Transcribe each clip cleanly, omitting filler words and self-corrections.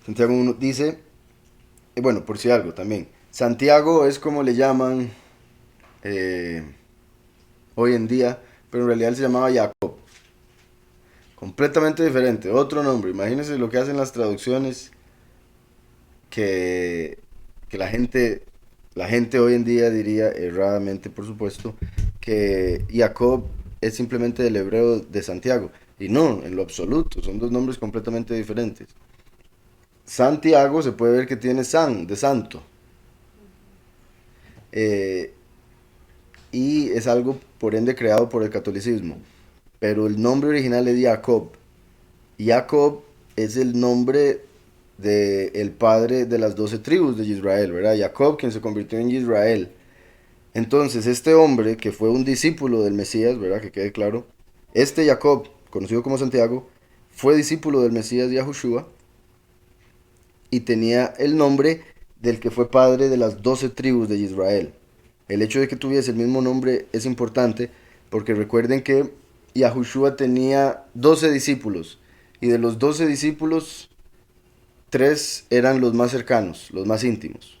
Santiago 1 dice, bueno, por si algo también, Santiago es como le llaman eh, hoy en día, pero en realidad él se llamaba Jacob. Completamente diferente, otro nombre. Imagínense lo que hacen las traducciones que, que la gente hoy en día diría erradamente, por supuesto, que Jacob es simplemente el hebreo de Santiago. Y no, en lo absoluto, son dos nombres completamente diferentes. Santiago se puede ver que tiene san, de santo, eh, y es algo por ende creado por el catolicismo. Pero el nombre original es Jacob. Jacob es el nombre del padre de las 12 tribus de Israel, ¿verdad? Jacob, quien se convirtió en Israel. Entonces, este hombre, que fue un discípulo del Mesías, ¿verdad? Que quede claro, este Jacob, conocido como Santiago, fue discípulo del Mesías Yahushua y tenía el nombre del que fue padre de las 12 tribus de Israel. El hecho de que tuviese el mismo nombre es importante porque recuerden que Yahushua tenía 12 discípulos y de los 12 discípulos, 3 eran los más cercanos, los más íntimos,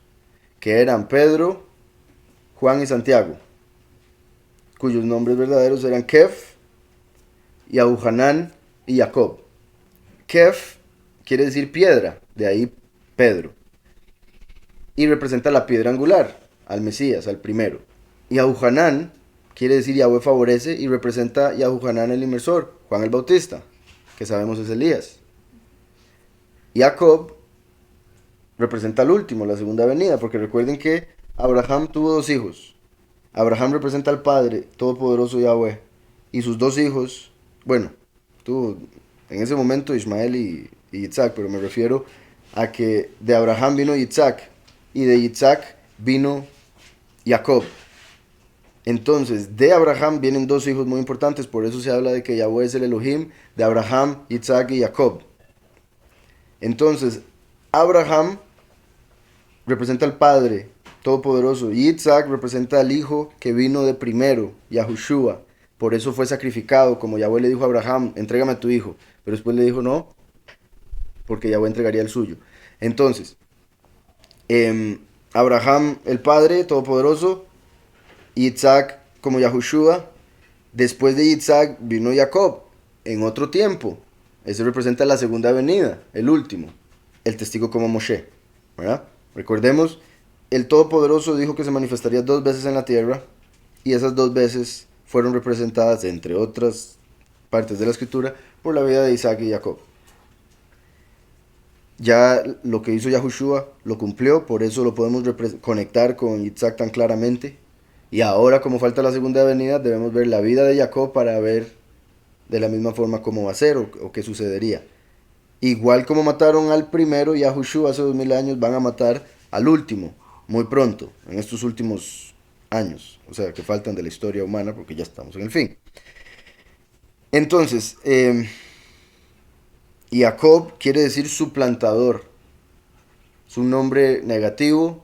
que eran Pedro, Juan y Santiago, cuyos nombres verdaderos eran Kef, Yahuhanán y Jacob. Kef quiere decir piedra, de ahí Pedro, y representa la piedra angular, al Mesías, al primero. Yahuhanán quiere decir Yahweh favorece y representa Yahuhanán el inmersor, Juan el Bautista, que sabemos es Elías. Jacob representa al último, la segunda venida, porque recuerden que Abraham tuvo 2 hijos. Abraham representa al Padre Todopoderoso Yahweh. Y sus 2 hijos, bueno, tuvo en ese momento Ismael y Isaac, pero me refiero a que de Abraham vino Isaac y de Isaac vino Jacob. Entonces, de Abraham vienen 2 hijos muy importantes, por eso se habla de que Yahweh es el Elohim de Abraham, Isaac y Jacob. Entonces, Abraham representa al Padre Todopoderoso y Isaac representa al Hijo que vino de primero, Yahushua. Por eso fue sacrificado, como Yahweh le dijo a Abraham, entrégame a tu hijo. Pero después le dijo no, porque Yahweh entregaría el suyo. Entonces, Abraham el Padre Todopoderoso, Isaac como Yahushua. Después de Isaac vino Jacob, en otro tiempo. Ese representa la segunda venida, el último. El testigo como Moshe, ¿verdad? Recordemos, el Todopoderoso dijo que se manifestaría 2 veces en la tierra y esas 2 veces fueron representadas, entre otras partes de la escritura, por la vida de Isaac y Jacob. Ya lo que hizo Yahushua lo cumplió, por eso lo podemos conectar con Isaac tan claramente. Y ahora, como falta la segunda venida, debemos ver la vida de Jacob para ver de la misma forma cómo va a ser o qué sucedería. Igual como mataron al primero, Yahushua hace 2000 años, van a matar al último, muy pronto, en estos últimos años. O sea, que faltan de la historia humana porque ya estamos en el fin. Entonces, Jacob quiere decir suplantador. Es un nombre negativo.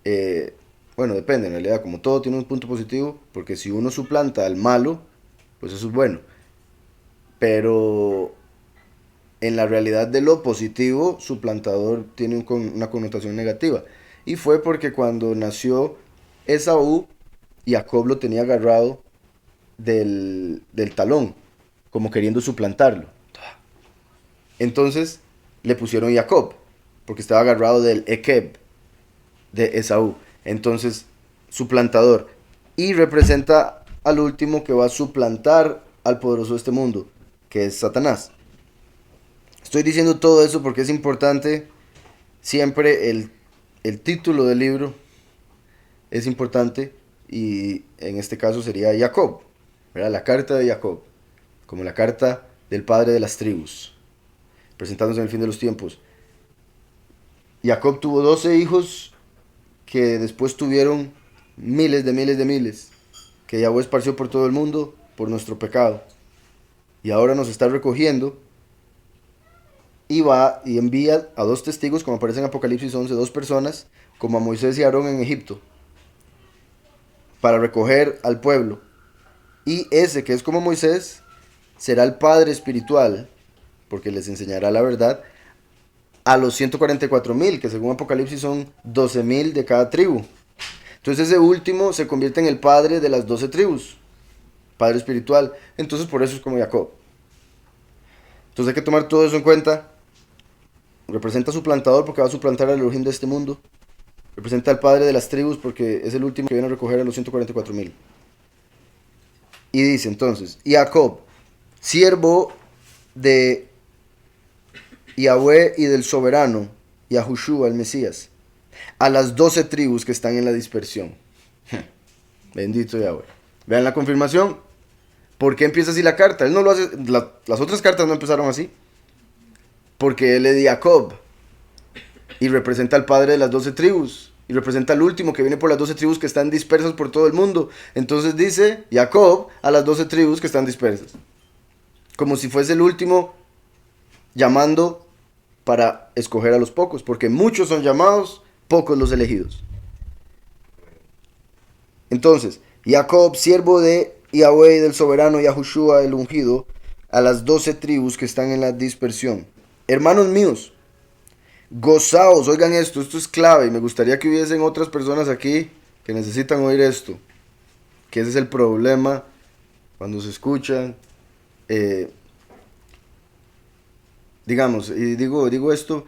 eh, bueno, depende, en realidad, como todo tiene un punto positivo, porque si uno suplanta al malo, pues eso es bueno. Pero en la realidad de lo positivo, suplantador tiene una connotación negativa. Y fue porque cuando nació Esaú, Jacob lo tenía agarrado del talón, como queriendo suplantarlo. Entonces le pusieron Jacob, porque estaba agarrado del Ekeb de Esaú. Entonces, suplantador. Y representa al último que va a suplantar al poderoso de este mundo, que es Satanás. Estoy diciendo todo eso porque es importante siempre el título del libro es importante y en este caso sería Jacob, ¿verdad? La carta de Jacob, como la carta del padre de las tribus, presentándose en el fin de los tiempos. Jacob tuvo 12 hijos que después tuvieron miles de miles de miles, que Yahweh esparció por todo el mundo por nuestro pecado. Y ahora nos está recogiendo y va y envía a 2 testigos, como aparece en Apocalipsis 11, 2 personas, como a Moisés y Aarón en Egipto, para recoger al pueblo. Y ese que es como Moisés será el padre espiritual, porque les enseñará la verdad, a los 144.000, que según Apocalipsis son 12.000 de cada tribu. Entonces ese último se convierte en el padre de las 12 tribus, padre espiritual. Entonces por eso es como Jacob. Entonces hay que tomar todo eso en cuenta. Representa a su plantador porque va a suplantar al Elohim de este mundo. Representa al padre de las tribus porque es el último que viene a recoger a los 144.000. Y dice entonces, Jacob, siervo de Yahweh y del soberano, Yahushua el Mesías, a las 12 tribus que están en la dispersión. Bendito Yahweh. Vean la confirmación. ¿Por qué empieza así la carta? Él no lo hace. Las otras cartas no empezaron así. Porque él es de Jacob. Y representa al padre de las 12 tribus. Y representa al último que viene por las 12 tribus que están dispersas por todo el mundo. Entonces dice Jacob a las 12 tribus que están dispersas. Como si fuese el último llamando para escoger a los pocos. Porque muchos son llamados, pocos los elegidos. Entonces, Jacob, siervo de Yahweh y del soberano Yahushua el ungido, a las 12 tribus que están en la dispersión. Hermanos míos, gozaos, oigan esto es clave y me gustaría que hubiesen otras personas aquí que necesitan oír esto, que ese es el problema cuando se escuchan, digamos, y digo esto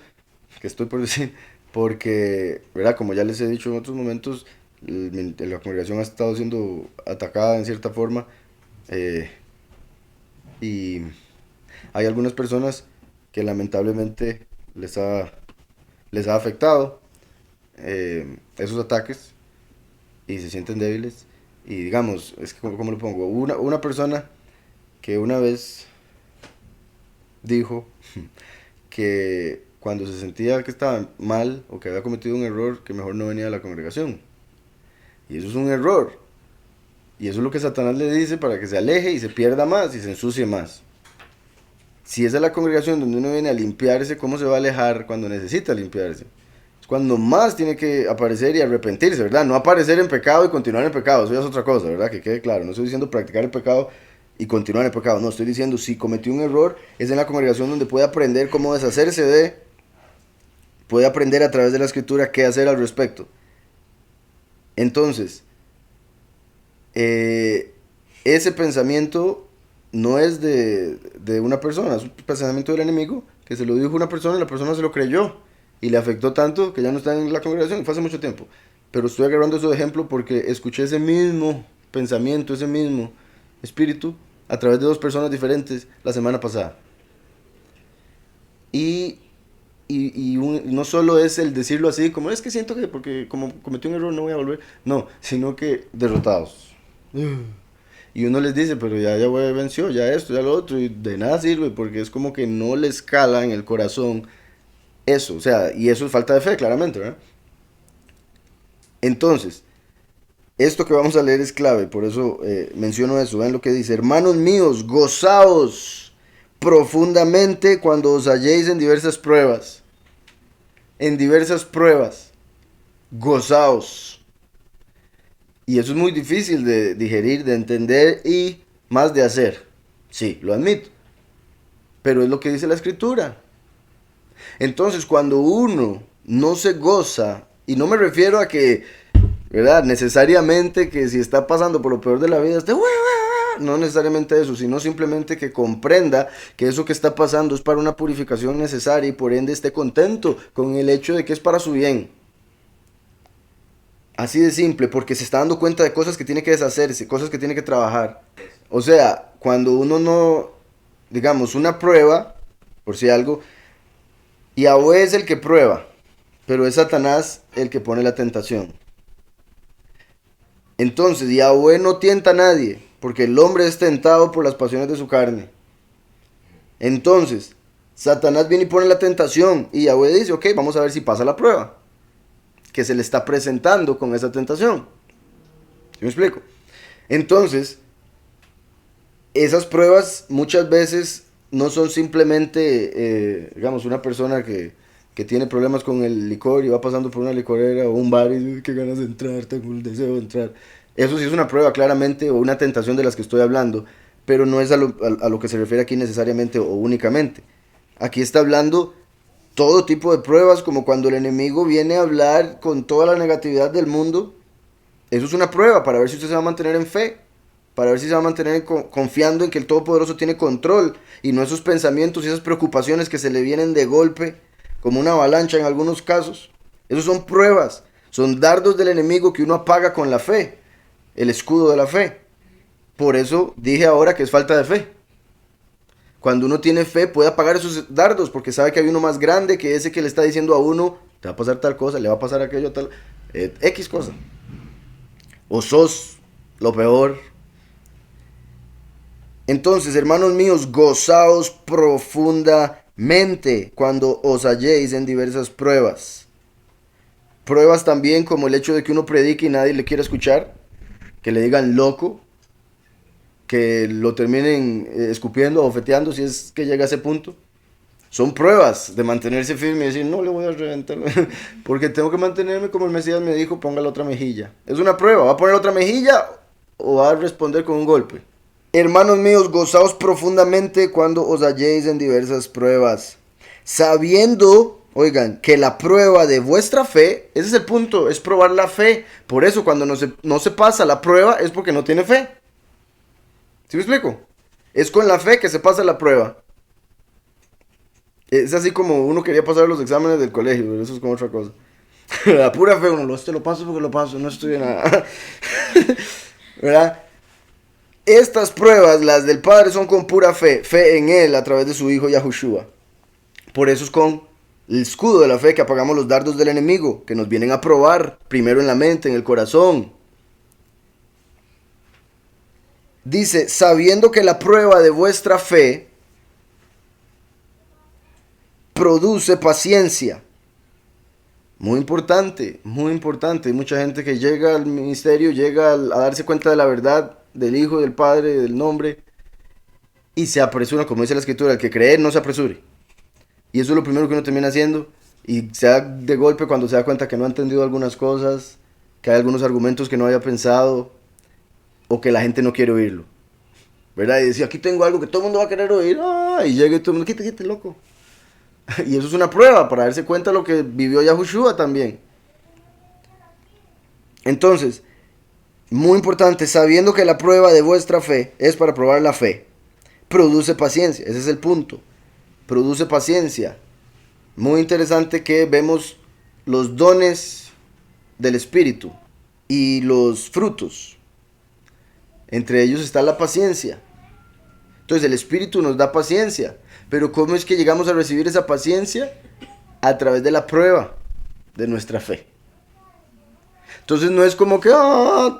que estoy por decir, porque, ¿verdad? Como ya les he dicho en otros momentos, la congregación ha estado siendo atacada en cierta forma, y hay algunas personas que lamentablemente les ha afectado esos ataques y se sienten débiles. Y digamos, es que ¿cómo lo pongo? Una persona que una vez dijo que cuando se sentía que estaba mal o que había cometido un error, que mejor no venía a la congregación. Y eso es un error. Y eso es lo que Satanás le dice para que se aleje y se pierda más y se ensucie más. Si esa es la congregación donde uno viene a limpiarse, ¿cómo se va a alejar cuando necesita limpiarse? Es cuando más tiene que aparecer y arrepentirse, ¿verdad? No aparecer en pecado y continuar en pecado, eso ya es otra cosa, ¿verdad? Que quede claro, no estoy diciendo practicar el pecado y continuar en el pecado, no, estoy diciendo si cometió un error, es en la congregación donde puede aprender cómo deshacerse de, puede aprender a través de la escritura qué hacer al respecto. Entonces, ese pensamiento no es de una persona, es un pensamiento del enemigo que se lo dijo una persona y la persona se lo creyó y le afectó tanto que ya no está en la congregación, fue hace mucho tiempo. Pero estoy agarrando ese ejemplo porque escuché ese mismo pensamiento, ese mismo espíritu a través de dos personas diferentes la semana pasada. Y no solo es el decirlo así, como es que siento que porque como cometí un error no voy a volver, no, sino que derrotados. Y uno les dice, pero ya venció, ya esto, ya lo otro, y de nada sirve porque es como que no les cala en el corazón eso, o sea, y eso es falta de fe, claramente, ¿verdad? Entonces, esto que vamos a leer es clave, por eso menciono eso, vean lo que dice, hermanos míos, gozaos profundamente cuando os halléis en diversas pruebas, gozaos. Y eso es muy difícil de digerir, de entender y más de hacer. Sí, lo admito. Pero es lo que dice la escritura. Entonces, cuando uno no se goza, y no me refiero a que, ¿verdad? Necesariamente que si está pasando por lo peor de la vida, esté, no necesariamente eso, sino simplemente que comprenda que eso que está pasando es para una purificación necesaria y por ende esté contento con el hecho de que es para su bien. Así de simple, porque se está dando cuenta de cosas que tiene que deshacerse, cosas que tiene que trabajar. O sea, cuando uno no, digamos, una prueba, por si algo, Yahweh es el que prueba, pero es Satanás el que pone la tentación. Entonces, Yahweh no tienta a nadie, porque el hombre es tentado por las pasiones de su carne. Entonces, Satanás viene y pone la tentación, y Yahweh dice, ok, vamos a ver si pasa la prueba que se le está presentando con esa tentación. ¿Sí me explico? Entonces, esas pruebas muchas veces no son simplemente, digamos, una persona que tiene problemas con el licor y va pasando por una licorera o un bar y dice, qué ganas de entrar, tengo el deseo de entrar. Eso sí es una prueba claramente o una tentación de las que estoy hablando, pero no es a lo que se refiere aquí necesariamente o únicamente. Aquí está hablando todo tipo de pruebas, como cuando el enemigo viene a hablar con toda la negatividad del mundo. Eso es una prueba para ver si usted se va a mantener en fe, para ver si se va a mantener confiando en que el Todopoderoso tiene control y no esos pensamientos y esas preocupaciones que se le vienen de golpe, como una avalancha en algunos casos. Esos son pruebas, son dardos del enemigo que uno apaga con la fe, el escudo de la fe. Por eso dije ahora que es falta de fe. Cuando uno tiene fe puede apagar esos dardos porque sabe que hay uno más grande que ese que le está diciendo a uno, te va a pasar tal cosa, le va a pasar aquello, tal, X cosa. O sos lo peor. Entonces, hermanos míos, gozaos profundamente cuando os halléis en diversas pruebas. Pruebas también como el hecho de que uno predique y nadie le quiera escuchar, que le digan loco, que lo terminen escupiendo o ofeteando si es que llega a ese punto. Son pruebas de mantenerse firme y decir, no le voy a reventar, porque tengo que mantenerme como el Mesías me dijo, ponga la otra mejilla. Es una prueba, ¿va a poner otra mejilla o va a responder con un golpe? Hermanos míos, gozaos profundamente cuando os halléis en diversas pruebas, sabiendo, oigan, que la prueba de vuestra fe, ese es el punto, es probar la fe. Por eso cuando no se pasa la prueba es porque no tiene fe. ¿Sí me explico? Es con la fe que se pasa la prueba. Es así como uno quería pasar los exámenes del colegio, pero eso es como otra cosa. La pura fe, uno lo paso porque lo paso, no estudio nada. ¿Verdad? Estas pruebas, las del Padre, son con pura fe, fe en Él a través de su Hijo Yahushua. Por eso es con el escudo de la fe que apagamos los dardos del enemigo, que nos vienen a probar, primero en la mente, en el corazón. Dice, sabiendo que la prueba de vuestra fe produce paciencia. Muy importante, muy importante. Hay mucha gente que llega al ministerio, llega a darse cuenta de la verdad del Hijo, del Padre, del nombre, y se apresura, como dice la Escritura, el que cree no se apresure. Y eso es lo primero que uno termina haciendo, y se da de golpe cuando se da cuenta que no ha entendido algunas cosas, que hay algunos argumentos que no había pensado, o que la gente no quiere oírlo. ¿Verdad? Y decía, aquí tengo algo que todo el mundo va a querer oír, y llega y todo el mundo, quítate, loco. Y eso es una prueba para darse cuenta de lo que vivió Yahushua también. Entonces, muy importante, sabiendo que la prueba de vuestra fe es para probar la fe, produce paciencia, ese es el punto, produce paciencia. Muy interesante que vemos los dones del Espíritu y los frutos. Entre ellos está la paciencia. Entonces el Espíritu nos da paciencia, pero ¿cómo es que llegamos a recibir esa paciencia? A través de la prueba de nuestra fe. Entonces no es como que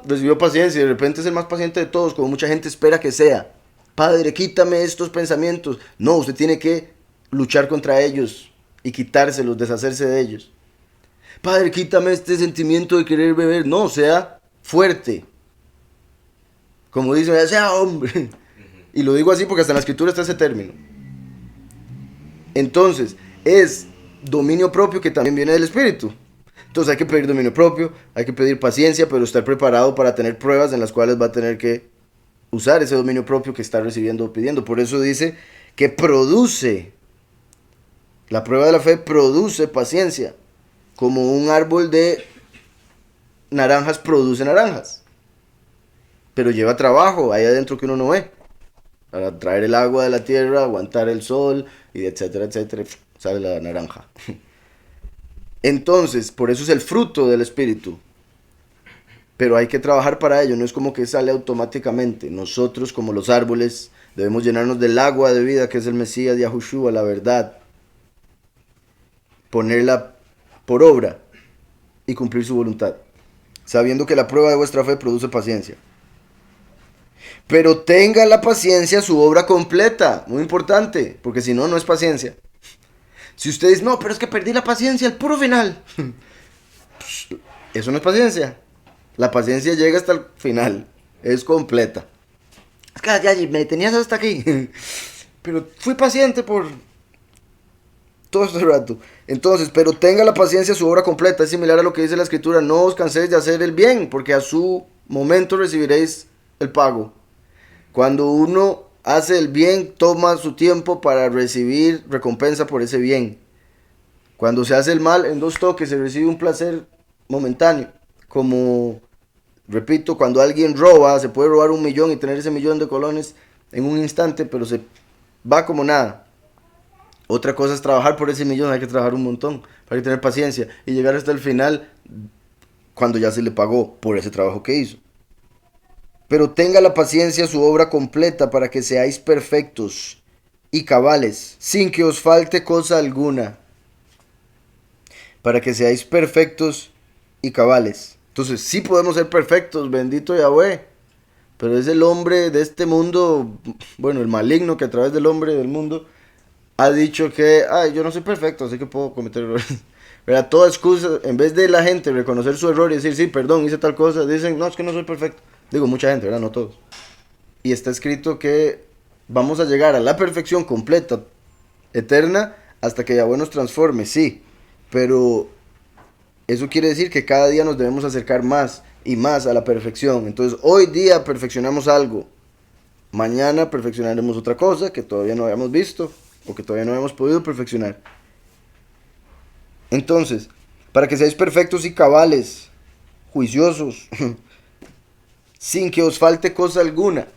recibió paciencia y de repente es el más paciente de todos, como mucha gente espera que sea. Padre, quítame estos pensamientos. No, usted tiene que luchar contra ellos y quitárselos, deshacerse de ellos. Padre, quítame este sentimiento de querer beber. No, sea fuerte. Como dicen, sea hombre. Y lo digo así porque hasta en la Escritura está ese término. Entonces, es dominio propio que también viene del Espíritu. Entonces hay que pedir dominio propio, hay que pedir paciencia, pero estar preparado para tener pruebas en las cuales va a tener que usar ese dominio propio que está recibiendo o pidiendo. Por eso dice que produce, la prueba de la fe produce paciencia, como un árbol de naranjas produce naranjas. Pero lleva trabajo ahí adentro que uno no ve. Para traer el agua de la tierra, aguantar el sol, y etcétera, etcétera, sale la naranja. Entonces, por eso es el fruto del Espíritu. Pero hay que trabajar para ello, no es como que sale automáticamente. Nosotros, como los árboles, debemos llenarnos del agua de vida que es el Mesías, Yahushua, la verdad. Ponerla por obra y cumplir su voluntad. Sabiendo que la prueba de vuestra fe produce paciencia. Pero tenga la paciencia su obra completa. Muy importante, porque si no, no es paciencia. Si usted dice, no, pero es que perdí la paciencia al puro final. Eso no es paciencia. La paciencia llega hasta el final. Es completa. Es que ya me tenías hasta aquí. Pero fui paciente por todo este rato. Entonces, pero tenga la paciencia su obra completa. Es similar a lo que dice la Escritura. No os canséis de hacer el bien, porque a su momento recibiréis el pago. Cuando uno hace el bien, toma su tiempo para recibir recompensa por ese bien. Cuando se hace el mal, en 2 toques se recibe un placer momentáneo. Como, repito, cuando alguien roba, se puede robar 1 millón y tener ese millón de colones en un instante, pero se va como nada. Otra cosa es trabajar por ese millón, hay que trabajar un montón, hay que tener paciencia y llegar hasta el final cuando ya se le pagó por ese trabajo que hizo. Pero tenga la paciencia su obra completa para que seáis perfectos y cabales, sin que os falte cosa alguna. Para que seáis perfectos y cabales. Entonces, sí podemos ser perfectos, bendito Yahweh. Pero es el hombre de este mundo, bueno, el maligno que a través del hombre del mundo ha dicho que, ay, yo no soy perfecto, así que puedo cometer errores. Pero toda excusa, en vez de la gente reconocer su error y decir, sí, perdón, hice tal cosa, dicen, no, es que no soy perfecto. Digo, mucha gente, ¿verdad? No todos. Y está escrito que vamos a llegar a la perfección completa, eterna, hasta que Yahweh nos transforme, sí. Pero eso quiere decir que cada día nos debemos acercar más y más a la perfección. Entonces, hoy día perfeccionamos algo. Mañana perfeccionaremos otra cosa que todavía no habíamos visto o que todavía no habíamos podido perfeccionar. Entonces, para que seáis perfectos y cabales, juiciosos, sin que os falte cosa alguna.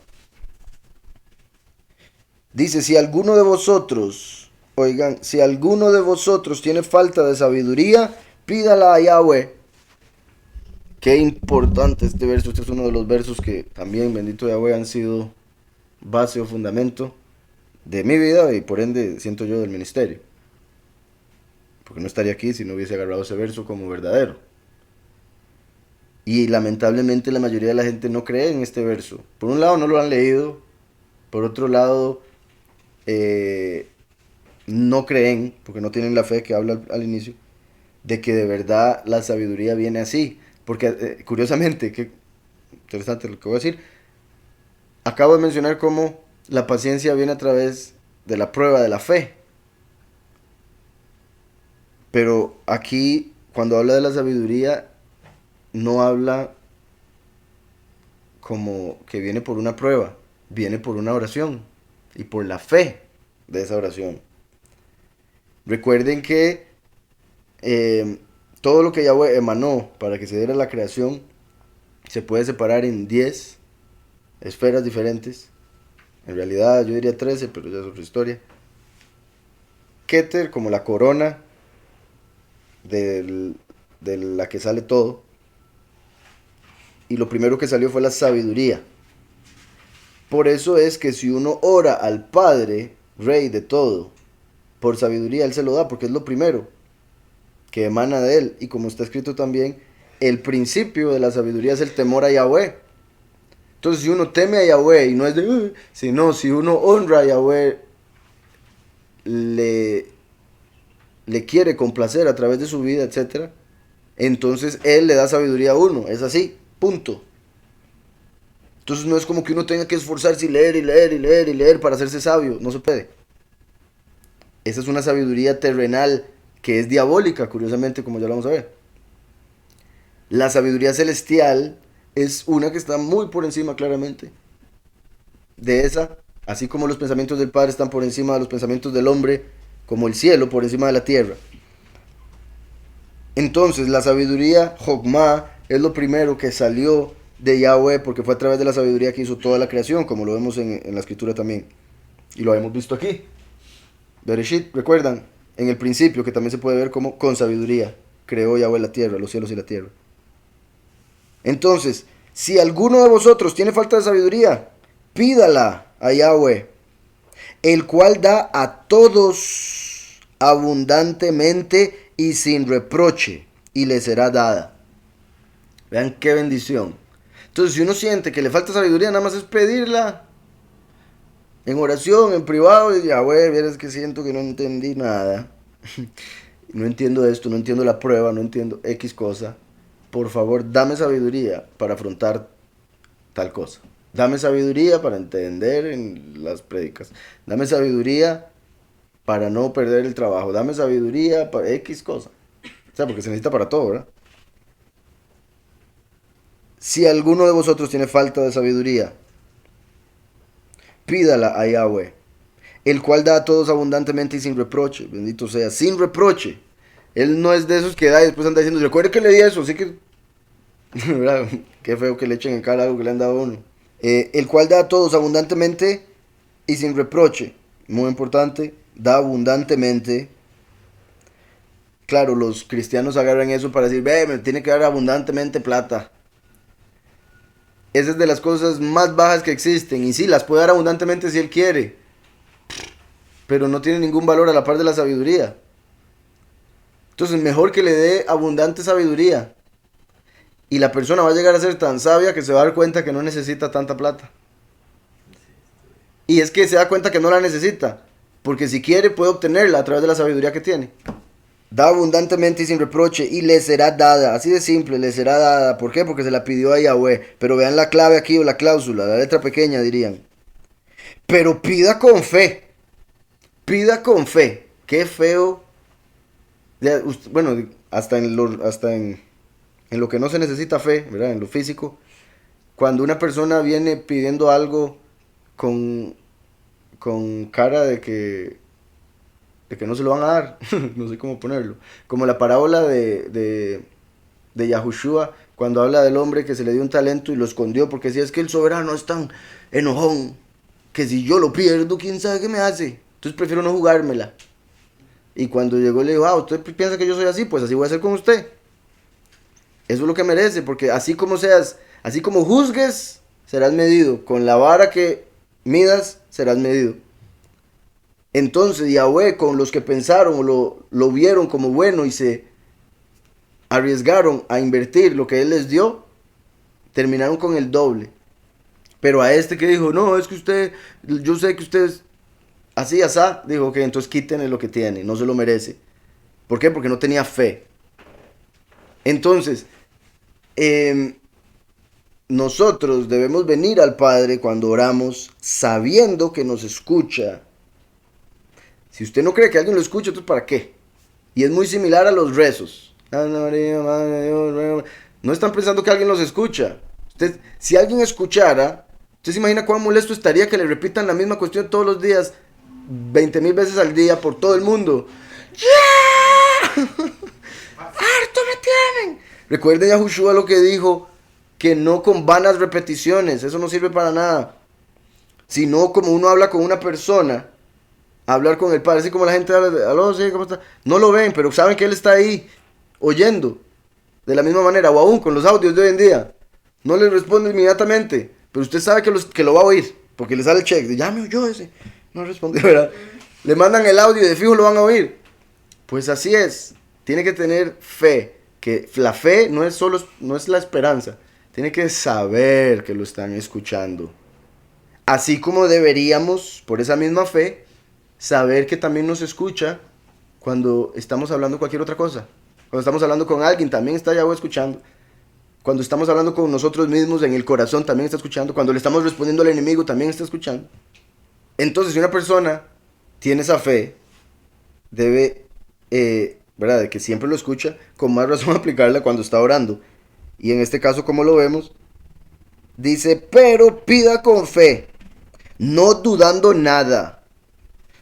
Dice, si alguno de vosotros, oigan, si alguno de vosotros tiene falta de sabiduría, pídala a Yahweh. Qué importante este verso. Este es uno de los versos que también, bendito Yahweh, han sido base o fundamento de mi vida y por ende siento yo del ministerio. Porque no estaría aquí si no hubiese agarrado ese verso como verdadero. Y lamentablemente la mayoría de la gente no cree en este verso. Por un lado no lo han leído, por otro lado no creen, porque no tienen la fe que habla al inicio, de que de verdad la sabiduría viene así. Porque curiosamente, qué interesante lo que voy a decir, acabo de mencionar cómo la paciencia viene a través de la prueba de la fe. Pero aquí, cuando habla de la sabiduría, no habla como que viene por una prueba, viene por una oración y por la fe de esa oración. Recuerden que todo lo que Yahweh emanó para que se diera la creación se puede separar en 10 esferas diferentes. En realidad yo diría 13, pero ya es otra historia. Keter como la corona de la que sale todo. Y lo primero que salió fue la sabiduría. Por eso es que si uno ora al Padre, Rey de todo, por sabiduría Él se lo da, porque es lo primero que emana de Él. Y como está escrito también, el principio de la sabiduría es el temor a Yahweh. Entonces si uno teme a Yahweh y no es de, sino si uno honra a Yahweh, le quiere complacer a través de su vida, etc., entonces Él le da sabiduría a uno. Es así, punto. Entonces no es como que uno tenga que esforzarse y leer y leer y leer y leer para hacerse sabio. No se puede. Esa es una sabiduría terrenal que es diabólica, curiosamente, como ya lo vamos a ver. La sabiduría celestial es una que está muy por encima, claramente, de esa. Así como los pensamientos del Padre están por encima de los pensamientos del hombre, como el cielo por encima de la tierra. Entonces, la sabiduría, Jogma, es lo primero que salió de Yahweh, porque fue a través de la sabiduría que hizo toda la creación, como lo vemos en la escritura también. Y lo hemos visto aquí. Bereshit, recuerdan, en el principio, que también se puede ver como con sabiduría creó Yahweh la tierra, los cielos y la tierra. Entonces, si alguno de vosotros tiene falta de sabiduría, pídala a Yahweh, el cual da a todos abundantemente y sin reproche, y le será dada. Vean qué bendición. Entonces, si uno siente que le falta sabiduría, nada más es pedirla en oración, en privado, y Yahweh, vieras que siento que no entendí nada. No entiendo esto, no entiendo la prueba, no entiendo X cosa. Por favor, dame sabiduría para afrontar tal cosa. Dame sabiduría para entender en las prédicas. Dame sabiduría para no perder el trabajo. Dame sabiduría para X cosa. O sea, porque se necesita para todo, ¿verdad? Si alguno de vosotros tiene falta de sabiduría, pídala a Yahweh, el cual da a todos abundantemente y sin reproche. Bendito sea, sin reproche. Él no es de esos que da y después anda diciendo, recuerde que le di eso, así que... ¿verdad? Qué feo que le echen en cara algo que le han dado a uno. El cual da a todos abundantemente y sin reproche. Muy importante, da abundantemente. Claro, los cristianos agarran eso para decir, ve, me tiene que dar abundantemente plata. Esa es de las cosas más bajas que existen. Y sí, las puede dar abundantemente si él quiere. Pero no tiene ningún valor a la par de la sabiduría. Entonces, mejor que le dé abundante sabiduría. Y la persona va a llegar a ser tan sabia que se va a dar cuenta que no necesita tanta plata. Y es que se da cuenta que no la necesita. Porque si quiere puede obtenerla a través de la sabiduría que tiene. Da abundantemente y sin reproche y le será dada. Así de simple, le será dada. ¿Por qué? Porque se la pidió a Yahweh. Pero vean la clave aquí o la cláusula, la letra pequeña dirían. Pero pida con fe. Pida con fe. Qué feo. Bueno, en lo que no se necesita fe, ¿verdad? En lo físico. Cuando una persona viene pidiendo algo con, con cara de que no se lo van a dar, no sé cómo ponerlo. Como la parábola de Yahushua, cuando habla del hombre que se le dio un talento y lo escondió, porque decía, es que el soberano es tan enojón, que si yo lo pierdo, quién sabe qué me hace. Entonces prefiero no jugármela. Y cuando llegó le dijo, ¿usted piensa que yo soy así? Pues así voy a ser con usted. Eso es lo que merece, porque así como seas, así como juzgues, serás medido. Con la vara que midas, serás medido. Entonces Yahweh, con los que pensaron o lo vieron como bueno y se arriesgaron a invertir lo que Él les dio, terminaron con el doble. Pero a este que dijo, no, es que usted, yo sé que usted es así, asá, dijo que entonces quítenle lo que tiene, no se lo merece. ¿Por qué? Porque no tenía fe. Entonces, nosotros debemos venir al Padre cuando oramos sabiendo que nos escucha. Si usted no cree que alguien lo escucha, entonces ¿para qué? Y es muy similar a los rezos. No están pensando que alguien los escucha. Usted, si alguien escuchara, usted se imagina cuán molesto estaría que le repitan la misma cuestión todos los días, 20,000 veces al día por todo el mundo. ¡Ya! ¡Harto me tienen! Recuerden a Yahushua lo que dijo, que no con vanas repeticiones, eso no sirve para nada. Sino como uno habla con una persona, hablar con el Padre, así como la gente habla, aló, sí, ¿cómo está? No lo ven, pero saben que Él está ahí, oyendo. De la misma manera, o aún con los audios de hoy en día. No le responde inmediatamente, pero usted sabe que lo va a oír, porque le sale el check, ya me oyó ese, no respondió, ¿verdad? Le mandan el audio y de fijo lo van a oír. Pues así es, tiene que tener fe, que la fe no es solo, no es la esperanza, tiene que saber que lo están escuchando. Así como deberíamos, por esa misma fe, saber que también nos escucha cuando estamos hablando cualquier otra cosa. Cuando estamos hablando con alguien, también está Yahweh escuchando. Cuando estamos hablando con nosotros mismos en el corazón, también está escuchando. Cuando le estamos respondiendo al enemigo, también está escuchando. Entonces, si una persona tiene esa fe, debe, ¿verdad? De que siempre lo escucha, con más razón aplicarla cuando está orando. Y en este caso, como lo vemos, dice, pero pida con fe, no dudando nada.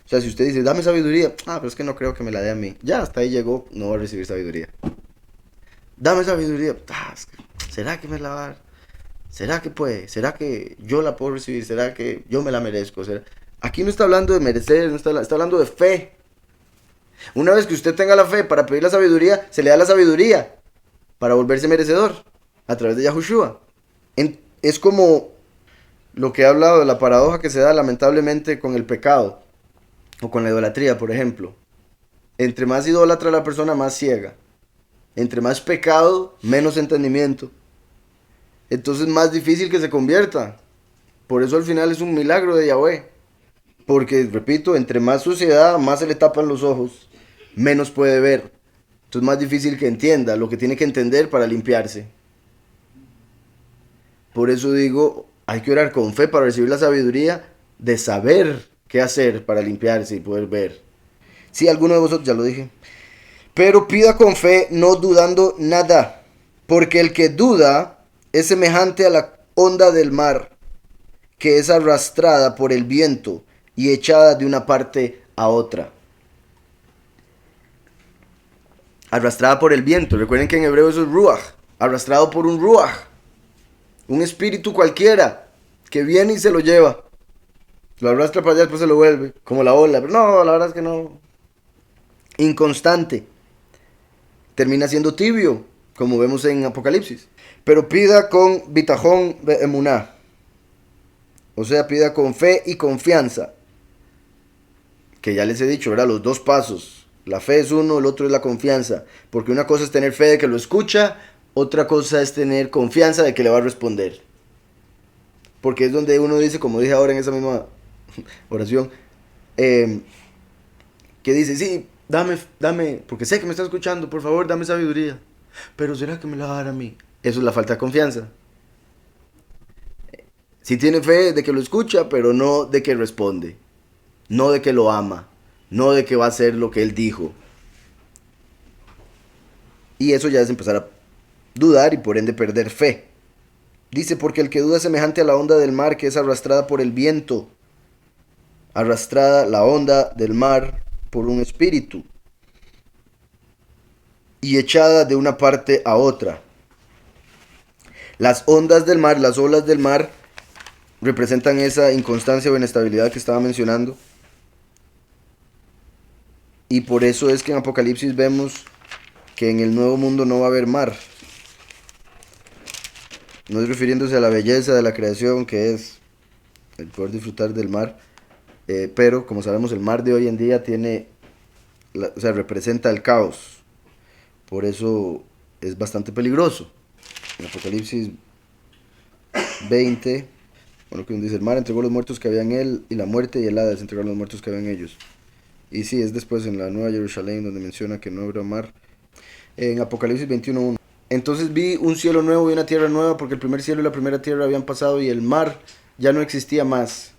O sea, si usted dice, dame sabiduría, pero es que no creo que me la dé a mí. Ya, hasta ahí llegó, no va a recibir sabiduría. Dame sabiduría, ¿será que me la va a dar? ¿Será que puede? ¿Será que yo la puedo recibir? ¿Será que yo me la merezco? Aquí no está hablando de merecer, está hablando de fe. Una vez que usted tenga la fe para pedir la sabiduría, se le da la sabiduría para volverse merecedor a través de Yahushua. Es como lo que he hablado de la paradoja que se da lamentablemente con el pecado o con la idolatría, por ejemplo. Entre más idólatra la persona, más ciega. Entre más pecado, menos entendimiento. Entonces más difícil que se convierta. Por eso al final es un milagro de Yahweh. Porque, repito, entre más suciedad, más se le tapan los ojos, menos puede ver. Entonces más difícil que entienda lo que tiene que entender para limpiarse. Por eso digo, hay que orar con fe para recibir la sabiduría de saber qué hacer para limpiarse y poder ver. Sí, alguno de vosotros, ya lo dije. Pero pida con fe, no dudando nada. Porque el que duda es semejante a la onda del mar, que es arrastrada por el viento y echada de una parte a otra. arrastrada por el viento. Recuerden que en hebreo eso es ruach, arrastrado por un ruach, un espíritu cualquiera que viene y se lo lleva. Lo arrastra para allá, después se lo vuelve, como la ola. Pero no, la verdad es que no. Inconstante. Termina siendo tibio, como vemos en Apocalipsis. Pero pida con bitajón de emuná. O sea, pida con fe y confianza. Que ya les he dicho, ¿verdad? Los dos pasos. La fe es uno, el otro es la confianza. Porque una cosa es tener fe de que lo escucha, otra cosa es tener confianza de que le va a responder. Porque es donde uno dice, como dije ahora en esa misma oración, que dice, sí, dame, porque sé que me está escuchando, por favor, dame sabiduría. Pero ¿será que me la va a dar a mí? Eso es la falta de confianza. Sí tiene fe de que lo escucha, pero no de que responde. No de que lo ama. No de que va a hacer lo que él dijo. Y eso ya es empezar a dudar y por ende perder fe. Dice, porque el que duda es semejante a la onda del mar que es arrastrada por el viento. Arrastrada la onda del mar por un espíritu. Y echada de una parte a otra. Las ondas del mar, las olas del mar, representan esa inconstancia o inestabilidad que estaba mencionando. Y por eso es que en Apocalipsis vemos que en el nuevo mundo no va a haber mar. No es refiriéndose a la belleza de la creación, que es el poder disfrutar del mar. Pero, como sabemos, el mar de hoy en día representa el caos. Por eso es bastante peligroso. En Apocalipsis 20, bueno, que dice, el mar entregó los muertos que había en él, y la muerte y el Hades entregaron los muertos que había en ellos. Y sí, es después en la Nueva Jerusalén donde menciona que no habrá mar. En Apocalipsis 21:1. Entonces vi un cielo nuevo y una tierra nueva, porque el primer cielo y la primera tierra habían pasado y el mar ya no existía más.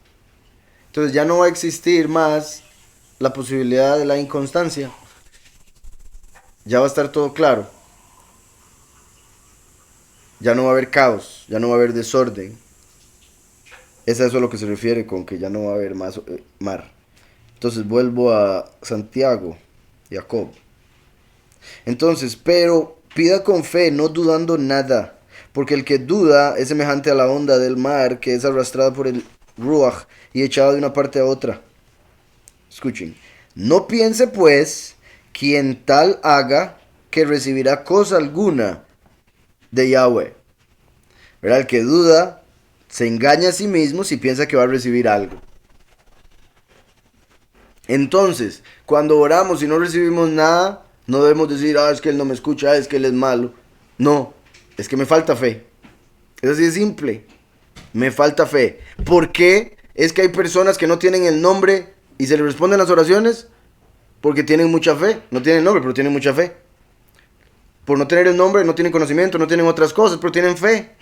Entonces ya no va a existir más la posibilidad de la inconstancia. Ya va a estar todo claro. Ya no va a haber caos, ya no va a haber desorden. Es a eso a lo que se refiere con que ya no va a haber más mar. Entonces vuelvo a Santiago, Jacob. Entonces, pero pida con fe, no dudando nada, porque el que duda es semejante a la onda del mar que es arrastrada por el ruach y echada de una parte a otra. Escuchen, no piense pues quien tal haga que recibirá cosa alguna de Yahweh. ¿Verdad? El que duda se engaña a sí mismo si piensa que va a recibir algo. Entonces, cuando oramos y no recibimos nada, no debemos decir, es que él no me escucha, es que él es malo. No, es que me falta fe. Es así de simple. Me falta fe. ¿Por qué es que hay personas que no tienen el nombre y se les responden las oraciones? Porque tienen mucha fe. No tienen nombre, pero tienen mucha fe. Por no tener el nombre, no tienen conocimiento, no tienen otras cosas, pero tienen fe.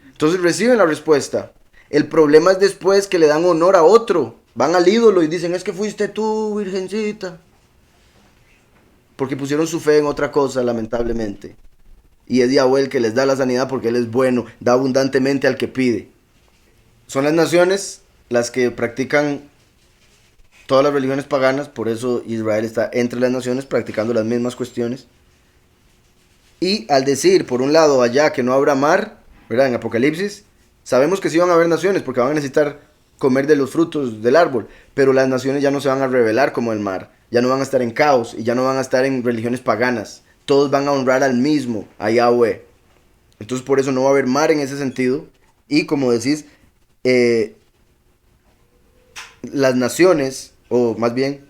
Entonces reciben la respuesta. El problema es después que le dan honor a otro. Van al ídolo y dicen, es que fuiste tú, virgencita. Porque pusieron su fe en otra cosa, lamentablemente. Y es Yahweh el que les da la sanidad porque Él es bueno, da abundantemente al que pide. Son las naciones las que practican todas las religiones paganas, por eso Israel está entre las naciones practicando las mismas cuestiones. Y al decir, por un lado, allá que no habrá mar, ¿verdad? En Apocalipsis, sabemos que sí van a haber naciones porque van a necesitar comer de los frutos del árbol, pero las naciones ya no se van a rebelar como el mar, ya no van a estar en caos y ya no van a estar en religiones paganas. Todos van a honrar al mismo, a Yahweh. Entonces por eso no va a haber mar en ese sentido. Y como decís, las naciones, o más bien,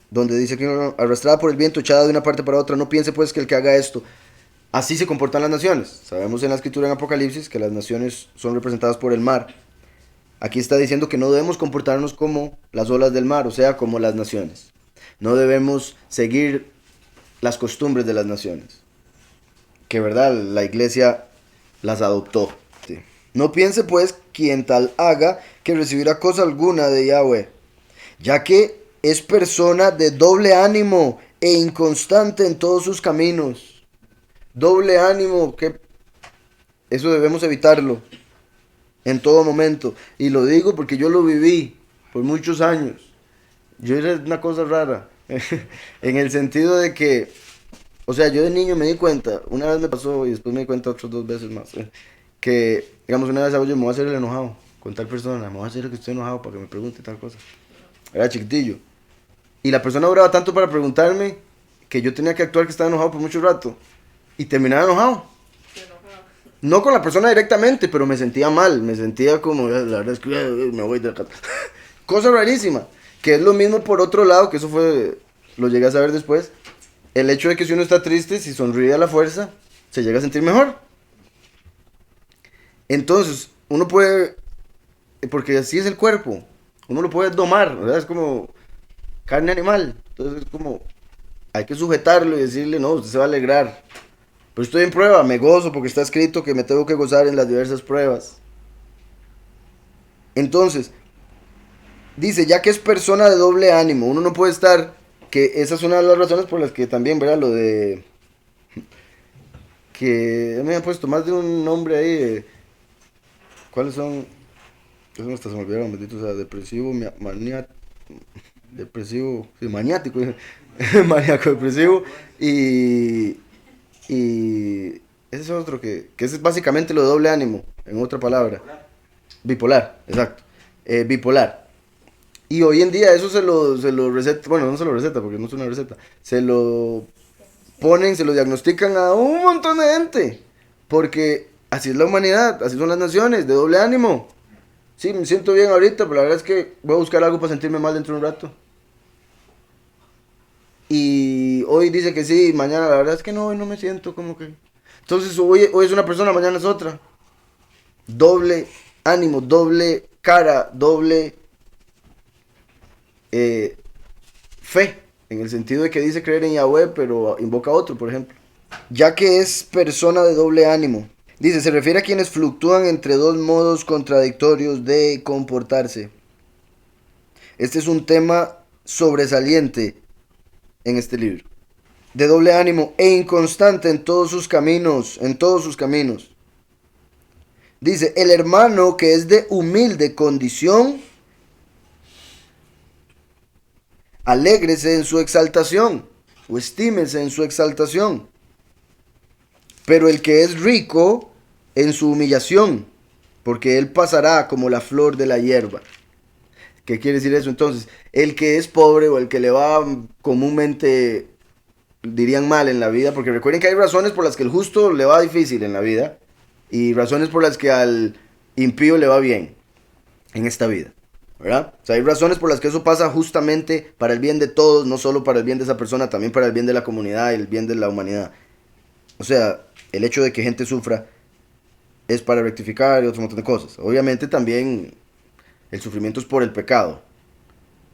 donde dice que arrastrada por el viento, echada de una parte para otra, no piense pues que el que haga esto, así se comportan las naciones. Sabemos en la escritura en Apocalipsis que las naciones son representadas por el mar. Aquí está diciendo que no debemos comportarnos como las olas del mar, o sea, como las naciones. No debemos seguir las costumbres de las naciones, que verdad la iglesia las adoptó. Sí. No piense pues quien tal haga que recibirá cosa alguna de Yahweh, ya que es persona de doble ánimo e inconstante en todos sus caminos. Doble ánimo, que eso debemos evitarlo en todo momento. Y lo digo porque yo lo viví por muchos años. Yo era una cosa rara. En el sentido de que, o sea, yo de niño me di cuenta, una vez me pasó y después me di cuenta otras dos veces más, que, digamos, una vez hago yo, me voy a hacer el enojado con tal persona, me voy a hacer el que estoy enojado para que me pregunte tal cosa. Era chiquitillo. Y la persona duraba tanto para preguntarme que yo tenía que actuar que estaba enojado por mucho rato. Y terminaba enojado. No con la persona directamente, pero me sentía mal. Me sentía como, la verdad es que me voy de acá. Cosa rarísima. Que es lo mismo por otro lado, que eso fue, lo llegué a saber después. El hecho de que si uno está triste, si sonríe a la fuerza, se llega a sentir mejor. Entonces, uno puede, porque así es el cuerpo, uno lo puede domar, ¿verdad? Es como carne animal. Entonces es como, hay que sujetarlo y decirle, no, usted se va a alegrar. Pero estoy en prueba, me gozo porque está escrito que me tengo que gozar en las diversas pruebas. Entonces, dice, ya que es persona de doble ánimo, uno no puede estar, que esa es una de las razones por las que también, ¿verdad? Lo de, que me han puesto más de un nombre ahí, ¿cuáles son? Eso hasta se me olvidaron, bendito, o sea, depresivo, depresivo, sí, maniático, maníaco depresivo, y, y ese es otro que ese es básicamente lo de doble ánimo, en otra palabra. Bipolar, exacto. Bipolar. Y hoy en día eso se lo receta, bueno, no se lo receta porque no es una receta, se lo ponen, se lo diagnostican a un montón de gente. Porque así es la humanidad, así son las naciones, de doble ánimo. Sí, me siento bien ahorita, pero la verdad es que voy a buscar algo para sentirme mal dentro de un rato. Y hoy dice que sí, mañana la verdad es que no, hoy no me siento como que... Entonces hoy es una persona, mañana es otra. Doble ánimo, doble cara, doble eh, fe, en el sentido de que dice creer en Yahweh, pero invoca a otro, por ejemplo. Ya que es persona de doble ánimo. Dice, se refiere a quienes fluctúan entre dos modos contradictorios de comportarse. Este es un tema sobresaliente en este libro. De doble ánimo e inconstante en todos sus caminos, en todos sus caminos. Dice, el hermano que es de humilde condición, alégrese en su exaltación, o estímese en su exaltación. Pero el que es rico, en su humillación, porque él pasará como la flor de la hierba. ¿Qué quiere decir eso entonces? El que es pobre o el que le va comúnmente, dirían mal en la vida, porque recuerden que hay razones por las que el justo le va difícil en la vida y razones por las que al impío le va bien en esta vida, ¿verdad? O sea, hay razones por las que eso pasa justamente para el bien de todos, no solo para el bien de esa persona, también para el bien de la comunidad y el bien de la humanidad. O sea, el hecho de que gente sufra es para rectificar y otro montón de cosas. Obviamente también el sufrimiento es por el pecado,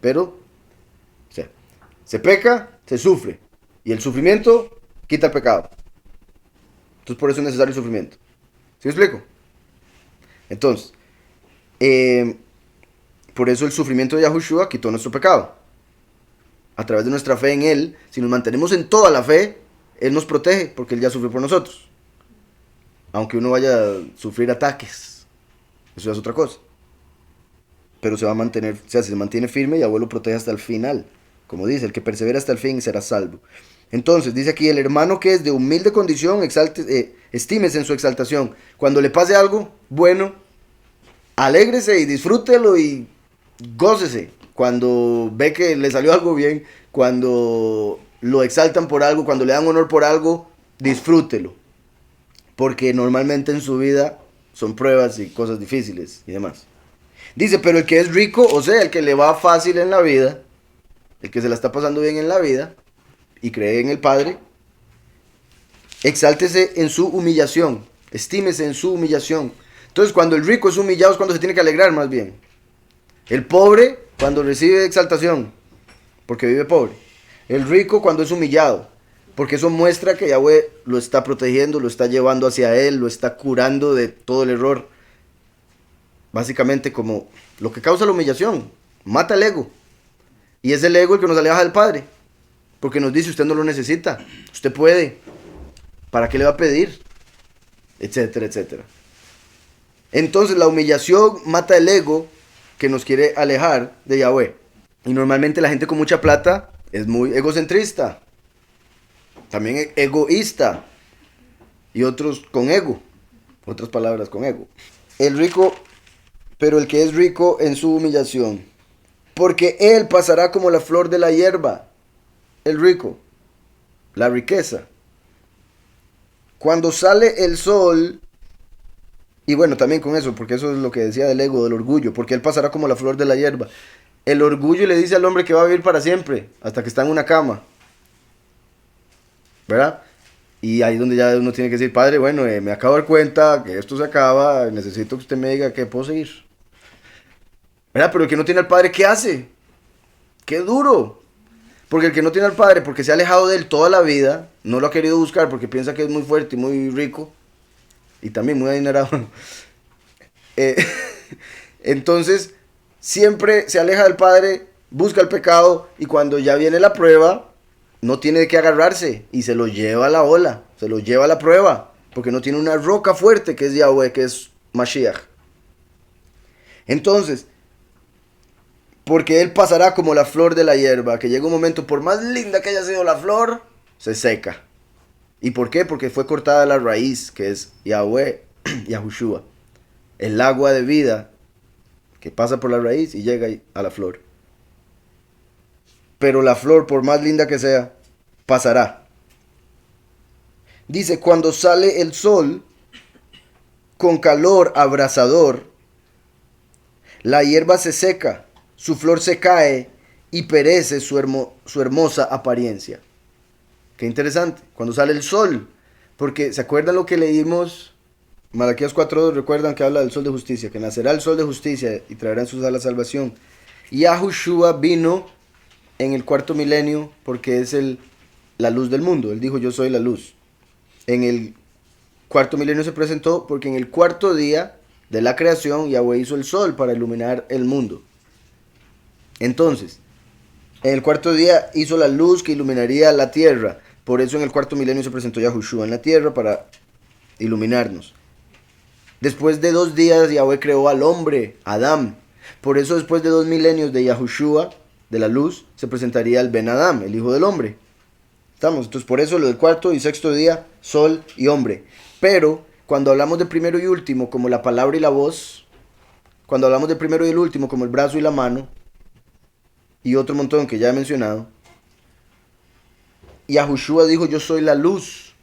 pero, o sea, se peca, se sufre, y el sufrimiento quita el pecado. Entonces por eso es necesario el sufrimiento. ¿Sí me explico? Entonces, eh, por eso el sufrimiento de Yahushua quitó nuestro pecado. A través de nuestra fe en Él, si nos mantenemos en toda la fe, Él nos protege porque Él ya sufrió por nosotros. Aunque uno vaya a sufrir ataques, eso es otra cosa. Pero se va a mantener, o sea, se mantiene firme y Yahweh lo protege hasta el final. Como dice, el que persevera hasta el fin será salvo. Entonces, dice aquí, el hermano que es de humilde condición, estímese en su exaltación. Cuando le pase algo bueno, alégrese y disfrútelo y gócese. Cuando ve que le salió algo bien, cuando lo exaltan por algo, cuando le dan honor por algo, disfrútelo. Porque normalmente en su vida son pruebas y cosas difíciles y demás. Dice, pero el que es rico, o sea, el que le va fácil en la vida, el que se la está pasando bien en la vida y cree en el Padre, exáltese en su humillación, estímese en su humillación. Entonces, cuando el rico es humillado es cuando se tiene que alegrar más bien. El pobre, cuando recibe exaltación, porque vive pobre. El rico, cuando es humillado, porque eso muestra que Yahweh lo está protegiendo, lo está llevando hacia Él, lo está curando de todo el error. Básicamente como lo que causa la humillación, mata el ego. Y es el ego el que nos aleja del Padre. Porque nos dice, usted no lo necesita, usted puede. ¿Para qué le va a pedir? Etcétera, etcétera. Entonces la humillación mata el ego que nos quiere alejar de Yahweh. Y normalmente la gente con mucha plata es muy egocentrista, también egoísta, y otros con ego, otras palabras con ego. El rico, pero el que es rico en su humillación, porque él pasará como la flor de la hierba, el rico, la riqueza. Cuando sale el sol, y bueno, también con eso, porque eso es lo que decía del ego, del orgullo, porque él pasará como la flor de la hierba. El orgullo le dice al hombre que va a vivir para siempre, hasta que está en una cama, ¿verdad? Y ahí es donde ya uno tiene que decir, padre, bueno, me acabo de dar cuenta que esto se acaba, necesito que usted me diga que puedo seguir. ¿Verdad? Pero el que no tiene al padre, ¿qué hace? ¡Qué duro! Porque el que no tiene al padre, porque se ha alejado de él toda la vida, no lo ha querido buscar porque piensa que es muy fuerte y muy rico, y también muy adinerado. Eh, entonces, siempre se aleja del padre, busca el pecado, y cuando ya viene la prueba, no tiene de qué agarrarse, y se lo lleva a la ola, se lo lleva a la prueba, porque no tiene una roca fuerte que es Yahweh, que es Mashiach. Entonces, porque él pasará como la flor de la hierba, que llega un momento, por más linda que haya sido la flor, se seca. ¿Y por qué? Porque fue cortada la raíz, que es Yahweh, Yahushua. El agua de vida que pasa por la raíz y llega a la flor. Pero la flor, por más linda que sea, pasará. Dice, cuando sale el sol con calor abrasador, la hierba se seca, su flor se cae y perece su hermosa apariencia. Qué interesante, cuando sale el sol, porque ¿se acuerdan lo que leímos? Malaquías 4:2, recuerdan que habla del sol de justicia, que nacerá el sol de justicia y traerá en sus alas salvación. Y Yahushua vino en el cuarto milenio porque es la luz del mundo, él dijo yo soy la luz. En el cuarto milenio se presentó porque en el cuarto día de la creación Yahweh hizo el sol para iluminar el mundo. Entonces, en el cuarto día hizo la luz que iluminaría la tierra. Por eso en el cuarto milenio se presentó Yahushua en la tierra para iluminarnos. Después de 2 días Yahweh creó al hombre, Adán. Por eso después de 2 milenios de Yahushua, de la luz, se presentaría el Ben Adam, el hijo del hombre. ¿Estamos? Entonces por eso lo del cuarto y sexto día, sol y hombre. Pero cuando hablamos de primero y último, como la palabra y la voz, cuando hablamos de primero y el último, como el brazo y la mano, y otro montón que ya he mencionado, Yahushua dijo yo soy la luz.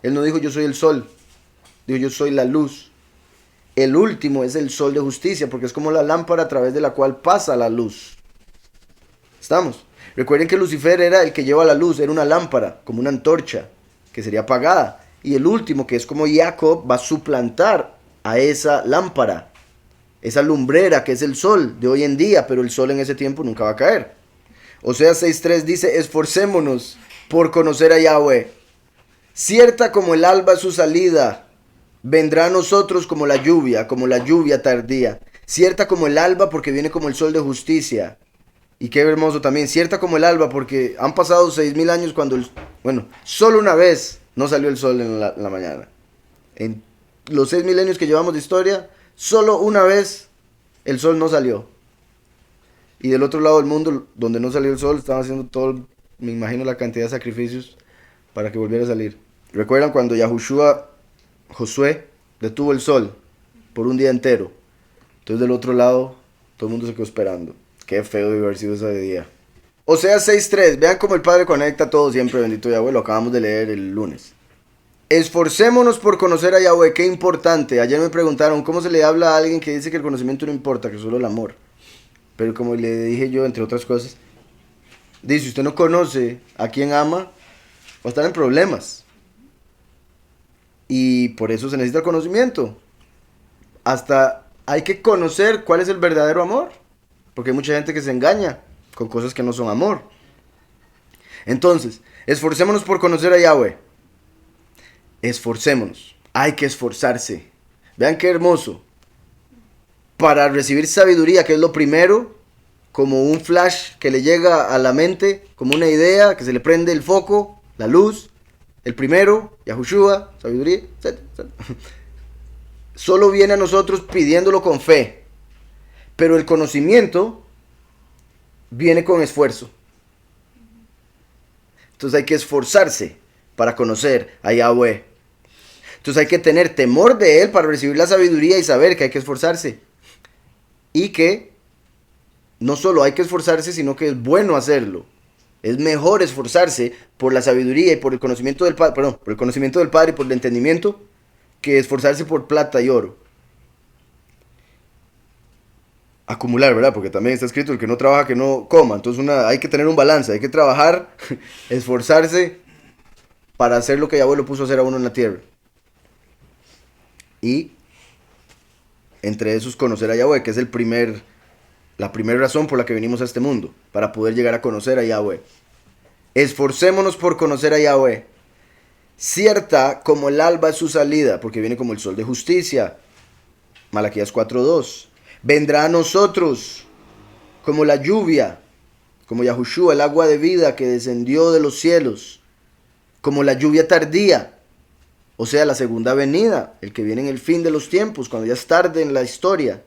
Él no dijo yo soy el sol, dijo yo soy la luz. El último es el sol de justicia, porque es como la lámpara a través de la cual pasa la luz. ¿Estamos? Recuerden que Lucifer era el que lleva la luz, era una lámpara, como una antorcha, que sería apagada. Y el último, que es como Jacob, va a suplantar a esa lámpara, esa lumbrera que es el sol de hoy en día, pero el sol en ese tiempo nunca va a caer. Oseas 6:3 dice, esforcémonos por conocer a Yahweh. Cierta como el alba su salida, vendrá a nosotros como la lluvia tardía. Cierta como el alba porque viene como el sol de justicia. Y qué hermoso también, cierta como el alba porque han pasado 6.000 años cuando, solo una vez no salió el sol en la mañana. En los 6 milenios que llevamos de historia, solo una vez el sol no salió. Y del otro lado del mundo, donde no salió el sol, estaban haciendo todo, me imagino la cantidad de sacrificios para que volviera a salir. ¿Recuerdan cuando Josué detuvo el sol por un día entero? Entonces del otro lado, todo el mundo se quedó esperando. Qué feo debe haber sido ese día. Oseas 6:3, vean cómo el Padre conecta todo siempre, bendito Yahweh, lo acabamos de leer el lunes. Esforcémonos por conocer a Yahweh, qué importante. Ayer me preguntaron cómo se le habla a alguien que dice que el conocimiento no importa, que solo el amor. Pero como le dije yo, entre otras cosas, dice, si usted no conoce a quien ama, va a estar en problemas. Y por eso se necesita el conocimiento. Hasta hay que conocer cuál es el verdadero amor. Porque hay mucha gente que se engaña con cosas que no son amor. Entonces, esforcémonos por conocer a Yahweh. Esforcémonos. Hay que esforzarse. Vean qué hermoso. Para recibir sabiduría, que es lo primero, como un flash que le llega a la mente, como una idea, que se le prende el foco, la luz. El primero, Yahushua, sabiduría, etc. Solo viene a nosotros pidiéndolo con fe. Pero el conocimiento viene con esfuerzo. Entonces hay que esforzarse para conocer a Yahweh. Entonces hay que tener temor de Él para recibir la sabiduría y saber que hay que esforzarse. Y que no solo hay que esforzarse, sino que es bueno hacerlo. Es mejor esforzarse por la sabiduría y por el conocimiento del Padre, perdón, por el conocimiento del Padre y por el entendimiento, que esforzarse por plata y oro. Acumular, ¿verdad? Porque también está escrito el que no trabaja, que no coma. Entonces hay que tener un balance, hay que trabajar, esforzarse para hacer lo que Yahweh lo puso a hacer a uno en la tierra. Y entre esos conocer a Yahweh, que es la primera razón por la que venimos a este mundo, para poder llegar a conocer a Yahweh. Esforcémonos por conocer a Yahweh. Cierta como el alba es su salida, porque viene como el sol de justicia. Malaquías 4:2. Vendrá a nosotros como la lluvia, como Yahushua, el agua de vida que descendió de los cielos, como la lluvia tardía, o sea, la segunda venida, el que viene en el fin de los tiempos, cuando ya es tarde en la historia.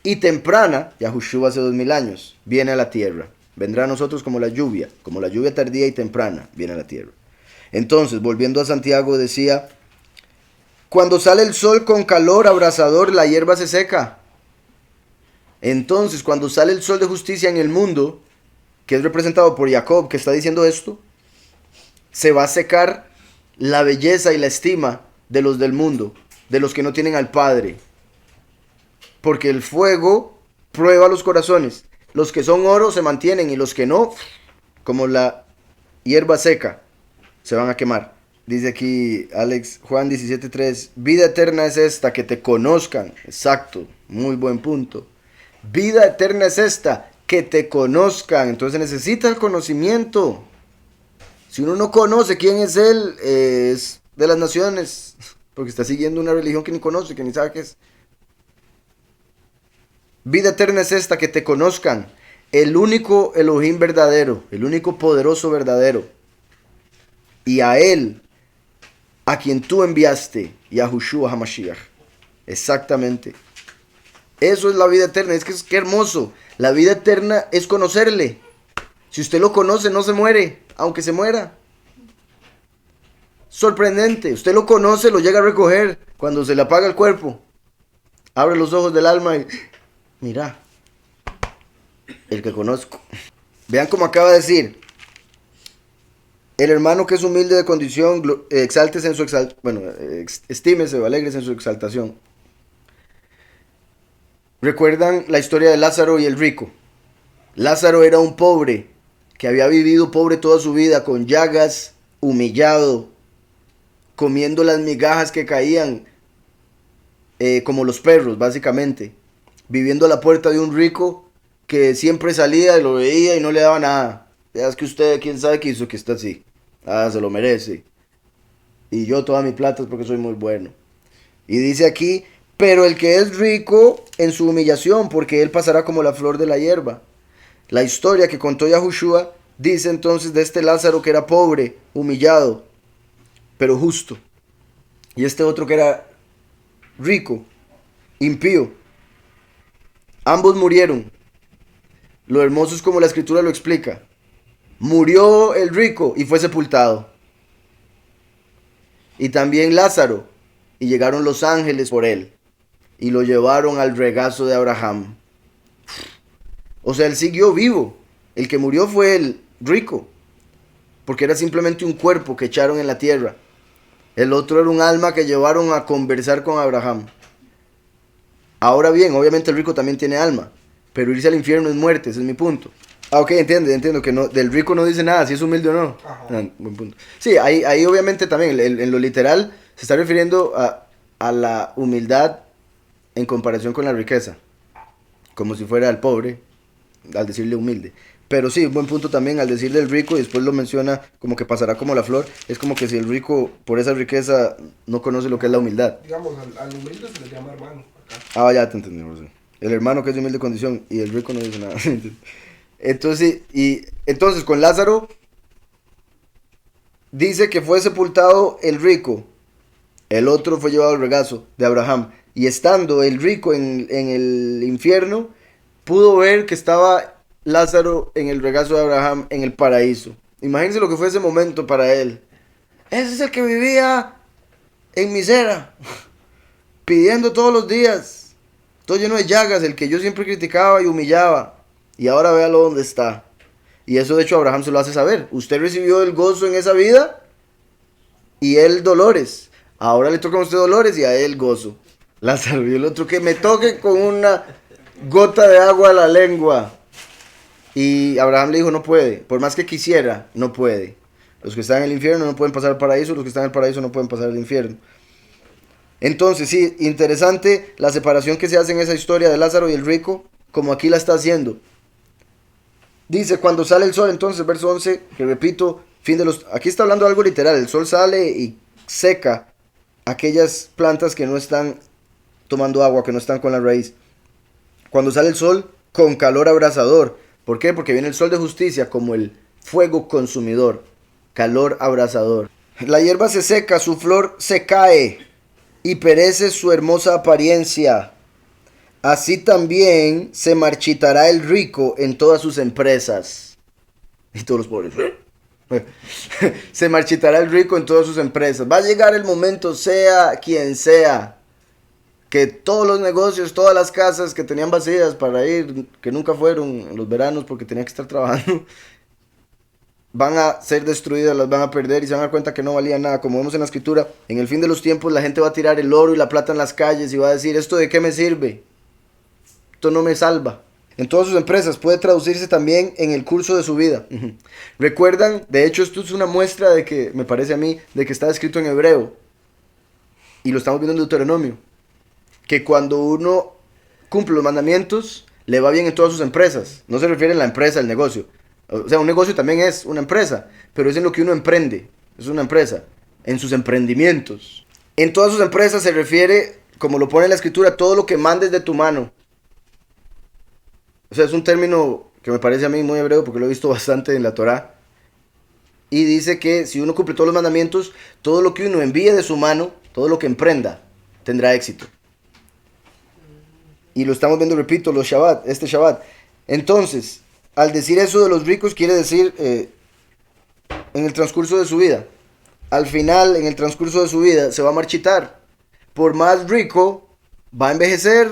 Y temprana, Yahushua hace 2000 años, viene a la tierra. Vendrá a nosotros como la lluvia tardía y temprana, viene a la tierra. Entonces, volviendo a Santiago, decía, cuando sale el sol con calor abrasador, la hierba se seca. Entonces, cuando sale el sol de justicia en el mundo, que es representado por Jacob, que está diciendo esto, se va a secar la belleza y la estima de los del mundo, de los que no tienen al Padre. Porque el fuego prueba los corazones. Los que son oro se mantienen y los que no, como la hierba seca, se van a quemar. Dice aquí Alex, Juan 17:3, vida eterna es esta, que te conozcan. Exacto, muy buen punto. Vida eterna es esta, que te conozcan. Entonces necesita el conocimiento. Si uno no conoce quién es Él, es de las naciones, porque está siguiendo una religión que ni conoce, que ni sabe qué es. Vida eterna es esta, que te conozcan, el único Elohim verdadero, el único poderoso verdadero, y a Él, a quien tú enviaste, Yahushua HaMashiach. Exactamente. Eso es la vida eterna. Es que qué hermoso. La vida eterna es conocerle. Si usted lo conoce, no se muere, aunque se muera. Sorprendente. Usted lo conoce, lo llega a recoger cuando se le apaga el cuerpo. Abre los ojos del alma y mira, el que conozco. Vean cómo acaba de decir. El hermano que es humilde de condición, exáltese en su exaltación. Bueno, estímese o alégrese en su exaltación. ¿Recuerdan la historia de Lázaro y el rico? Lázaro era un pobre que había vivido pobre toda su vida, con llagas, humillado, comiendo las migajas que caían como los perros, básicamente. Viviendo a la puerta de un rico que siempre salía y lo veía y no le daba nada. Es que usted, quién sabe qué hizo que está así. Ah, se lo merece. Y yo toda mi plata es porque soy muy bueno. Y dice aquí, pero el que es rico en su humillación, porque él pasará como la flor de la hierba. La historia que contó Yahushua dice entonces de este Lázaro que era pobre, humillado, pero justo. Y este otro que era rico, impío. Ambos murieron. Lo hermoso es como la escritura lo explica. Murió el rico y fue sepultado. Y también Lázaro. Y llegaron los ángeles por él. Y lo llevaron al regazo de Abraham. O sea, él siguió vivo. El que murió fue el rico. Porque era simplemente un cuerpo que echaron en la tierra. El otro era un alma que llevaron a conversar con Abraham. Ahora bien, obviamente el rico también tiene alma. Pero irse al infierno es muerte, ese es mi punto. Ah, ok, entiendo que no, del rico no dice nada, si es humilde o no. Buen punto. Sí, ahí obviamente también, en lo literal, se está refiriendo a la humildad en comparación con la riqueza. Como si fuera el pobre, al decirle humilde. Pero sí, buen punto también al decirle el rico y después lo menciona como que pasará como la flor. Es como que si el rico, por esa riqueza, no conoce lo que es la humildad. Digamos, al humilde se le llama hermano. Acá. Ah, ya te entendí, José. El hermano que es de humilde condición y el rico no dice nada. Entonces con Lázaro dice que fue sepultado el rico, el otro fue llevado al regazo de Abraham. Y estando el rico en el infierno, pudo ver que estaba Lázaro en el regazo de Abraham en el paraíso. Imagínense lo que fue ese momento para él. Ese es el que vivía en miseria, pidiendo todos los días, todo lleno de llagas, el que yo siempre criticaba y humillaba. Y ahora véalo donde está. Y eso de hecho Abraham se lo hace saber. Usted recibió el gozo en esa vida y él dolores. Ahora le toca a usted dolores y a él gozo. Lázaro, y el otro que me toque con una gota de agua a la lengua. Y Abraham le dijo, no puede. Por más que quisiera, no puede. Los que están en el infierno no pueden pasar al paraíso, los que están en el paraíso no pueden pasar al infierno. Entonces, sí, interesante la separación que se hace en esa historia de Lázaro y el rico, como aquí la está haciendo. Dice, cuando sale el sol, entonces, verso 11, que repito, aquí está hablando de algo literal, el sol sale y seca aquellas plantas que no están tomando agua, que no están con la raíz. Cuando sale el sol, con calor abrasador. ¿Por qué? Porque viene el sol de justicia como el fuego consumidor, calor abrasador. La hierba se seca, su flor se cae y perece su hermosa apariencia. Así también se marchitará el rico en todas sus empresas. Y todos los pobres. Se marchitará el rico en todas sus empresas. Va a llegar el momento, sea quien sea, que todos los negocios, todas las casas que tenían vacías para ir, que nunca fueron en los veranos porque tenían que estar trabajando, van a ser destruidas, las van a perder y se van a dar cuenta que no valían nada. Como vemos en la escritura, en el fin de los tiempos la gente va a tirar el oro y la plata en las calles y va a decir, ¿esto de qué me sirve? Esto no me salva. En todas sus empresas puede traducirse también en el curso de su vida. Recuerdan, de hecho esto es una muestra de que, me parece a mí, de que está escrito en hebreo. Y lo estamos viendo en Deuteronomio. Que cuando uno cumple los mandamientos, le va bien en todas sus empresas. No se refiere a la empresa, al negocio. O sea, un negocio también es una empresa, pero es en lo que uno emprende. Es una empresa, en sus emprendimientos. En todas sus empresas se refiere, como lo pone en la escritura, todo lo que mandes de tu mano. O sea, es un término que me parece a mí muy hebreo porque lo he visto bastante en la Torá. Y dice que si uno cumple todos los mandamientos, todo lo que uno envíe de su mano, todo lo que emprenda, tendrá éxito. Y lo estamos viendo, repito, este Shabbat. Entonces, al decir eso de los ricos, quiere decir en el transcurso de su vida. Al final, en el transcurso de su vida, se va a marchitar. Por más rico, va a envejecer.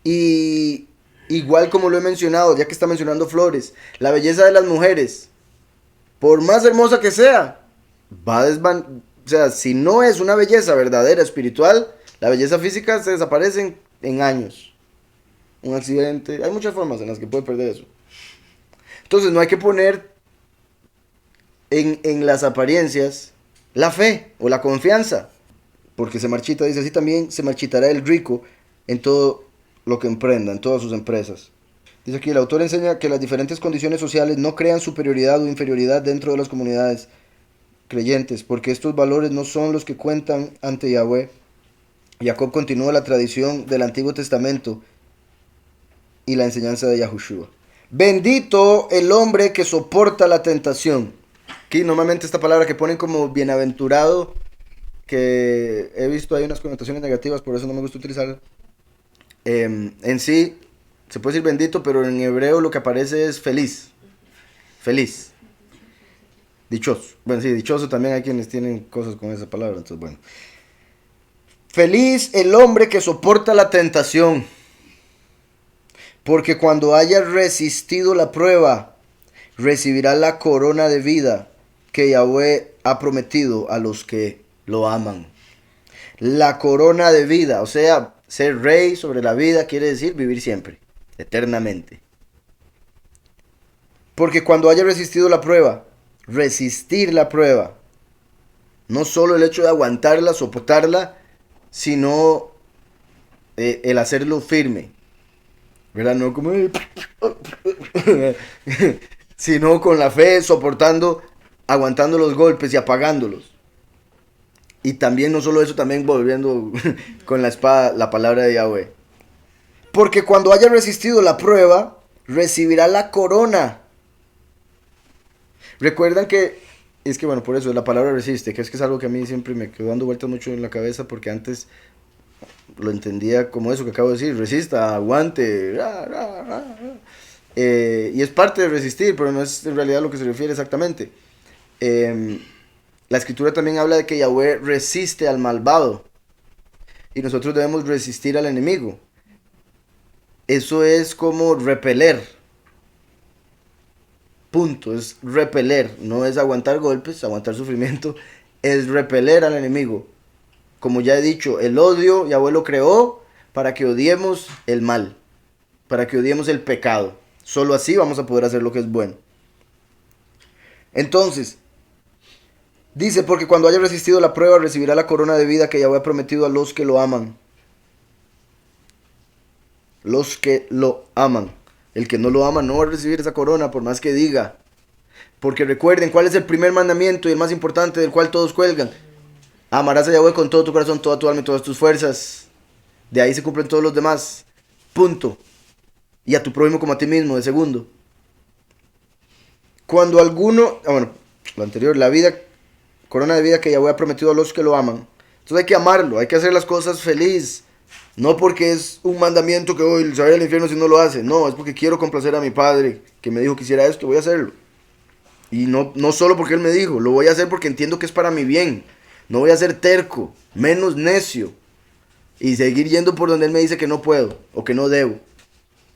Y igual como lo he mencionado, ya que está mencionando flores, la belleza de las mujeres, por más hermosa que sea, va a o sea, si no es una belleza verdadera, espiritual, la belleza física se desaparece en años. Un accidente, hay muchas formas en las que puede perder eso. Entonces no hay que poner en las apariencias la fe o la confianza, porque se marchita, dice, así también se marchitará el rico en todo lo que emprenda, en todas sus empresas. Dice aquí, el autor enseña que las diferentes condiciones sociales no crean superioridad o inferioridad dentro de las comunidades creyentes, porque estos valores no son los que cuentan ante Yahweh. Jacob continúa la tradición del Antiguo Testamento y la enseñanza de Yahushua. Bendito el hombre que soporta la tentación. Aquí normalmente esta palabra que ponen como bienaventurado, que he visto hay unas connotaciones negativas, por eso no me gusta utilizarla. En sí se puede decir bendito, pero en hebreo lo que aparece es feliz. Feliz. Dichoso. Bueno, sí, dichoso también hay quienes tienen cosas con esa palabra, entonces bueno. Feliz el hombre que soporta la tentación, porque cuando haya resistido la prueba, recibirá la corona de vida que Yahweh ha prometido a los que lo aman. La corona de vida, o sea, ser rey sobre la vida quiere decir vivir siempre, eternamente. Porque cuando haya resistido la prueba, resistir la prueba, no solo el hecho de aguantarla, soportarla, sino el hacerlo firme, ¿verdad? No como sino con la fe, soportando, aguantando los golpes y apagándolos. Y también no solo eso, también volviendo con la espada la palabra de Yahweh. Porque cuando haya resistido la prueba, recibirá la corona. Recuerdan que, es que bueno, por eso la palabra resiste, que es algo que a mí siempre me quedó dando vueltas mucho en la cabeza, porque antes lo entendía como eso que acabo de decir, resista, aguante. Y es parte de resistir, pero no es en realidad lo que se refiere exactamente. La escritura también habla de que Yahweh resiste al malvado y nosotros debemos resistir al enemigo. Eso es como repeler. Punto, es repeler, no es aguantar golpes, aguantar sufrimiento, es repeler al enemigo. Como ya he dicho, el odio Yahweh lo creó para que odiemos el mal, para que odiemos el pecado. Solo así vamos a poder hacer lo que es bueno. Entonces, dice, porque cuando haya resistido la prueba recibirá la corona de vida que Yahweh ha prometido a los que lo aman. Los que lo aman. El que no lo ama no va a recibir esa corona por más que diga. Porque recuerden, ¿cuál es el primer mandamiento y el más importante del cual todos cuelgan? Amarás a Yahweh con todo tu corazón, toda tu alma y todas tus fuerzas. De ahí se cumplen todos los demás. Punto. Y a tu prójimo como a ti mismo, de segundo. Cuando alguno... lo anterior, la vida, corona de vida que Yahweh ha prometido a los que lo aman. Entonces hay que amarlo, hay que hacer las cosas feliz. No porque es un mandamiento que hoy se vaya al infierno si no lo hace. No, es porque quiero complacer a mi padre que me dijo que hiciera esto, voy a hacerlo. Y no solo porque él me dijo, lo voy a hacer porque entiendo que es para mi bien. No voy a ser terco, menos necio. Y seguir yendo por donde él me dice que no puedo o que no debo.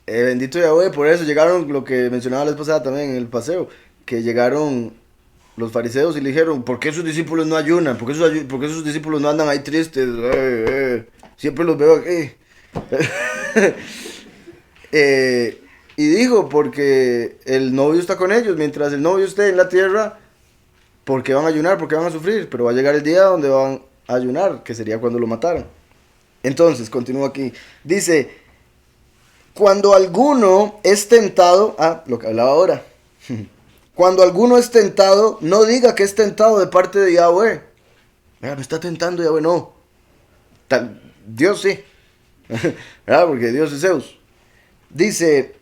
Bendito Yahweh, por eso llegaron lo que mencionaba la vez pasada también en el paseo. Que llegaron los fariseos y le dijeron, ¿por qué sus discípulos no ayunan? ¿Por qué sus discípulos no andan ahí tristes? Siempre los veo aquí. Y dijo, porque el novio está con ellos. Mientras el novio esté en la tierra, ¿por qué van a ayunar? ¿Por qué van a sufrir? Pero va a llegar el día donde van a ayunar, que sería cuando lo mataran. Entonces, continúo aquí. Dice, cuando alguno es tentado, lo que hablaba ahora. Cuando alguno es tentado, no diga que es tentado de parte de Yahweh. Me está tentando Yahweh, no. Dios sí. ¿Verdad? Porque Dios es Zeus. Dice,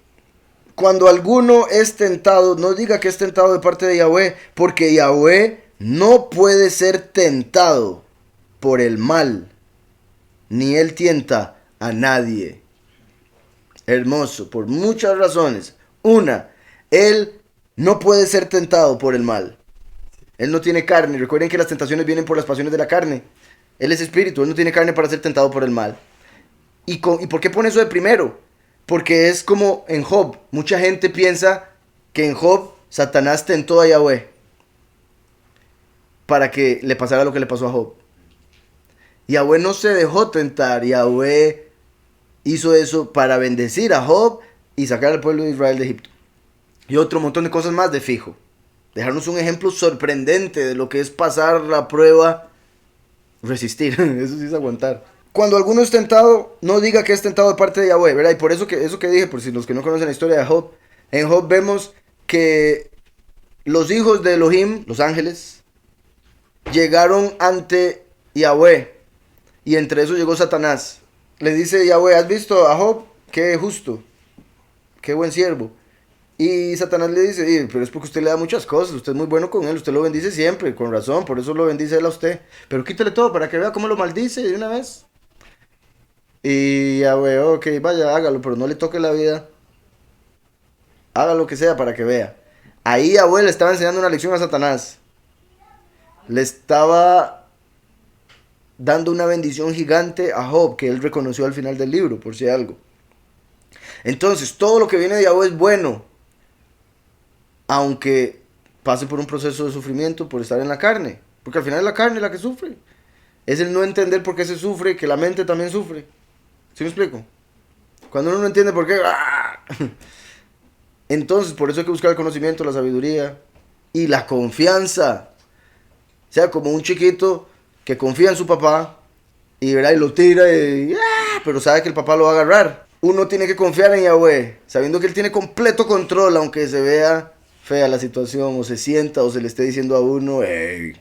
cuando alguno es tentado, no diga que es tentado de parte de Yahweh, porque Yahweh no puede ser tentado por el mal, ni él tienta a nadie. Hermoso, por muchas razones. Una, él no puede ser tentado por el mal. Él no tiene carne. Recuerden que las tentaciones vienen por las pasiones de la carne. Él es espíritu, él no tiene carne para ser tentado por el mal. ¿Y por qué pone eso de primero? Porque es como en Job. Mucha gente piensa que en Job Satanás tentó a Yahweh para que le pasara lo que le pasó a Job. Yahweh no se dejó tentar. Yahweh hizo eso para bendecir a Job y sacar al pueblo de Israel de Egipto. Y otro montón de cosas más de fijo. Dejarnos un ejemplo sorprendente de lo que es pasar la prueba, resistir. Eso sí es aguantar. Cuando alguno es tentado, no diga que es tentado de parte de Yahweh, ¿verdad? Y por eso que dije, por si los que no conocen la historia de Job, en Job vemos que los hijos de Elohim, los ángeles, llegaron ante Yahweh. Y entre esos llegó Satanás. Le dice Yahweh, ¿has visto a Job? Qué justo, qué buen siervo. Y Satanás le dice, pero es porque usted le da muchas cosas, usted es muy bueno con él, usted lo bendice siempre, con razón, por eso lo bendice él a usted. Pero quítale todo para que vea cómo lo maldice de una vez. Y Yahweh, ok, vaya, hágalo, pero no le toque la vida. Haga lo que sea para que vea. Ahí Yahweh le estaba enseñando una lección a Satanás. Le estaba dando una bendición gigante a Job, que él reconoció al final del libro, por si algo. Entonces, todo lo que viene de Yahweh es bueno, aunque pase por un proceso de sufrimiento por estar en la carne, porque al final es la carne la que sufre. Es el no entender por qué se sufre, que la mente también sufre. ¿Sí me explico? Cuando uno no entiende por qué, entonces por eso hay que buscar el conocimiento, la sabiduría y la confianza. O sea, como un chiquito que confía en su papá y, ¿verdad? Y lo tira, pero sabe que el papá lo va a agarrar. Uno tiene que confiar en Yahweh, sabiendo que él tiene completo control, aunque se vea fea la situación, o se sienta, o se le esté diciendo a uno, ¡ey!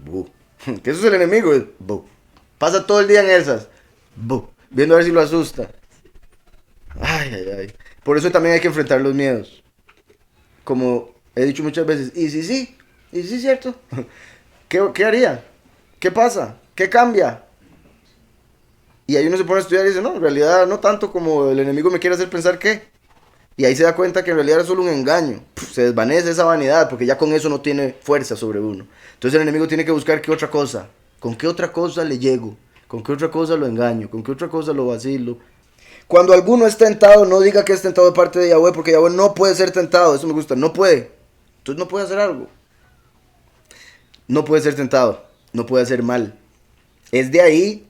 ¡Bu! Que eso es el enemigo, ¡bu! Pasa todo el día en esas, ¡bu! Viendo a ver si lo asusta. Ay, ay, ay. Por eso también hay que enfrentar los miedos. Como he dicho muchas veces, ¿y si sí? ¿Y si sí, cierto? ¿Qué haría? ¿Qué pasa? ¿Qué cambia? Y ahí uno se pone a estudiar y dice, no, en realidad no tanto como el enemigo me quiere hacer pensar que. Y ahí se da cuenta que en realidad es solo un engaño. Se desvanece esa vanidad porque ya con eso no tiene fuerza sobre uno. Entonces el enemigo tiene que buscar qué otra cosa. ¿Con qué otra cosa le llego? ¿Con qué otra cosa lo engaño? ¿Con qué otra cosa lo vacilo? Cuando alguno es tentado, no diga que es tentado de parte de Yahweh, porque Yahweh no puede ser tentado. Eso me gusta, no puede. Entonces no puede hacer algo. No puede ser tentado, no puede hacer mal. Es de ahí,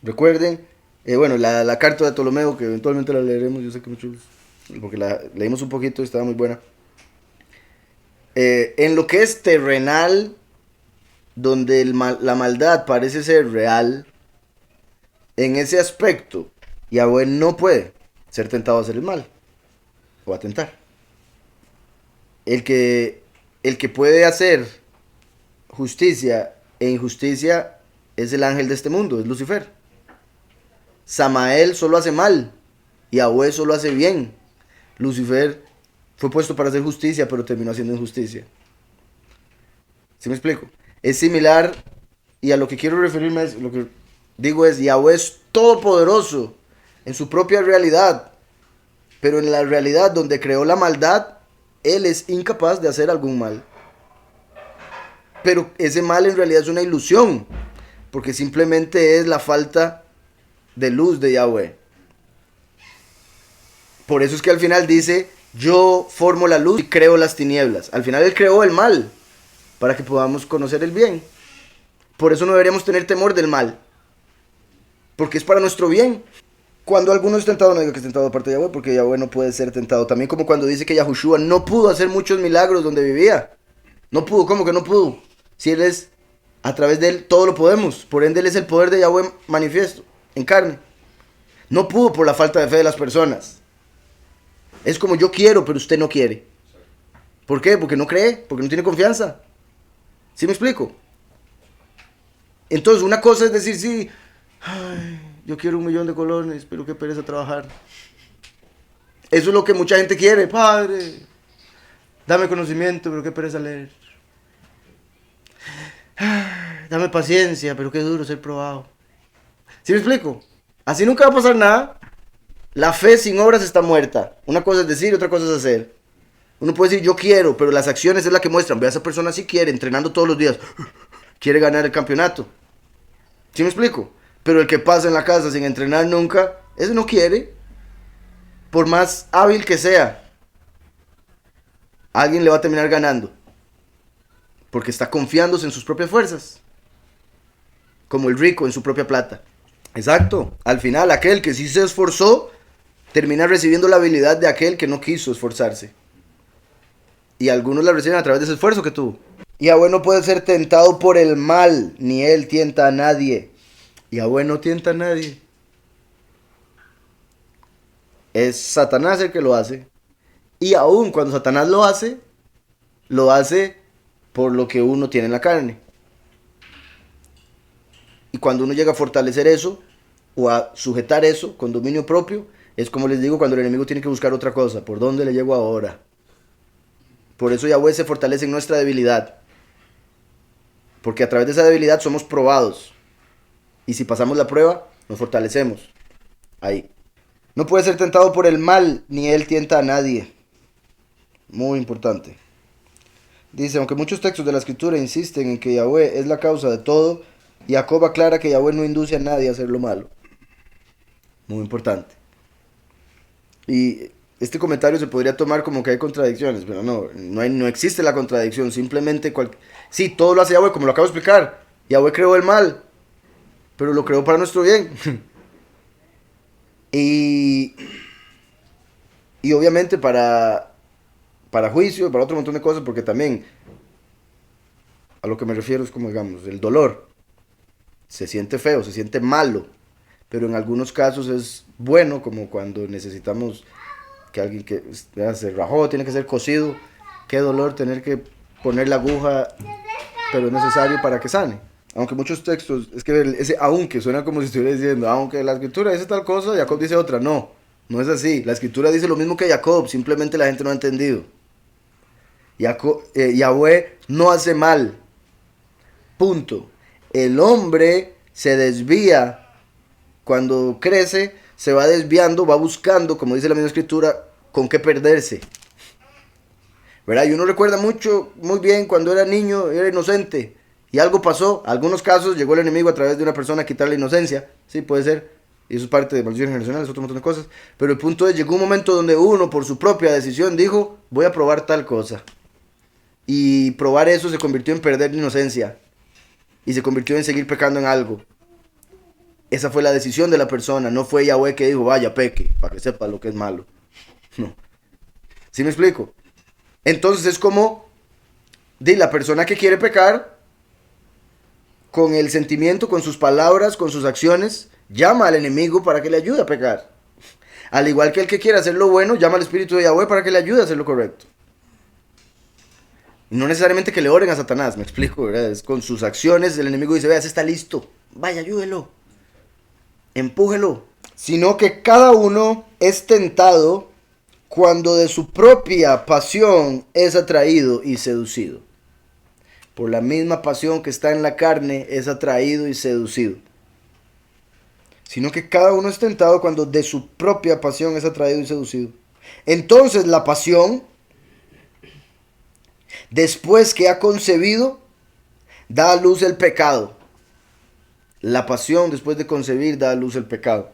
recuerden, bueno, la carta de Ptolomeo, que eventualmente la leeremos, yo sé que muchos, porque la leímos un poquito y estaba muy buena. En lo que es terrenal, donde la maldad parece ser real, en ese aspecto, Yahweh no puede ser tentado a hacer el mal o a tentar. El que puede hacer justicia e injusticia es el ángel de este mundo, es Lucifer. Samael solo hace mal, Yahweh solo hace bien. Lucifer fue puesto para hacer justicia, pero terminó haciendo injusticia. ¿Sí me explico? Es similar, y a lo que quiero referirme es, lo que digo es, Yahweh es todopoderoso en su propia realidad, pero en la realidad donde creó la maldad, Él es incapaz de hacer algún mal. Pero ese mal en realidad es una ilusión, porque simplemente es la falta de luz de Yahweh. Por eso es que al final dice, yo formo la luz y creo las tinieblas. Al final Él creó el mal, para que podamos conocer el bien. Por eso no deberíamos tener temor del mal, porque es para nuestro bien. Cuando alguno es tentado, no diga que es tentado de parte de Yahweh, porque Yahweh no puede ser tentado. También como cuando dice que Yahushua no pudo hacer muchos milagros donde vivía. No pudo, ¿cómo que no pudo? Si Él es, a través de Él, todo lo podemos. Por ende, Él es el poder de Yahweh manifiesto, en carne. No pudo por la falta de fe de las personas. Es como yo quiero, pero usted no quiere. ¿Por qué? Porque no cree, porque no tiene confianza. ¿Sí me explico? Entonces, una cosa es decir, sí, ay, yo quiero 1 millón de colones, pero qué pereza trabajar. Eso es lo que mucha gente quiere. Padre, dame conocimiento, pero qué pereza leer. Dame paciencia, pero qué duro ser probado. ¿Sí me explico? Así nunca va a pasar nada. La fe sin obras está muerta. Una cosa es decir, otra cosa es hacer. Uno puede decir yo quiero, pero las acciones es la que muestran. Ve a esa persona si quiere, entrenando todos los días. Quiere ganar el campeonato. ¿Sí me explico? Pero el que pasa en la casa sin entrenar nunca, ese no quiere. Por más hábil que sea, alguien le va a terminar ganando. Porque está confiándose en sus propias fuerzas. Como el rico en su propia plata. Exacto. Al final, aquel que sí se esforzó, termina recibiendo la habilidad de aquel que no quiso esforzarse. Y algunos la reciben a través de ese esfuerzo que tuvo. Yahweh no puede ser tentado por el mal, ni Él tienta a nadie. Yahweh no tienta a nadie. Es Satanás el que lo hace. Y aun cuando Satanás lo hace por lo que uno tiene en la carne. Y cuando uno llega a fortalecer eso, o a sujetar eso con dominio propio, es como les digo, cuando el enemigo tiene que buscar otra cosa. ¿Por dónde le llego ahora? Por eso Yahweh se fortalece en nuestra debilidad. Porque a través de esa debilidad somos probados. Y si pasamos la prueba, nos fortalecemos. Ahí. No puede ser tentado por el mal, ni Él tienta a nadie. Muy importante. Dice, aunque muchos textos de la escritura insisten en que Yahweh es la causa de todo, Jacob aclara que Yahweh no induce a nadie a hacer lo malo. Muy importante. Y este comentario se podría tomar como que hay contradicciones, pero no existe la contradicción, simplemente sí, todo lo hace Yahweh, como lo acabo de explicar. Yahweh creó el mal, pero lo creó para nuestro bien. y obviamente para juicio, para otro montón de cosas, porque también a lo que me refiero es como, digamos, el dolor. Se siente feo, se siente malo, pero en algunos casos es bueno, como cuando necesitamos que alguien que se rajó, tiene que ser cosido. Qué dolor tener que poner la aguja, pero es necesario para que sane. Aunque muchos textos, es que ese aunque suena como si estuviera diciendo, aunque la escritura dice tal cosa, Jacob dice otra. No, no es así. La escritura dice lo mismo que Jacob, simplemente la gente no ha entendido. Yahweh no hace mal. Punto. El hombre se desvía cuando crece, se va desviando, va buscando, como dice la misma escritura, con qué perderse. ¿Verdad? Y uno recuerda muy bien cuando era niño, era inocente, y algo pasó. En algunos casos llegó el enemigo a través de una persona a quitar la inocencia. Sí, puede ser. Y eso es parte de maldiciones generacionales, otro montón de cosas. Pero el punto es, llegó un momento donde uno, por su propia decisión, dijo, voy a probar tal cosa. Y probar eso se convirtió en perder la inocencia. Y se convirtió en seguir pecando en algo. Esa fue la decisión de la persona. No fue Yahweh que dijo, vaya, peque, para que sepa lo que es malo. No. ¿Sí me explico? Entonces es como de la persona que quiere pecar, con el sentimiento, con sus palabras, con sus acciones, llama al enemigo para que le ayude a pecar. Al igual que el que quiere hacer lo bueno, llama al Espíritu de Yahweh para que le ayude a hacer lo correcto. Y no necesariamente que le oren a Satanás, me explico, ¿verdad? Es con sus acciones, el enemigo dice, vea, se está listo, vaya, ayúdelo, empújelo. Sino que cada uno es tentado cuando de su propia pasión es atraído y seducido. Por la misma pasión que está en la carne es atraído y seducido. Sino que cada uno es tentado cuando de su propia pasión es atraído y seducido. Entonces la pasión, después que ha concebido, da a luz el pecado. La pasión, después de concebir, da a luz el pecado.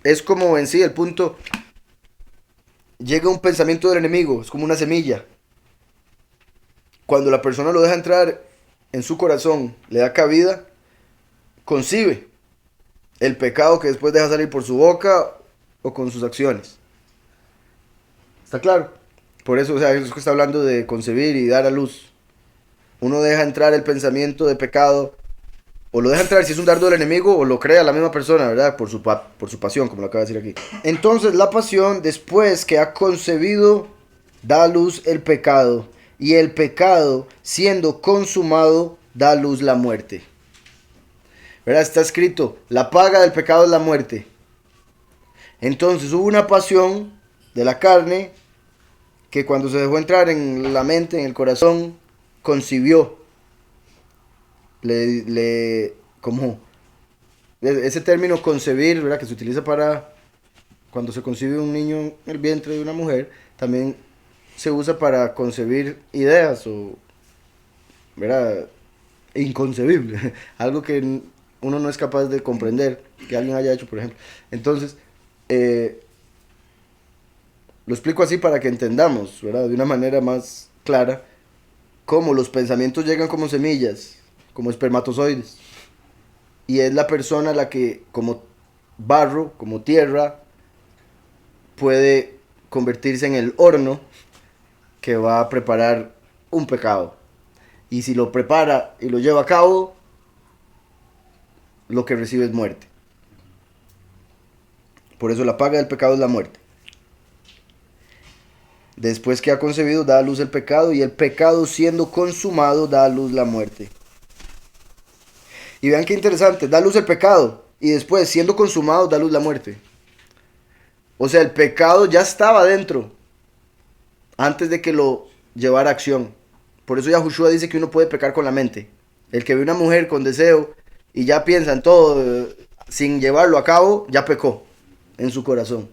Es como en sí el punto, llega un pensamiento del enemigo, es como una semilla. Cuando la persona lo deja entrar en su corazón, le da cabida, concibe el pecado que después deja salir por su boca o con sus acciones. ¿Está claro? Por eso, o sea, es que está hablando de concebir y dar a luz. Uno deja entrar el pensamiento de pecado, o lo deja entrar si es un dardo del enemigo, o lo crea la misma persona, ¿verdad? Por su pasión, como lo acaba de decir aquí. Entonces la pasión, después que ha concebido, da a luz el pecado. Y el pecado, siendo consumado, da a luz la muerte. ¿Verdad? Está escrito, la paga del pecado es la muerte. Entonces hubo una pasión de la carne que cuando se dejó entrar en la mente, en el corazón, concibió. Como ese término concebir, ¿verdad? Que se utiliza para cuando se concibe un niño en el vientre de una mujer, también se usa para concebir ideas o, ¿verdad? Inconcebible, algo que uno no es capaz de comprender que alguien haya hecho, por ejemplo. Entonces, lo explico así para que entendamos, ¿verdad? De una manera más clara, cómo los pensamientos llegan como semillas, como espermatozoides, y es la persona la que, como barro, como tierra, puede convertirse en el horno que va a preparar un pecado. Y si lo prepara y lo lleva a cabo, lo que recibe es muerte. Por eso la paga del pecado es la muerte. Después que ha concebido, da a luz el pecado, y el pecado siendo consumado, da a luz la muerte. Y vean qué interesante, da a luz el pecado, y después, siendo consumado, da a luz la muerte. O sea, el pecado ya estaba dentro, antes de que lo llevara a acción. Por eso Yahushua dice que uno puede pecar con la mente. El que ve una mujer con deseo, y ya piensa en todo, sin llevarlo a cabo, ya pecó en su corazón.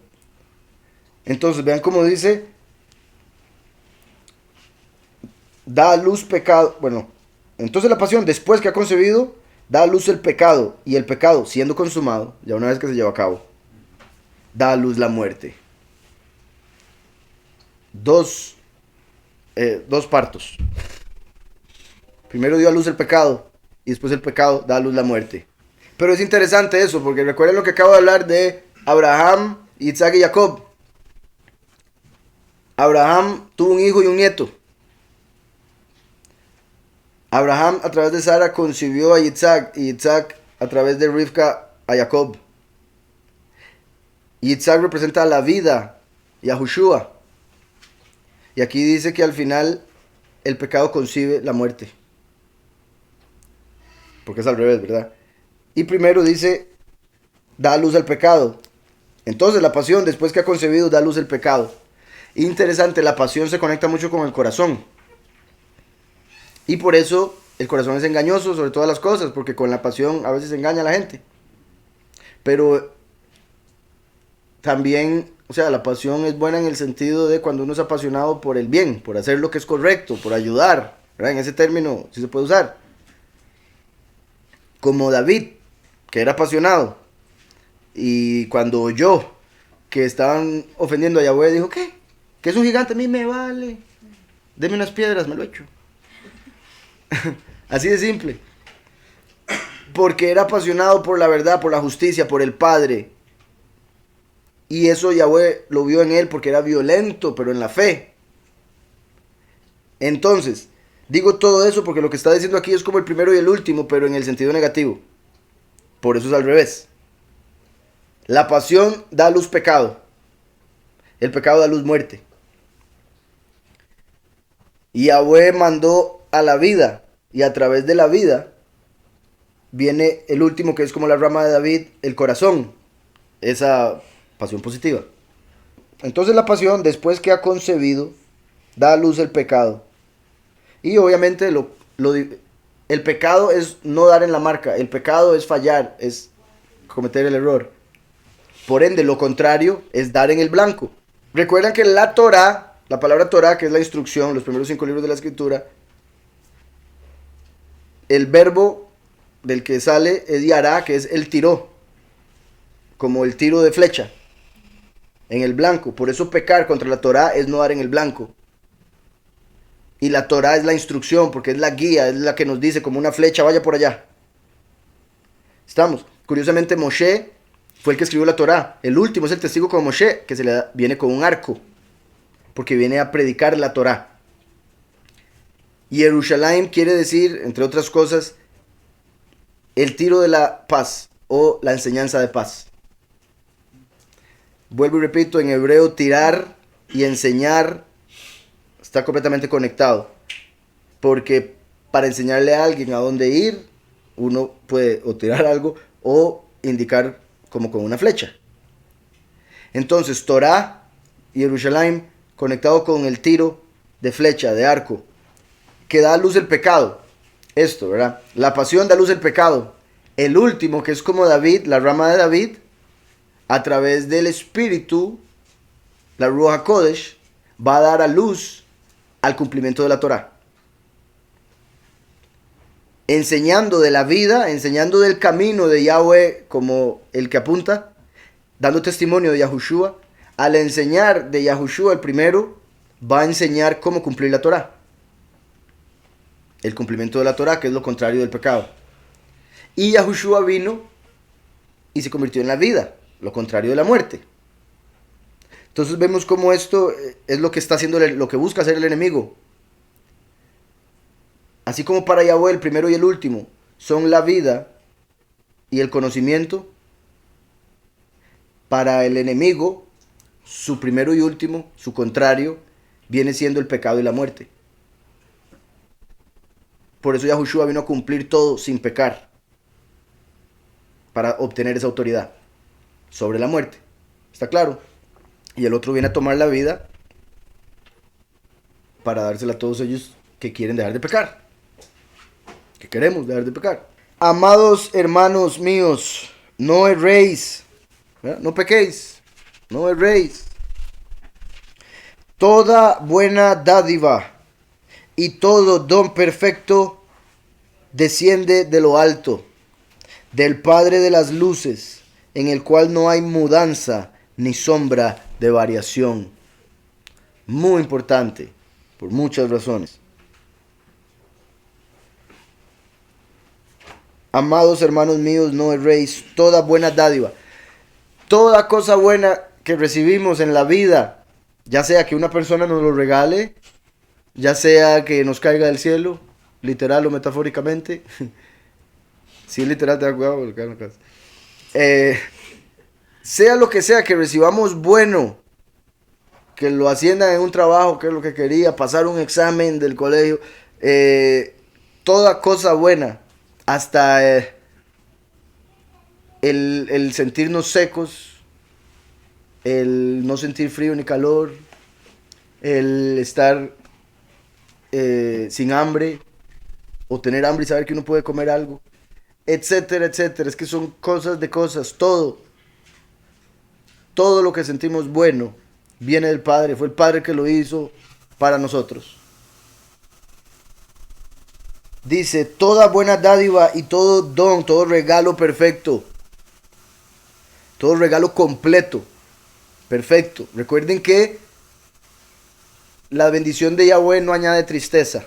Entonces, vean cómo dice, da a luz pecado. Bueno, entonces la pasión, después que ha concebido, da a luz el pecado. Y el pecado, siendo consumado, ya una vez que se lleva a cabo, da a luz la muerte. Dos partos. Primero dio a luz el pecado, y después el pecado da a luz la muerte. Pero es interesante eso, porque recuerden lo que acabo de hablar de Abraham, Isaac y Jacob. Abraham tuvo un hijo y un nieto. Abraham a través de Sara concibió a Isaac, y Isaac a través de Rivka a Jacob. Y Isaac representa la vida y a Yahushua. Y aquí dice que al final el pecado concibe la muerte. Porque es al revés, ¿verdad? Y primero dice, da luz al pecado. Entonces la pasión, después que ha concebido, da luz el pecado. Interesante, la pasión se conecta mucho con el corazón. Y por eso el corazón es engañoso sobre todas las cosas, porque con la pasión a veces engaña a la gente. Pero también, o sea, la pasión es buena en el sentido de cuando uno es apasionado por el bien, por hacer lo que es correcto, por ayudar, ¿verdad? En ese término sí se puede usar. Como David, que era apasionado, y cuando oyó que estaban ofendiendo a Yahweh, dijo, ¿qué? Que es un gigante, a mí me vale. Deme unas piedras, me lo echo. Así de simple. Porque era apasionado por la verdad, por la justicia, por el Padre. Y eso Yahweh lo vio en él porque era violento, pero en la fe. Entonces, digo todo eso porque lo que está diciendo aquí es como el primero y el último, pero en el sentido negativo. Por eso es al revés. La pasión da a luz pecado. El pecado da a luz muerte. Y Yahweh mandó a la vida. Y a través de la vida viene el último, que es como la rama de David, el corazón. Esa pasión positiva. Entonces la pasión, después que ha concebido, da a luz el pecado. Y obviamente el pecado es no dar en la marca. El pecado es fallar, es cometer el error. Por ende, lo contrario es dar en el blanco. Recuerdan que la Torah, la palabra Torah, que es la instrucción, los primeros 5 libros de la Escritura, el verbo del que sale es yará, que es el tiró, como el tiro de flecha, en el blanco. Por eso pecar contra la Torah es no dar en el blanco. Y la Torah es la instrucción, porque es la guía, es la que nos dice como una flecha, vaya por allá. Estamos. Curiosamente, Moshe fue el que escribió la Torah. El último es el testigo con Moshe, que viene con un arco, porque viene a predicar la Torah. Y Jerusalén quiere decir, entre otras cosas, el tiro de la paz o la enseñanza de paz. Vuelvo y repito, en hebreo tirar y enseñar está completamente conectado. Porque para enseñarle a alguien a dónde ir, uno puede o tirar algo o indicar como con una flecha. Entonces, Torah y Jerusalén conectado con el tiro de flecha, de arco, que da a luz el pecado. Esto, ¿verdad? La pasión da a luz el pecado. El último, que es como David, la rama de David, a través del Espíritu, la Ruach HaKodesh, va a dar a luz al cumplimiento de la Torah. Enseñando de la vida, enseñando del camino de Yahweh como el que apunta, dando testimonio de Yahushua. Al enseñar de Yahushua el primero, va a enseñar cómo cumplir la Torah. El cumplimiento de la Torah, que es lo contrario del pecado. Y Yahushua vino y se convirtió en la vida, lo contrario de la muerte. Entonces vemos cómo esto es lo que está haciendo, lo que busca hacer el enemigo. Así como para Yahweh el primero y el último son la vida y el conocimiento, para el enemigo su primero y último, su contrario, viene siendo el pecado y la muerte. Por eso Yahushua vino a cumplir todo sin pecar, para obtener esa autoridad sobre la muerte. ¿Está claro? Y el otro viene a tomar la vida para dársela a todos ellos que quieren dejar de pecar, que queremos dejar de pecar. Amados hermanos míos, no erréis, ¿verdad? No pequéis, no erréis. Toda buena dádiva y todo don perfecto desciende de lo alto, del Padre de las luces, en el cual no hay mudanza ni sombra de variación. Muy importante, por muchas razones. Amados hermanos míos, no erréis. Toda buena dádiva, toda cosa buena que recibimos en la vida, ya sea que una persona nos lo regale, ya sea que nos caiga del cielo, literal o metafóricamente. Si es literal, te da cuidado porque cae en la casa. Sea lo que sea que recibamos bueno, que lo asciendan en un trabajo, que es lo que quería, pasar un examen del colegio, toda cosa buena, hasta el sentirnos secos, el no sentir frío ni calor, el estar sin hambre, o tener hambre y saber que uno puede comer algo, etcétera, etcétera. Es que son cosas de cosas, todo todo lo que sentimos bueno viene del Padre, fue el Padre que lo hizo para nosotros. Dice, toda buena dádiva y todo don, todo regalo perfecto, todo regalo completo, perfecto. Recuerden que la bendición de Yahweh no añade tristeza,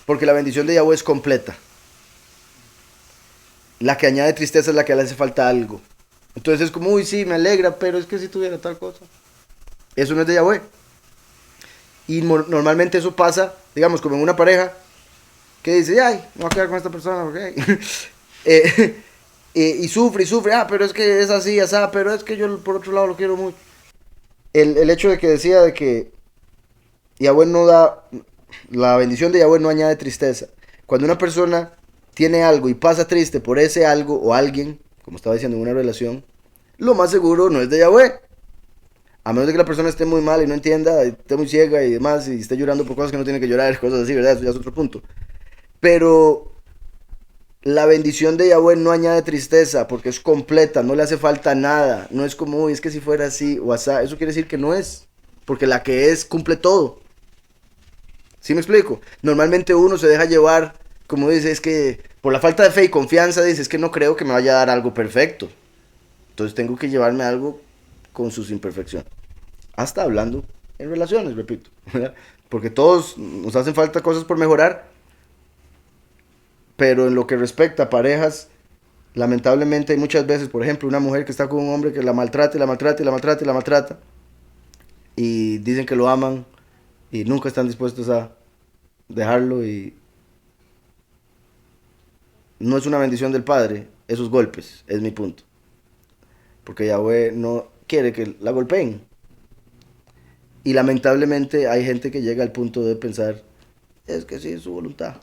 porque la bendición de Yahweh es completa. La que añade tristeza es la que le hace falta algo. Entonces es como, uy, sí, me alegra, pero es que si tuviera tal cosa. Eso no es de Yahweh. Y normalmente eso pasa, digamos, como en una pareja que dice, ay, me voy a quedar con esta persona, okay. Y sufre, pero es que es así, pero es que yo por otro lado lo quiero mucho. El hecho de que decía de que Yahweh no da, la bendición de Yahweh no añade tristeza. Cuando una persona tiene algo y pasa triste por ese algo o alguien, como estaba diciendo en una relación, lo más seguro no es de Yahweh. A menos de que la persona esté muy mal y no entienda, esté muy ciega y demás, y esté llorando por cosas que no tiene que llorar, cosas así, ¿verdad? Eso ya es otro punto. Pero la bendición de Yahweh no añade tristeza porque es completa, no le hace falta nada. No es como, uy, es que si fuera así o asá, eso quiere decir que no es, porque la que es cumple todo. ¿Sí me explico? Normalmente uno se deja llevar, como dice, es que por la falta de fe y confianza, dice, es que no creo que me vaya a dar algo perfecto. Entonces tengo que llevarme algo con sus imperfecciones. Hasta hablando en relaciones, repito. ¿Verdad? Porque todos nos hacen falta cosas por mejorar. Pero en lo que respecta a parejas, lamentablemente hay muchas veces, por ejemplo, una mujer que está con un hombre que la maltrata y la maltrata y la maltrata y la maltrata. Y dicen que lo aman y nunca están dispuestos a dejarlo y no es una bendición del Padre esos golpes, es mi punto. Porque Yahweh no quiere que la golpeen. Y lamentablemente hay gente que llega al punto de pensar, es que sí, es su voluntad.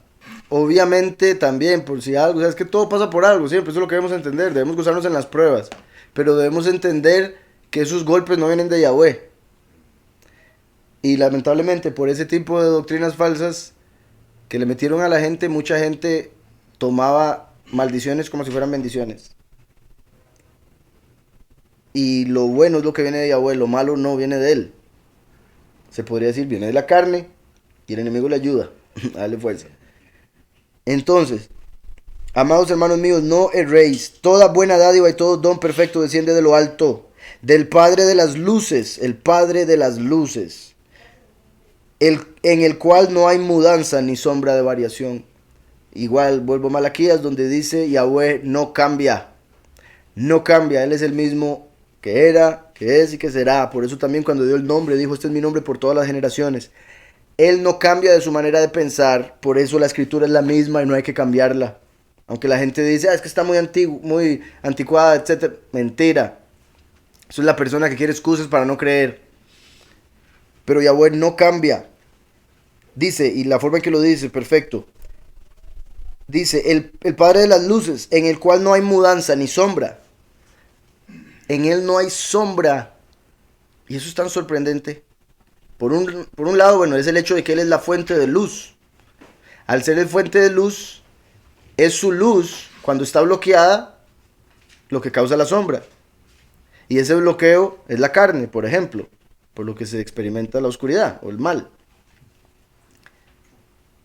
Obviamente también, por si algo, o sea, es que todo pasa por algo, siempre eso es lo que debemos entender, debemos gozarnos en las pruebas, pero debemos entender que esos golpes no vienen de Yahweh. Y lamentablemente por ese tipo de doctrinas falsas que le metieron a la gente, mucha gente tomaba maldiciones como si fueran bendiciones. Y lo bueno es lo que viene de Yahweh, lo malo no viene de él. Se podría decir, viene de la carne y el enemigo le ayuda a darle fuerza. Entonces, amados hermanos míos, no erréis. Toda buena dádiva y todo don perfecto desciende de lo alto, del Padre de las luces, el Padre de las luces, en el cual no hay mudanza ni sombra de variación. Igual, vuelvo a Malaquías, donde dice, Yahweh no cambia. No cambia, Él es el mismo que era, que es y que será. Por eso también cuando dio el nombre, dijo, este es mi nombre por todas las generaciones. Él no cambia de su manera de pensar, por eso la escritura es la misma y no hay que cambiarla. Aunque la gente dice, es que está muy antiguo, muy anticuada, etc. Mentira. Eso es la persona que quiere excusas para no creer. Pero Yahweh no cambia. Dice, y la forma en que lo dice, perfecto. Dice, el Padre de las luces, en el cual no hay mudanza ni sombra. En él no hay sombra. Y eso es tan sorprendente. Por un lado, bueno, es el hecho de que él es la fuente de luz. Al ser el fuente de luz, es su luz, cuando está bloqueada, lo que causa la sombra. Y ese bloqueo es la carne, por ejemplo, por lo que se experimenta la oscuridad o el mal.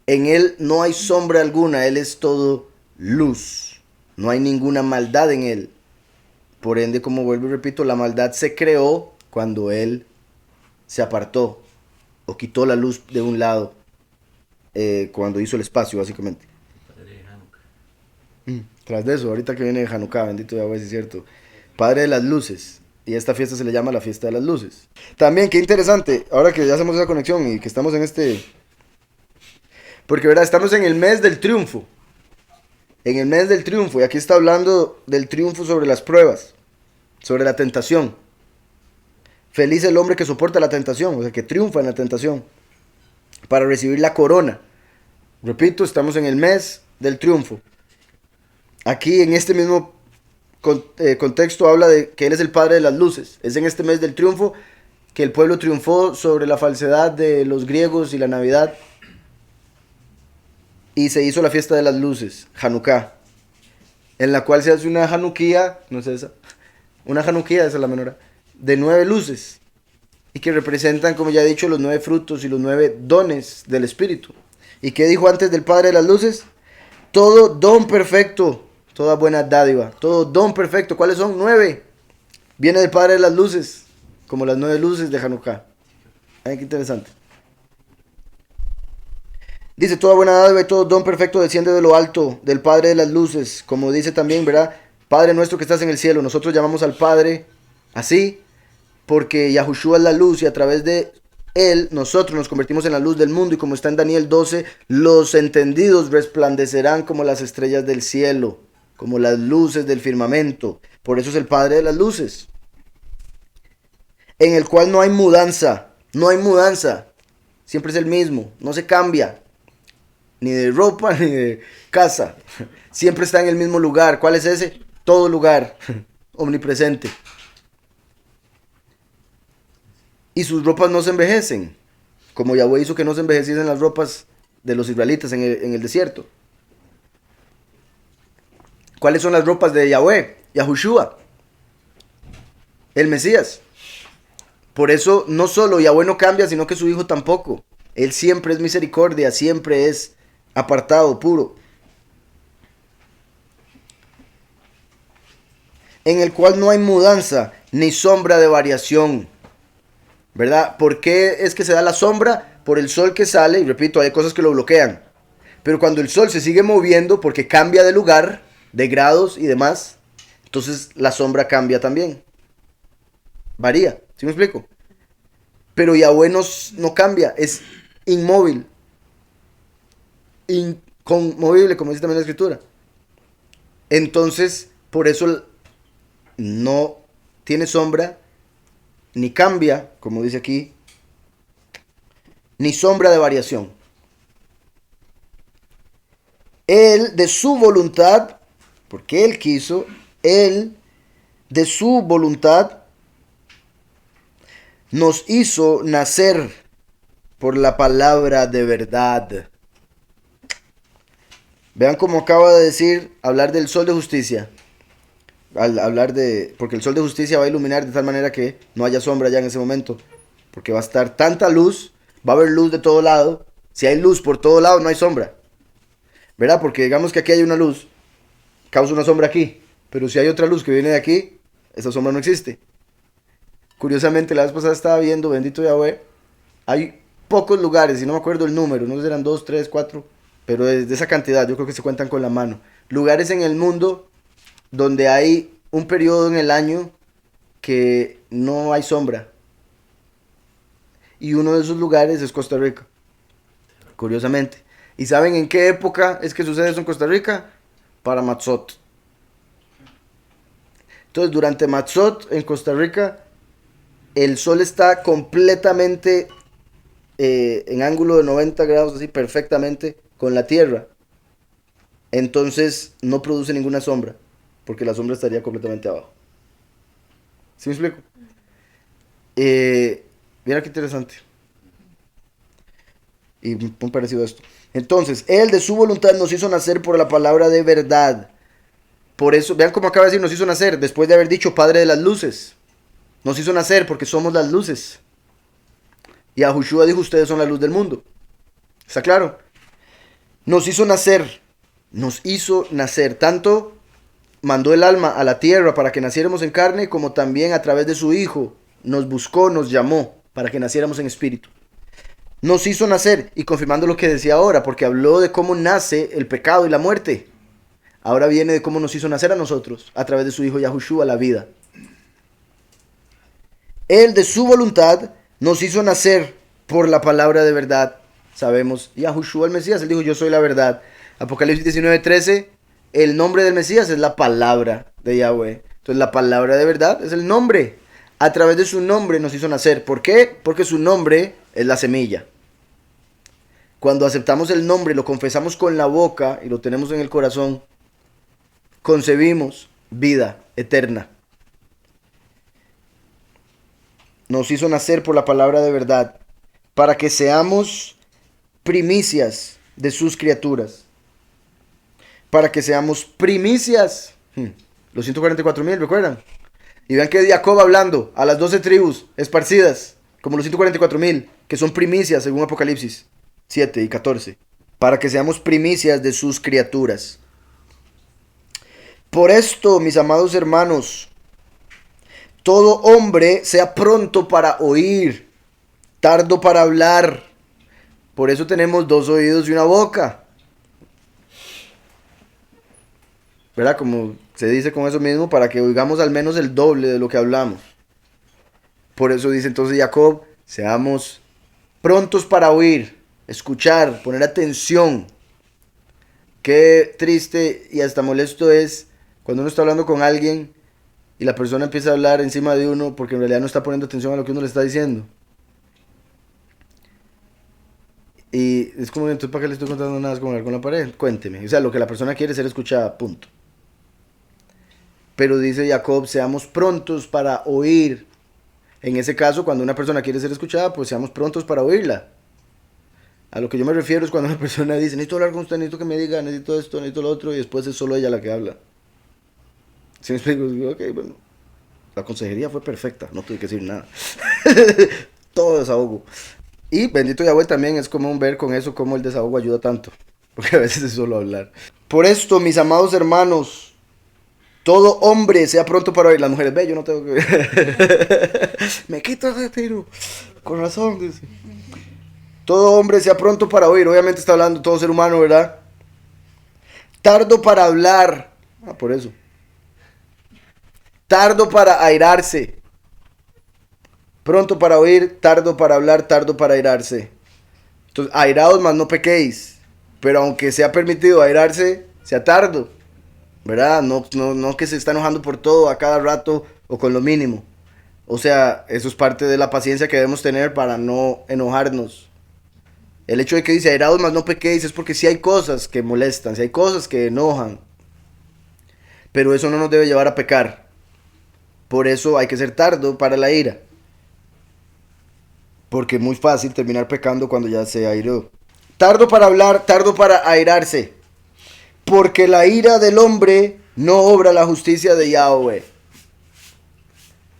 En él no hay sombra alguna, él es todo luz. No hay ninguna maldad en él. Por ende, como vuelvo y repito, la maldad se creó cuando él se apartó o quitó la luz de un lado cuando hizo el espacio, básicamente. Tras de eso, ahorita que viene Hanukkah, bendito Yahweh, si es cierto. Padre de las luces. Y esta fiesta se le llama la fiesta de las luces. También, qué interesante, ahora que ya hacemos esa conexión y que estamos en este... Porque, ¿verdad? Estamos en el mes del triunfo. En el mes del triunfo. Y aquí está hablando del triunfo sobre las pruebas. Sobre la tentación. Feliz el hombre que soporta la tentación. O sea, que triunfa en la tentación. Para recibir la corona. Repito, estamos en el mes del triunfo. Aquí en este mismo contexto habla de que Él es el Padre de las luces. Es en este mes del triunfo que el pueblo triunfó sobre la falsedad de los griegos y la Navidad. Y se hizo la fiesta de las luces, Hanukkah, en la cual se hace una Hanukkía, no es esa, una Hanukkía, esa es la menor, de 9 luces y que representan, como ya he dicho, los 9 frutos y los 9 dones del Espíritu. ¿Y qué dijo antes del Padre de las luces? Todo don perfecto, toda buena dádiva, todo don perfecto. ¿Cuáles son? 9. Viene del Padre de las luces, como las 9 luces de Hanukkah. Ay, qué interesante. Dice, toda buena dádiva y todo don perfecto desciende de lo alto, del Padre de las luces. Como dice también, ¿verdad? Padre nuestro que estás en el cielo. Nosotros llamamos al Padre así porque Yahushua es la luz y a través de él nosotros nos convertimos en la luz del mundo. Y como está en Daniel 12, los entendidos resplandecerán como las estrellas del cielo, como las luces del firmamento. Por eso es el Padre de las luces. En el cual no hay mudanza. No hay mudanza. Siempre es el mismo. No se cambia. Ni de ropa, ni de casa. Siempre está en el mismo lugar. ¿Cuál es ese? Todo lugar. Omnipresente. Y sus ropas no se envejecen. Como Yahweh hizo que no se envejeciesen las ropas de los israelitas en el desierto. ¿Cuáles son las ropas de Yahweh? Yahushua. El Mesías. Por eso no solo Yahweh no cambia, sino que su Hijo tampoco. Él siempre es misericordia, siempre es apartado, puro. En el cual no hay mudanza ni sombra de variación. ¿Verdad? ¿Por qué es que se da la sombra? Por el sol que sale, y repito, hay cosas que lo bloquean. Pero cuando el sol se sigue moviendo, porque cambia de lugar, de grados y demás, entonces la sombra cambia también. Varía, ¿sí me explico? Pero Yahweh no cambia, es inmóvil. Inconmovible, como dice también la escritura. Entonces, por eso no tiene sombra, ni cambia, como dice aquí, ni sombra de variación. Él, de su voluntad, porque Él quiso, Él, de su voluntad, nos hizo nacer por la palabra de verdad. Vean cómo acaba de decir, hablar del sol de justicia. Al hablar de, porque el sol de justicia va a iluminar de tal manera que no haya sombra ya en ese momento. Porque va a estar tanta luz, va a haber luz de todo lado. Si hay luz por todo lado, no hay sombra. ¿Verdad? Porque digamos que aquí hay una luz, causa una sombra aquí. Pero si hay otra luz que viene de aquí, esa sombra no existe. Curiosamente, la vez pasada estaba viendo, bendito Yahweh, hay pocos lugares, y no me acuerdo el número, no sé si eran 2, 3, 4, pero de esa cantidad, yo creo que se cuentan con la mano. Lugares en el mundo donde hay un periodo en el año que no hay sombra. Y uno de esos lugares es Costa Rica, curiosamente. ¿Y saben en qué época es que sucede eso en Costa Rica? Para Matzot. Entonces, durante Matzot en Costa Rica, el sol está completamente en ángulo de 90 grados, así perfectamente, con la tierra. Entonces, no produce ninguna sombra, porque la sombra estaría completamente abajo. ¿Sí me explico? Mira qué interesante. Y muy parecido a esto. Entonces, Él de su voluntad nos hizo nacer por la palabra de verdad. Por eso, vean cómo acaba de decir, nos hizo nacer, después de haber dicho Padre de las luces. Nos hizo nacer porque somos las luces. Y Yahushua dijo, ustedes son la luz del mundo. ¿Está claro? Nos hizo nacer. Nos hizo nacer. Tanto mandó el alma a la tierra para que naciéramos en carne, como también a través de su Hijo nos buscó, nos llamó para que naciéramos en espíritu. Nos hizo nacer, y confirmando lo que decía ahora, porque habló de cómo nace el pecado y la muerte. Ahora viene de cómo nos hizo nacer a nosotros, a través de su Hijo Yahushua, la vida. Él de su voluntad nos hizo nacer por la palabra de verdad. Sabemos, Yahushua el Mesías, él dijo, yo soy la verdad. Apocalipsis 19:13, el nombre del Mesías es la palabra de Yahweh. Entonces la palabra de verdad es el nombre. A través de su nombre nos hizo nacer. ¿Por qué? Porque su nombre es la semilla. Cuando aceptamos el nombre, lo confesamos con la boca y lo tenemos en el corazón, concebimos vida eterna. Nos hizo nacer por la palabra de verdad, para que seamos primicias de sus criaturas. Para que seamos primicias. Los 144,000, ¿recuerdan? Y vean que es Jacob hablando a las 12 tribus esparcidas, como los 144,000, que son primicias según Apocalipsis 7 y 14, para que seamos primicias de sus criaturas. Por esto, mis amados hermanos, todo hombre sea pronto para oír, tardo para hablar. Por eso tenemos 2 oídos y una boca. ¿Verdad? Como se dice con eso mismo, para que oigamos al menos el doble de lo que hablamos. Por eso dice entonces Jacob, seamos prontos para oír, escuchar, poner atención. Qué triste y hasta molesto es cuando uno está hablando con alguien y la persona empieza a hablar encima de uno porque en realidad no está poniendo atención a lo que uno le está diciendo. Y es como, entonces, ¿para qué le estoy contando nada? Es como hablar con la pared. Cuénteme. O sea, lo que la persona quiere es ser escuchada, punto. Pero dice Jacob, seamos prontos para oír. En ese caso, cuando una persona quiere ser escuchada, pues seamos prontos para oírla. A lo que yo me refiero es cuando una persona dice, necesito hablar con usted, necesito que me diga, necesito esto, necesito lo otro, y después es solo ella la que habla. ¿Sí me explico? Digo, ok, bueno, la consejería fue perfecta, no tuve que decir nada. Todo desahogo. Y bendito Yahweh también es común ver con eso cómo el desahogo ayuda tanto. Porque a veces es solo hablar. Por esto, mis amados hermanos, todo hombre sea pronto para oír. Las mujeres, ve, yo no tengo que... Me quito ese tiro. Con razón, dice. Todo hombre sea pronto para oír. Obviamente está hablando todo ser humano, ¿verdad? Tardo para hablar. Ah, por eso. Tardo para airarse. Pronto para oír, tardo para hablar, tardo para airarse. Entonces, airados más no pequéis. Pero aunque sea permitido airarse, sea tardo. ¿Verdad? No que se está enojando por todo a cada rato o con lo mínimo. O sea, eso es parte de la paciencia que debemos tener para no enojarnos. El hecho de que dice airados más no pequéis es porque sí hay cosas que molestan, sí hay cosas que enojan. Pero eso no nos debe llevar a pecar. Por eso hay que ser tardo para la ira. Porque es muy fácil terminar pecando cuando ya se airó. Tardo para hablar, tardo para airarse. Porque la ira del hombre no obra la justicia de Yahweh.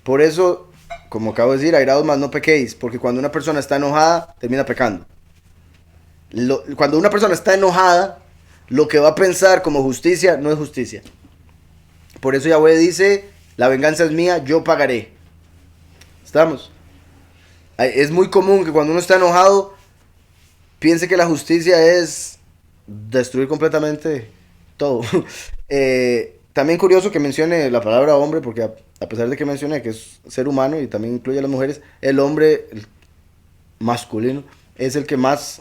Por eso, como acabo de decir, airados más no pequéis. Porque cuando una persona está enojada, termina pecando. Cuando una persona está enojada, lo que va a pensar como justicia no es justicia. Por eso Yahweh dice, la venganza es mía, yo pagaré. ¿Estamos? Es muy común que cuando uno está enojado, piense que la justicia es destruir completamente todo. También curioso que mencione la palabra hombre, porque a pesar de que mencione que es ser humano y también incluye a las mujeres, el hombre el masculino es el que más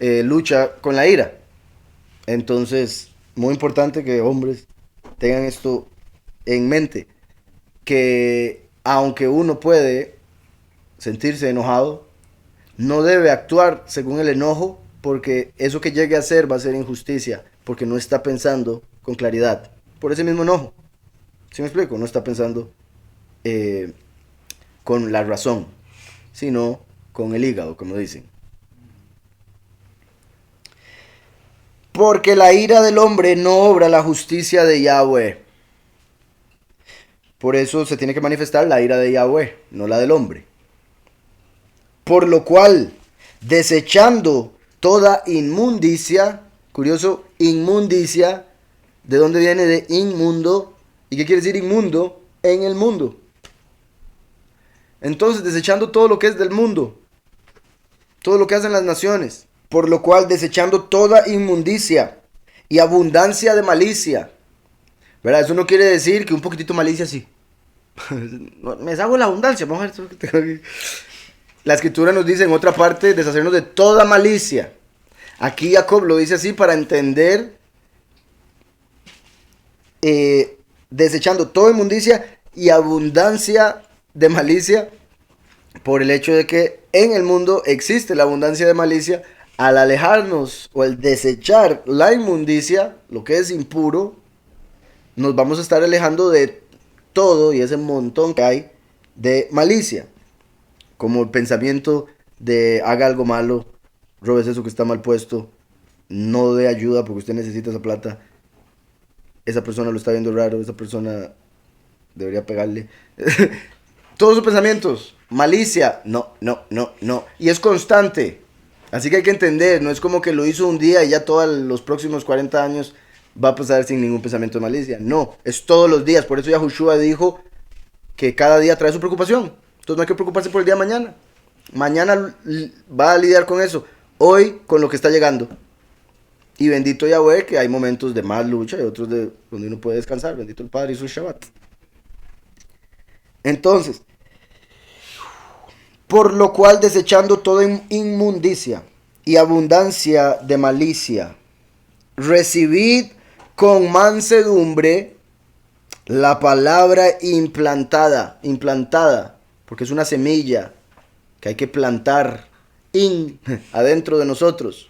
lucha con la ira. Entonces, muy importante que hombres tengan esto en mente, que aunque uno puede sentirse enojado, no debe actuar según el enojo, porque eso que llegue a hacer va a ser injusticia, porque no está pensando con claridad, por ese mismo enojo. ¿Sí me explico? No está pensando con la razón, sino con el hígado, como dicen. Porque la ira del hombre no obra la justicia de Yahweh. Por eso se tiene que manifestar la ira de Yahweh, no la del hombre. Por lo cual, desechando toda inmundicia, curioso, inmundicia, ¿de dónde viene? De inmundo. ¿Y qué quiere decir inmundo? En el mundo. Entonces, desechando todo lo que es del mundo, todo lo que hacen las naciones. Por lo cual, desechando toda inmundicia y abundancia de malicia. ¿Verdad? Eso no quiere decir que un poquitito malicia sí. Me salgo la abundancia. Vamos a ver esto que tengo aquí. La escritura nos dice en otra parte, deshacernos de toda malicia. Aquí Jacob lo dice así para entender, desechando toda inmundicia y abundancia de malicia, por el hecho de que en el mundo existe la abundancia de malicia. Al alejarnos o al desechar la inmundicia, lo que es impuro, nos vamos a estar alejando de todo y ese montón que hay de malicia. Como el pensamiento de haga algo malo, robes eso que está mal puesto, no dé ayuda porque usted necesita esa plata, esa persona lo está viendo raro, esa persona debería pegarle. Todos sus pensamientos, malicia, no. Y es constante. Así que hay que entender, no es como que lo hizo un día y ya todos los próximos 40 años va a pasar sin ningún pensamiento de malicia. No, es todos los días. Por eso Yahushua dijo que cada día trae su preocupación. Entonces no hay que preocuparse por el día de mañana. Mañana va a lidiar con eso. Hoy con lo que está llegando. Y bendito Yahweh que hay momentos de más lucha y otros de donde uno puede descansar. Bendito el Padre y su Shabbat. Entonces, por lo cual desechando toda inmundicia y abundancia de malicia, recibid con mansedumbre la palabra implantada, porque es una semilla que hay que plantar adentro de nosotros.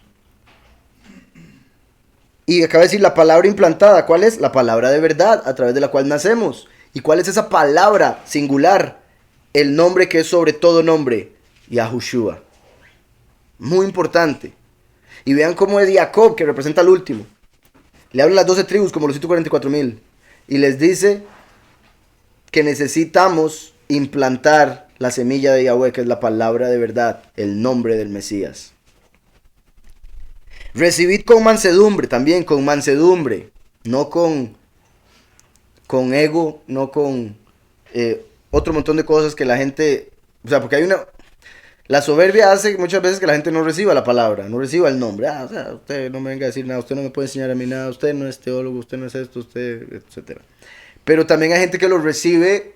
Y acaba de decir la palabra implantada, ¿cuál es? La palabra de verdad, a través de la cual nacemos. ¿Y cuál es esa palabra singular? El nombre que es sobre todo nombre, Yahushua. Muy importante. Y vean cómo es Jacob, que representa al último. Le hablan las 12 tribus, como los 144,000. Y les dice que necesitamos implantar la semilla de Yahweh, que es la palabra de verdad, el nombre del Mesías. Recibid con mansedumbre, también con mansedumbre, no con ego, no con otro montón de cosas que la gente, o sea, porque hay una, la soberbia hace muchas veces que la gente no reciba la palabra, no reciba el nombre. O sea, usted no me venga a decir nada, usted no me puede enseñar a mí nada, usted no es teólogo, usted no es esto, usted, etcétera. Pero también hay gente que lo recibe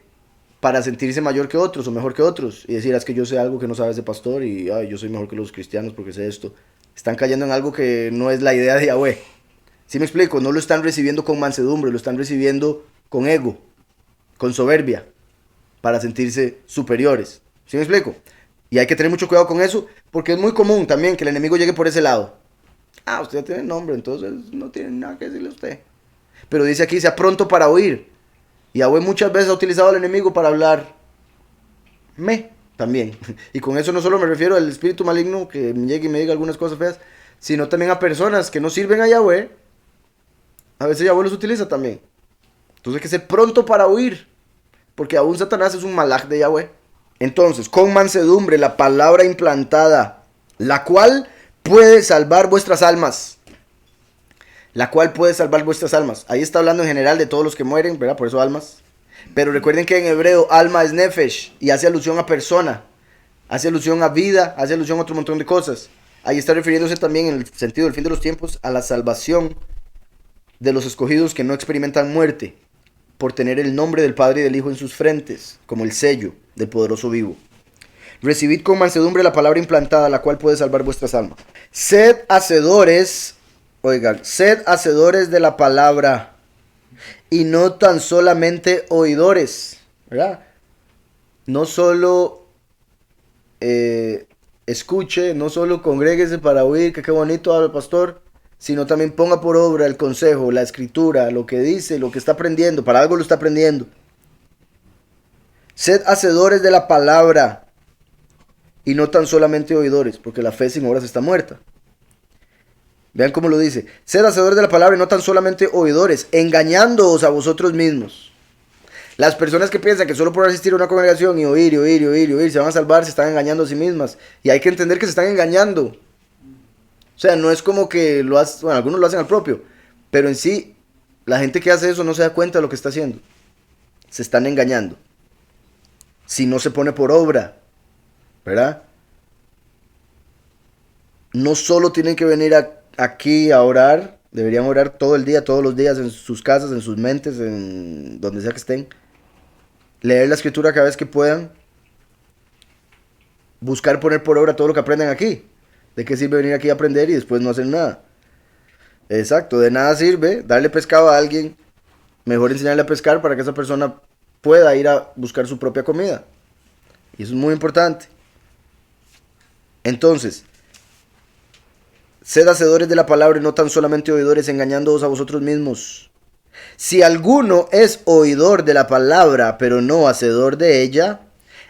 para sentirse mayor que otros o mejor que otros y decir, es que yo sé algo que no sabes de pastor y yo soy mejor que los cristianos porque sé esto. Están cayendo en algo que no es la idea de Yahweh. ¿Sí me explico? No lo están recibiendo con mansedumbre, lo están recibiendo con ego, con soberbia, para sentirse superiores. ¿Sí me explico? Y hay que tener mucho cuidado con eso, porque es muy común también que el enemigo llegue por ese lado. Usted ya tiene nombre, entonces no tiene nada que decirle a usted. Pero dice aquí, sea pronto para oír. Y Yahweh muchas veces ha utilizado al enemigo para hablar también. Y con eso no solo me refiero al espíritu maligno que llegue y me diga algunas cosas feas, sino también a personas que no sirven a Yahweh. A veces Yahweh los utiliza también. Entonces hay que ser pronto para oír, porque aún Satanás es un malaj de Yahweh. Entonces, con mansedumbre, la palabra implantada, la cual puede salvar vuestras almas. La cual puede salvar vuestras almas. Ahí está hablando en general de todos los que mueren, ¿verdad? Por eso almas. Pero recuerden que en hebreo alma es nefesh y hace alusión a persona, hace alusión a vida, hace alusión a otro montón de cosas. Ahí está refiriéndose también en el sentido del fin de los tiempos a la salvación de los escogidos que no experimentan muerte por tener el nombre del Padre y del Hijo en sus frentes, como el sello del poderoso vivo. Recibid con mansedumbre la palabra implantada, la cual puede salvar vuestras almas. Sed hacedores, sed hacedores de la palabra y no tan solamente oidores, ¿verdad? No solo escuche, no solo congréguese para oír, que qué bonito habla el pastor, sino también ponga por obra el consejo, la escritura, lo que dice, lo que está aprendiendo, para algo lo está aprendiendo. Sed hacedores de la palabra y no tan solamente oidores, porque la fe sin obras está muerta. Vean cómo lo dice. Sed hacedores de la palabra y no tan solamente oidores, engañándoos a vosotros mismos. Las personas que piensan que solo por asistir a una congregación y oír se van a salvar, se están engañando a sí mismas. Y hay que entender que se están engañando. O sea, no es como que lo hacen, bueno, algunos lo hacen al propio, pero en sí, la gente que hace eso no se da cuenta de lo que está haciendo. Se están engañando. Si no se pone por obra, ¿verdad? No solo tienen que venir aquí a orar, deberían orar todo el día, todos los días, en sus casas, en sus mentes, en donde sea que estén. Leer la escritura cada vez que puedan. Buscar poner por obra todo lo que aprenden aquí. ¿De qué sirve venir aquí a aprender y después no hacer nada? Exacto, de nada sirve darle pescado a alguien. Mejor enseñarle a pescar para que esa persona pueda ir a buscar su propia comida. Y eso es muy importante. Entonces, sed hacedores de la palabra y no tan solamente oidores, engañándoos a vosotros mismos. Si alguno es oidor de la palabra, pero no hacedor de ella,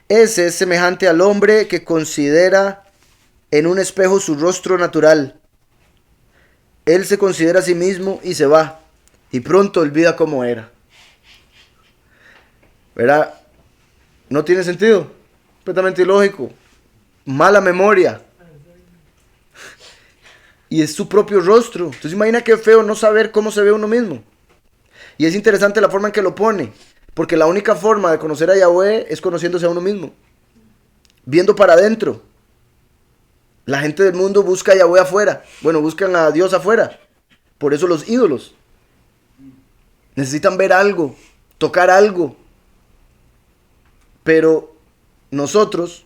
ese es semejante al hombre que considera en un espejo su rostro natural. Él se considera a sí mismo y se va, y pronto olvida cómo era. ¿verdad? No tiene sentido, completamente ilógico, mala memoria. Y es su propio rostro. Entonces imagina qué feo no saber cómo se ve uno mismo. Y es interesante la forma en que lo pone, porque la única forma de conocer a Yahweh es conociéndose a uno mismo, viendo para adentro. La gente del mundo busca a Yahweh afuera, bueno, buscan a Dios afuera. Por eso los ídolos necesitan ver algo, tocar algo. Pero nosotros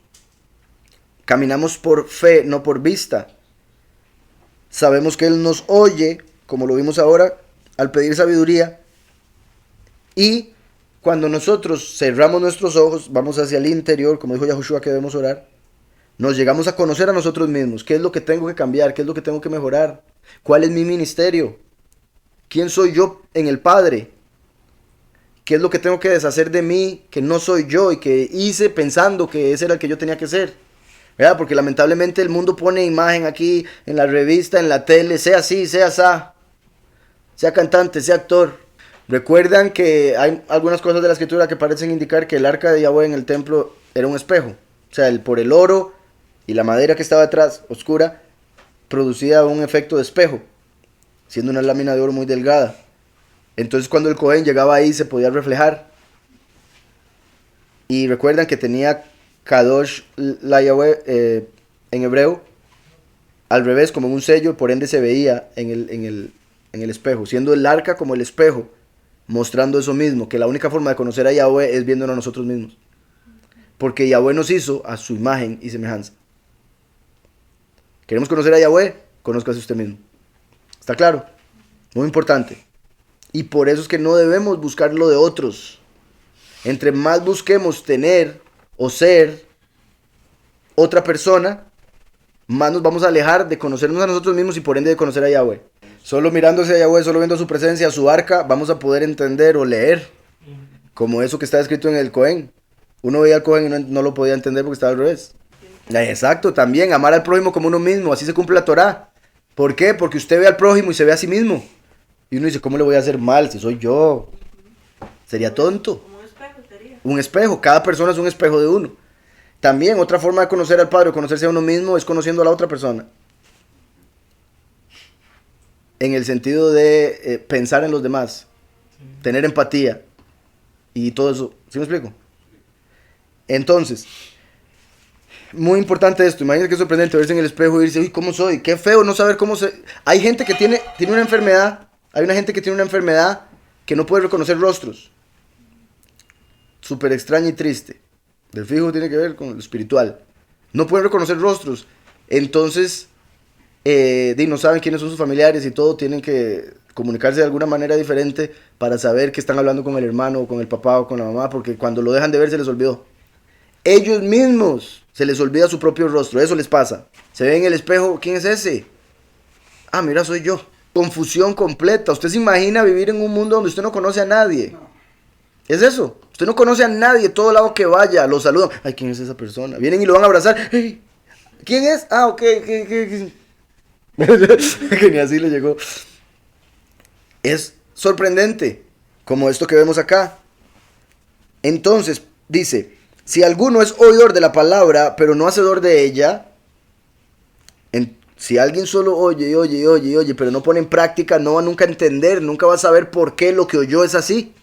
caminamos por fe, no por vista. Sabemos que Él nos oye, como lo vimos ahora, al pedir sabiduría. Y cuando nosotros cerramos nuestros ojos, vamos hacia el interior, como dijo Yahushua que debemos orar, nos llegamos a conocer a nosotros mismos. ¿Qué es lo que tengo que cambiar? ¿Qué es lo que tengo que mejorar? ¿Cuál es mi ministerio? ¿Quién soy yo en el Padre? ¿Qué es lo que tengo que deshacer de mí, que no soy yo y que hice pensando que ese era el que yo tenía que ser? ¿Verdad? Porque lamentablemente el mundo pone imagen aquí, en la revista, en la tele, sea así, sea asá, sea cantante, sea actor. Recuerdan que hay algunas cosas de la escritura que parecen indicar que el arca de Yahweh en el templo era un espejo. O sea, por el oro y la madera que estaba detrás, oscura, producía un efecto de espejo, siendo una lámina de oro muy delgada. Entonces cuando el Cohen llegaba ahí se podía reflejar. Y recuerdan que tenía Kadosh la Yahweh en hebreo, al revés, como en un sello, por ende se veía en el espejo, siendo el arca como el espejo, mostrando eso mismo, que la única forma de conocer a Yahweh es viéndonos a nosotros mismos. Porque Yahweh nos hizo a su imagen y semejanza. ¿Queremos conocer a Yahweh? Conózcase usted mismo. ¿Está claro? Muy importante. Y por eso es que no debemos buscar lo de otros. Entre más busquemos tener o ser otra persona, más nos vamos a alejar de conocernos a nosotros mismos y por ende de conocer a Yahweh. Solo mirándose a Yahweh, solo viendo su presencia, su arca, vamos a poder entender o leer. Como eso que está escrito en el Cohen. Uno veía al Cohen y no lo podía entender porque estaba al revés. Exacto, también amar al prójimo como uno mismo, así se cumple la Torá. ¿Por qué? Porque usted ve al prójimo y se ve a sí mismo. Y uno dice, ¿cómo le voy a hacer mal si soy yo? Sería tonto. Como un espejo sería. Un espejo, cada persona es un espejo de uno. También otra forma de conocer al Padre o conocerse a uno mismo es conociendo a la otra persona. En el sentido de pensar en los demás, tener empatía y todo eso. ¿Sí me explico? Entonces, muy importante esto. Imagínense que es sorprendente verse en el espejo y decirse, uy, ¿cómo soy? Qué feo no saber cómo se... Hay gente que tiene una enfermedad, hay una gente que tiene una enfermedad que no puede reconocer rostros. Súper extraña y triste. Del fijo tiene que ver con lo espiritual. No pueden reconocer rostros. Entonces, no saben quiénes son sus familiares y todo. Tienen que comunicarse de alguna manera diferente para saber que están hablando con el hermano o con el papá o con la mamá, porque cuando lo dejan de ver se les olvidó. Ellos mismos se les olvida su propio rostro. Eso les pasa. Se ve en el espejo, ¿quién es ese? Ah, mira, soy yo. Confusión completa. Usted se imagina vivir en un mundo donde usted no conoce a nadie. Es eso. Usted no conoce a nadie, todo lado que vaya, lo saludan. Ay, ¿quién es esa persona? Vienen y lo van a abrazar. Hey, ¿quién es? Ah, ok. Que ni así le llegó. Es sorprendente, como esto que vemos acá. Entonces, dice, si alguno es oidor de la palabra, pero no hacedor de ella, si alguien solo oye, pero no pone en práctica, no va nunca a entender, nunca va a saber por qué lo que oyó es así.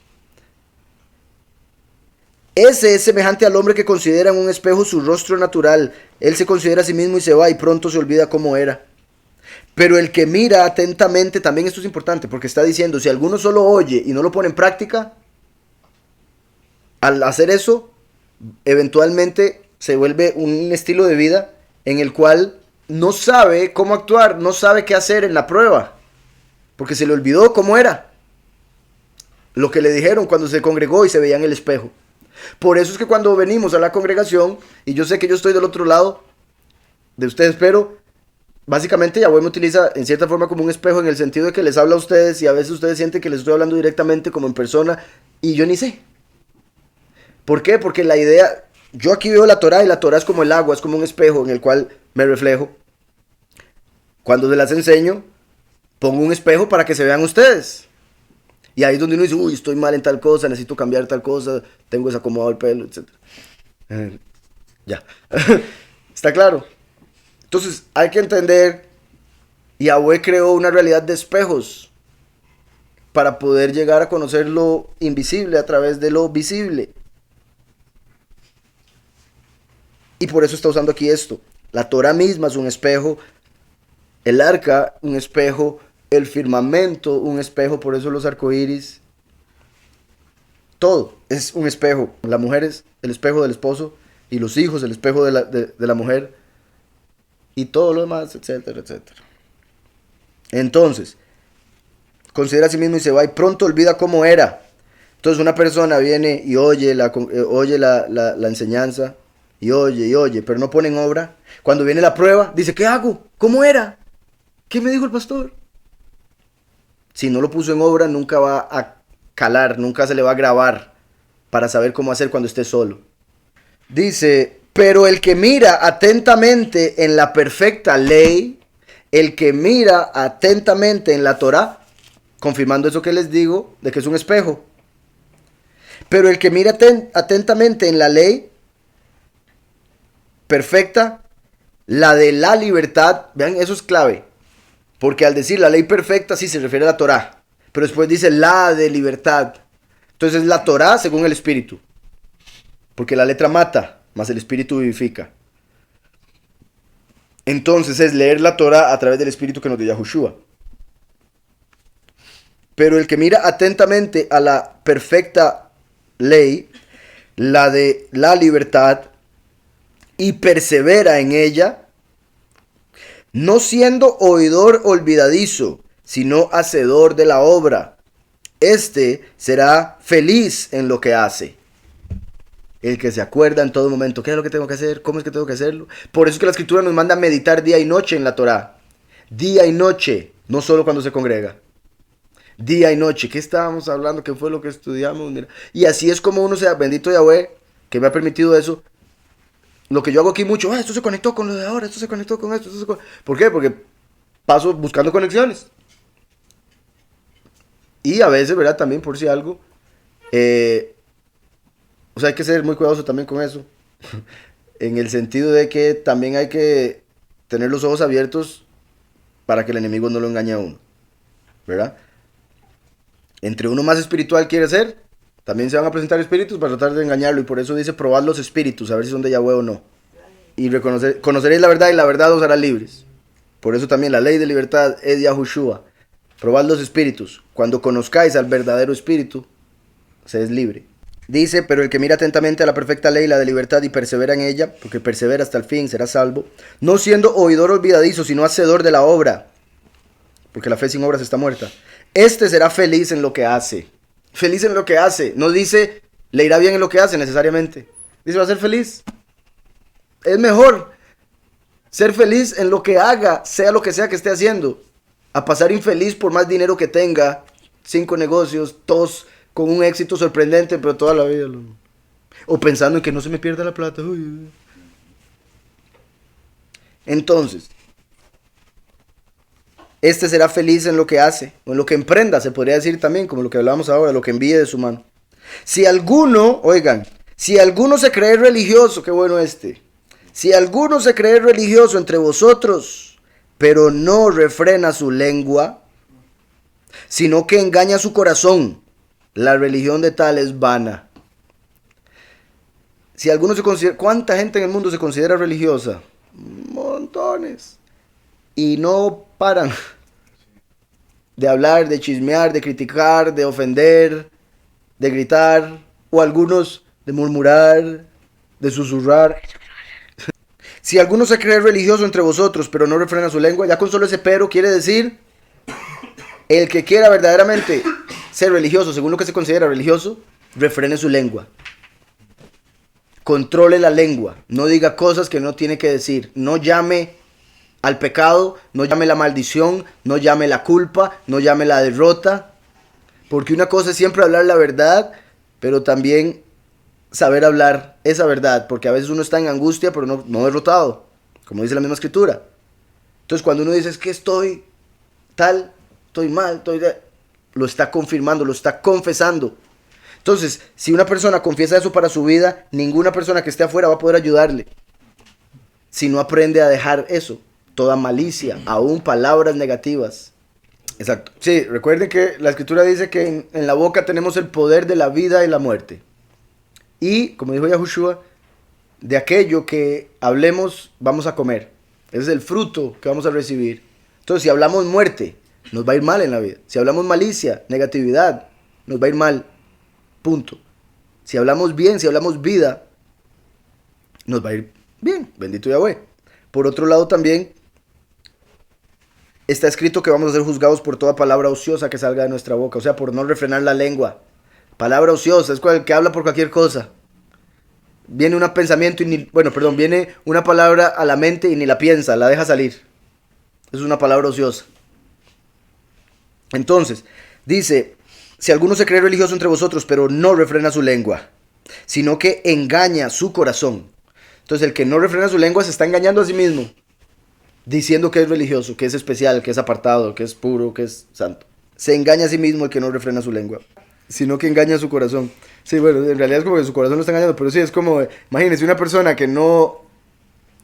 Ese es semejante al hombre que considera en un espejo su rostro natural. Él se considera a sí mismo y se va y pronto se olvida cómo era. Pero el que mira atentamente, también esto es importante, porque está diciendo, si alguno solo oye y no lo pone en práctica, al hacer eso, eventualmente se vuelve un estilo de vida en el cual no sabe cómo actuar, no sabe qué hacer en la prueba, porque se le olvidó cómo era. Lo que le dijeron cuando se congregó y se veía en el espejo. Por eso es que cuando venimos a la congregación, y yo sé que yo estoy del otro lado de ustedes, pero básicamente Yahweh me utiliza en cierta forma como un espejo en el sentido de que les habla a ustedes y a veces ustedes sienten que les estoy hablando directamente como en persona y yo ni sé. ¿Por qué? Porque la idea, yo aquí veo la Torah y la Torah es como el agua, es como un espejo en el cual me reflejo. Cuando se las enseño, pongo un espejo para que se vean ustedes. Y ahí es donde uno dice, uy, estoy mal en tal cosa, necesito cambiar tal cosa, tengo desacomodado el pelo, etc. Ya. ¿Está claro? Entonces hay que entender, Yahweh creó una realidad de espejos para poder llegar a conocer lo invisible a través de lo visible. Y por eso está usando aquí esto. La Torah misma es un espejo, el arca un espejo, el firmamento un espejo, por eso los arcoíris. Todo es un espejo. La mujer es el espejo del esposo y los hijos el espejo de la mujer y todo lo demás, etcétera, etcétera. Entonces, considera a sí mismo y se va y pronto olvida cómo era. Entonces una persona viene y oye la enseñanza y oye, pero no pone en obra. Cuando viene la prueba, dice, ¿qué hago? ¿Cómo era? ¿Qué me dijo el pastor? Si no lo puso en obra, nunca va a calar, nunca se le va a grabar para saber cómo hacer cuando esté solo. Dice, pero el que mira atentamente en la perfecta ley, el que mira atentamente en la Torah, confirmando eso que les digo, de que es un espejo. Pero el que mira atentamente en la ley perfecta, la de la libertad, vean, eso es clave. Porque al decir la ley perfecta sí se refiere a la Torah, pero después dice la de libertad. Entonces es la Torah según el Espíritu. Porque la letra mata, más el Espíritu vivifica. Entonces es leer la Torah a través del Espíritu que nos dio Yahushua. Pero el que mira atentamente a la perfecta ley, la de la libertad, y persevera en ella, no siendo oidor olvidadizo, sino hacedor de la obra, este será feliz en lo que hace. El que se acuerda en todo momento, ¿qué es lo que tengo que hacer? ¿Cómo es que tengo que hacerlo? Por eso es que la Escritura nos manda a meditar día y noche en la Torah. Día y noche, no solo cuando se congrega. Día y noche, ¿qué estábamos hablando? ¿Qué fue lo que estudiamos? Mira. Y así es como uno sea, bendito Yahweh, que me ha permitido eso. Lo que yo hago aquí mucho, esto se conectó con lo de ahora, esto se conectó con esto. ¿Por qué? Porque paso buscando conexiones. Y a veces, ¿verdad? También por si algo. O sea, hay que ser muy cuidadoso también con eso. En el sentido de que también hay que tener los ojos abiertos para que el enemigo no lo engañe a uno. ¿Verdad? Entre uno más espiritual quiere ser, también se van a presentar espíritus para tratar de engañarlo. Y por eso dice probad los espíritus, a ver si son de Yahweh o no. Y conoceréis la verdad y la verdad os hará libres. Por eso también la ley de libertad es Yahushua. Probad los espíritus. Cuando conozcáis al verdadero espíritu, se es libre. Dice, pero el que mira atentamente a la perfecta ley, la de libertad, y persevera en ella, porque persevera hasta el fin, será salvo. No siendo oidor olvidadizo, sino hacedor de la obra. Porque la fe sin obras está muerta. Este será feliz en lo que hace. Feliz en lo que hace. No dice, le irá bien en lo que hace necesariamente. Dice, va a ser feliz. Es mejor ser feliz en lo que haga, sea lo que sea que esté haciendo, a pasar infeliz por más dinero que tenga, 5 negocios, todos con un éxito sorprendente, pero toda la vida. O pensando en que no se me pierda la plata. Uy. Entonces, este será feliz en lo que hace, o en lo que emprenda, se podría decir también, como lo que hablábamos ahora, lo que envíe de su mano. Si alguno, oigan, si alguno se cree religioso, qué bueno si alguno se cree religioso entre vosotros, pero no refrena su lengua, sino que engaña su corazón, la religión de tal es vana. Si alguno se considera, ¿cuánta gente en el mundo se considera religiosa? Montones. Y no paran de hablar, de chismear, de criticar, de ofender, de gritar, o algunos de murmurar, de susurrar. Si alguno se cree religioso entre vosotros, pero no refrena su lengua, ya con solo ese pero quiere decir, el que quiera verdaderamente ser religioso, según lo que se considera religioso, refrene su lengua. Controle la lengua, no diga cosas que no tiene que decir, no llame al pecado, no llame la maldición, no llame la culpa, no llame la derrota, porque una cosa es siempre hablar la verdad, pero también saber hablar esa verdad, porque a veces uno está en angustia, pero no derrotado, como dice la misma escritura. Entonces cuando uno dice, es que estoy tal, estoy mal, lo está confirmando, lo está confesando. Entonces, si una persona confiesa eso para su vida, ninguna persona que esté afuera va a poder ayudarle. Si no aprende a dejar eso, toda malicia, aún palabras negativas. Exacto. Sí, recuerden que la escritura dice que en la boca tenemos el poder de la vida y la muerte. Y, como dijo Yahushua, de aquello que hablemos vamos a comer. Ese es el fruto que vamos a recibir. Entonces, si hablamos muerte, nos va a ir mal en la vida. Si hablamos malicia, negatividad, nos va a ir mal. Punto. Si hablamos bien, si hablamos vida, nos va a ir bien. Bendito Yahweh. Por otro lado también, está escrito que vamos a ser juzgados por toda palabra ociosa que salga de nuestra boca. O sea, por no refrenar la lengua. Palabra ociosa, es el que habla por cualquier cosa. Viene un pensamiento viene una palabra a la mente y ni la piensa, la deja salir. Es una palabra ociosa. Entonces, dice, si alguno se cree religioso entre vosotros, pero no refrena su lengua, sino que engaña su corazón. Entonces, el que no refrena su lengua se está engañando a sí mismo, diciendo que es religioso, que es especial, que es apartado, que es puro, que es santo. Se engaña a sí mismo el que no refrena su lengua, sino que engaña su corazón. Sí, bueno, en realidad es como que su corazón lo está engañando, pero sí, es como, imagínense una persona que no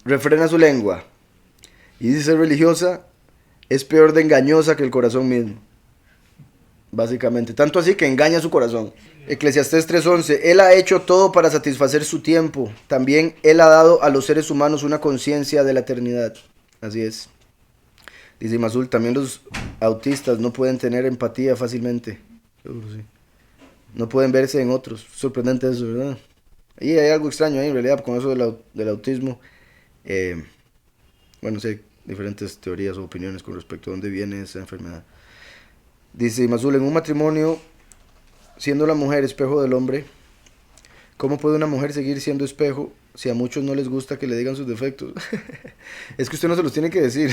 refrena su lengua y dice ser religiosa, es peor de engañosa que el corazón mismo. Básicamente, tanto así que engaña su corazón. Eclesiastés 3:11, Él ha hecho todo para satisfacer su tiempo. También Él ha dado a los seres humanos una conciencia de la eternidad. Así es. Dice Mazul, también los autistas no pueden tener empatía fácilmente. Seguro, sí. No pueden verse en otros. Sorprendente eso, ¿verdad? Y hay algo extraño ahí en realidad con eso del autismo. Bueno, sí, hay diferentes teorías o opiniones con respecto a dónde viene esa enfermedad. Dice Mazul, en un matrimonio, siendo la mujer espejo del hombre, ¿cómo puede una mujer seguir siendo espejo si a muchos no les gusta que le digan sus defectos? Es que usted no se los tiene que decir.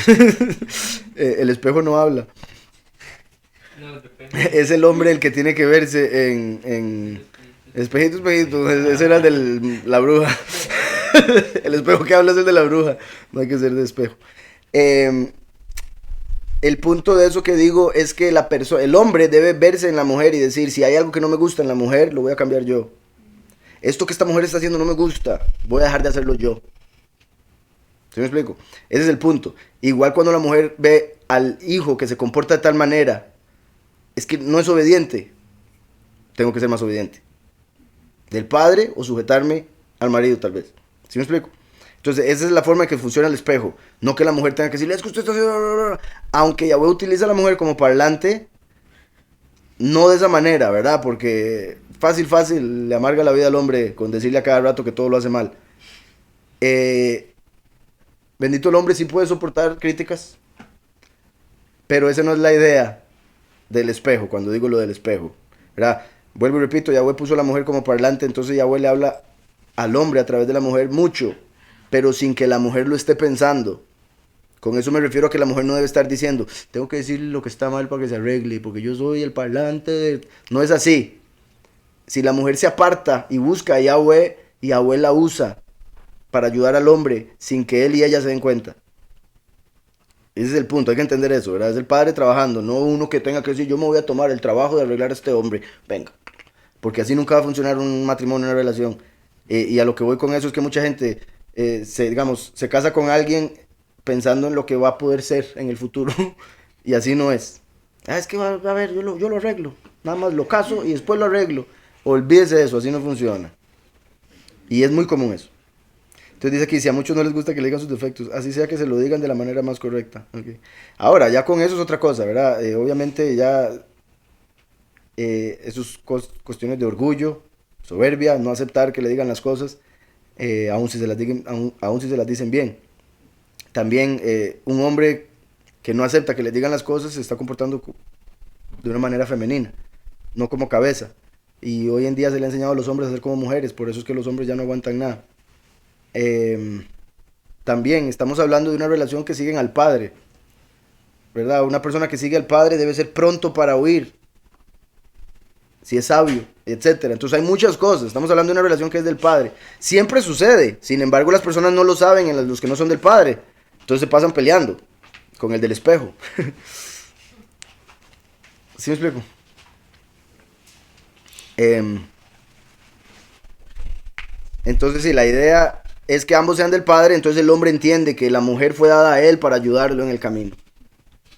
El espejo no habla. No, depende. Es el hombre el que tiene que verse en espejito, espejito. Ese era de la bruja. El espejo que habla es el de la bruja. No hay que ser de espejo. El punto de eso que digo es que el hombre debe verse en la mujer y decir, si hay algo que no me gusta en la mujer, lo voy a cambiar yo. Esto que esta mujer está haciendo no me gusta, voy a dejar de hacerlo yo. ¿Sí me explico? Ese es el punto. Igual cuando la mujer ve al hijo que se comporta de tal manera, es que no es obediente, tengo que ser más obediente. Del padre o sujetarme al marido tal vez. ¿Sí me explico? Entonces, esa es la forma en que funciona el espejo. No que la mujer tenga que decirle, es que usted está haciendo... Aunque Yahweh utiliza a la mujer como parlante, no de esa manera, ¿verdad? Porque fácil le amarga la vida al hombre con decirle a cada rato que todo lo hace mal. Bendito el hombre sí puede soportar críticas, pero esa no es la idea del espejo, cuando digo lo del espejo, ¿verdad? Vuelvo y repito, Yahweh puso a la mujer como parlante, entonces Yahweh le habla al hombre a través de la mujer mucho, pero sin que la mujer lo esté pensando. Con eso me refiero a que la mujer no debe estar diciendo, tengo que decir lo que está mal para que se arregle, porque yo soy el parlante. No es así. Si la mujer se aparta y busca a Yahweh, Yahweh la usa para ayudar al hombre sin que él y ella se den cuenta. Ese es el punto, hay que entender eso, ¿verdad? Es el padre trabajando, no uno que tenga que decir, yo me voy a tomar el trabajo de arreglar a este hombre. Venga. Porque así nunca va a funcionar un matrimonio, una relación. Y a lo que voy con eso es que mucha gente... se casa con alguien pensando en lo que va a poder ser en el futuro y así no es. Es que va a ver, yo lo arreglo, nada más lo caso y después lo arreglo. Olvídese de eso, así no funciona. Y es muy común eso. Entonces dice aquí, si a muchos no les gusta que le digan sus defectos, así sea que se lo digan de la manera más correcta. Okay. Ahora, ya con eso es otra cosa, ¿verdad? Obviamente ya eso es cuestiones de orgullo, soberbia, no aceptar que le digan las cosas. Aun si se las dicen bien. También un hombre que no acepta que le digan las cosas se está comportando de una manera femenina, no como cabeza. Y hoy en día se le ha enseñado a los hombres a ser como mujeres, por eso es que los hombres ya no aguantan nada. También estamos hablando de una relación que siguen al padre, ¿verdad? Una persona que sigue al padre debe ser pronto para oír, si es sabio, etcétera. Entonces hay muchas cosas. Estamos hablando de una relación que es del padre. Siempre sucede. Sin embargo, las personas no lo saben, en los que no son del padre. Entonces se pasan peleando con el del espejo. ¿Sí me explico? Em, entonces, si la idea es que ambos sean del Padre, entonces el hombre entiende que la mujer fue dada a él para ayudarlo en el camino.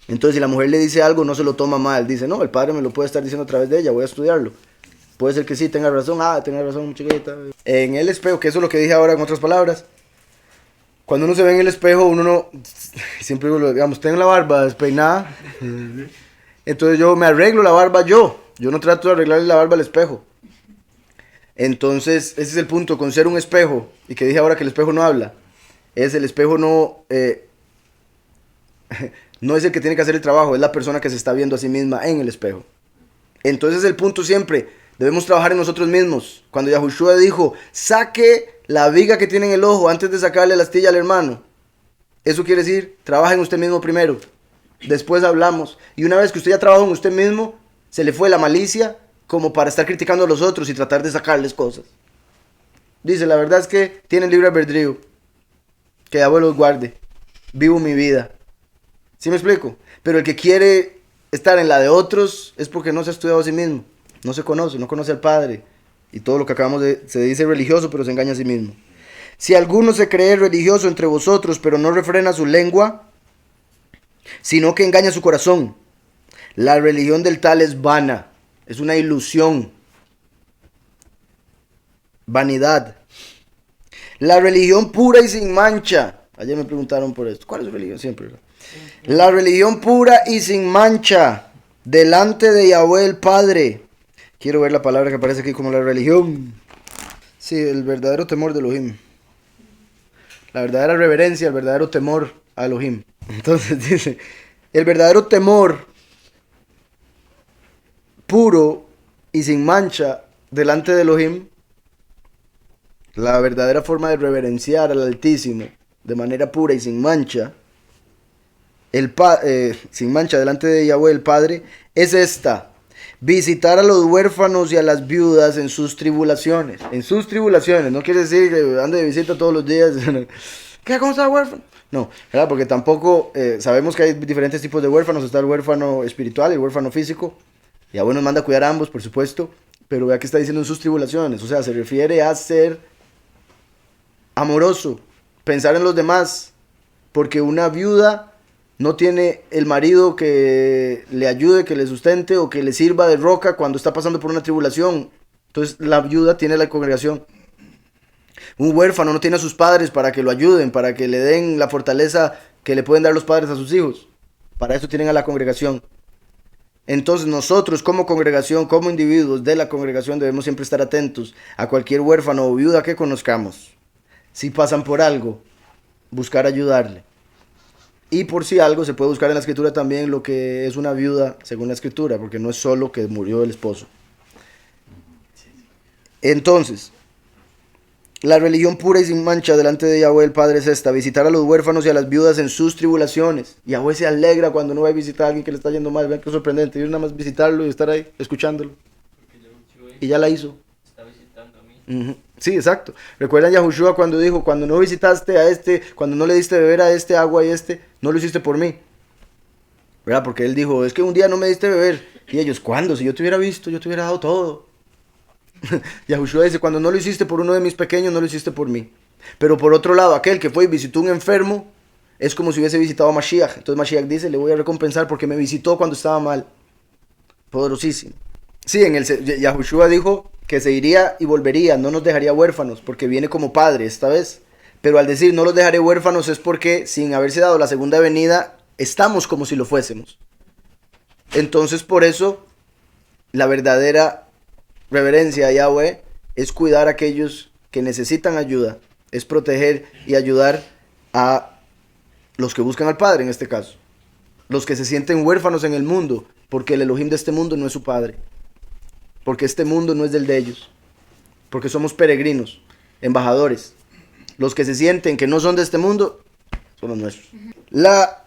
Entonces, si la mujer le dice algo, no se lo toma mal. Dice, no, el Padre me lo puede estar diciendo a través de ella, voy a estudiarlo. Puede ser que sí, tenga razón. Tenga razón, chiquita. En el espejo, que eso es lo que dije ahora en otras palabras. Cuando uno se ve en el espejo, uno no... Siempre digo, digamos, tengo la barba despeinada. Entonces yo me arreglo la barba yo. Yo no trato de arreglarle la barba al espejo. Entonces, ese es el punto, con ser un espejo. Y que dije ahora que el espejo no habla. El espejo no... no es el que tiene que hacer el trabajo, es la persona que se está viendo a sí misma en el espejo. Entonces el punto siempre, debemos trabajar en nosotros mismos. Cuando Yahushua dijo, saque la viga que tiene en el ojo antes de sacarle la astilla al hermano. Eso quiere decir, trabaja en usted mismo primero. Después hablamos. Y una vez que usted ya trabajó en usted mismo, se le fue la malicia como para estar criticando a los otros y tratar de sacarles cosas. Dice, la verdad es que tienen libre albedrío. Que Yahweh los guarde. Vivo mi vida. ¿Sí me explico? Pero el que quiere estar en la de otros es porque no se ha estudiado a sí mismo. No se conoce, no conoce al Padre. Y todo lo que acabamos de... Se dice religioso, pero se engaña a sí mismo. Si alguno se cree religioso entre vosotros, pero no refrena su lengua, sino que engaña su corazón, la religión del tal es vana. Es una ilusión. Vanidad. La religión pura y sin mancha. Ayer me preguntaron por esto. ¿Cuál es su religión? Siempre, ¿verdad? La religión pura y sin mancha, delante de Yahweh el Padre. Quiero ver la palabra que aparece aquí como la religión. Sí, el verdadero temor de Elohim. La verdadera reverencia, el verdadero temor a Elohim. Entonces dice, el verdadero temor puro y sin mancha delante de Elohim, la verdadera forma de reverenciar al Altísimo de manera pura y sin mancha, sin mancha delante de Yahweh el Padre, es esta: visitar a los huérfanos y a las viudas en sus tribulaciones. En sus tribulaciones, no quiere decir que ande de visita todos los días. ¿Qué? ¿Cómo está huérfano? No, ¿verdad? Porque tampoco sabemos que hay diferentes tipos de huérfanos. Está el huérfano espiritual y el huérfano físico. Yahweh nos manda a cuidar a ambos, por supuesto. Pero vea que está diciendo en sus tribulaciones. O sea, se refiere a ser amoroso, pensar en los demás. Porque una viuda no tiene el marido que le ayude, que le sustente o que le sirva de roca cuando está pasando por una tribulación. Entonces la viuda tiene la congregación. Un huérfano no tiene a sus padres para que lo ayuden, para que le den la fortaleza que le pueden dar los padres a sus hijos. Para eso tienen a la congregación. Entonces nosotros como congregación, como individuos de la congregación, debemos siempre estar atentos a cualquier huérfano o viuda que conozcamos. Si pasan por algo, buscar ayudarle. Y por si algo, se puede buscar en la escritura también lo que es una viuda según la escritura, porque no es solo que murió el esposo. Entonces, la religión pura y sin mancha delante de Yahweh el Padre es esta: visitar a los huérfanos y a las viudas en sus tribulaciones. Yahweh se alegra cuando no va a visitar a alguien que le está yendo mal. Vean qué sorprendente. Yo nada más visitarlo y estar ahí escuchándolo. Y ya la hizo. Está visitando a mí. Uh-huh. Sí, exacto. ¿Recuerdan Yahushua cuando dijo, cuando no visitaste a este, cuando no le diste beber a este agua y no lo hiciste por mí? ¿Verdad? Porque él dijo, es que un día no me diste beber. Y ellos, ¿cuándo? Si yo te hubiera visto, yo te hubiera dado todo. Yahushua dice, cuando no lo hiciste por uno de mis pequeños, no lo hiciste por mí. Pero por otro lado, aquel que fue y visitó a un enfermo, es como si hubiese visitado a Mashiach. Entonces Mashiach dice, le voy a recompensar porque me visitó cuando estaba mal. Poderosísimo. Sí, Yahushua dijo que se iría y volvería, no nos dejaría huérfanos, porque viene como padre esta vez. Pero al decir no los dejaré huérfanos es porque sin haberse dado la segunda venida, estamos como si lo fuésemos. Entonces por eso, la verdadera reverencia a Yahweh es cuidar a aquellos que necesitan ayuda, es proteger y ayudar a los que buscan al Padre en este caso. Los que se sienten huérfanos en el mundo, porque el Elohim de este mundo no es su Padre. Porque este mundo no es del de ellos. Porque somos peregrinos, embajadores. Los que se sienten que no son de este mundo, son los nuestros. La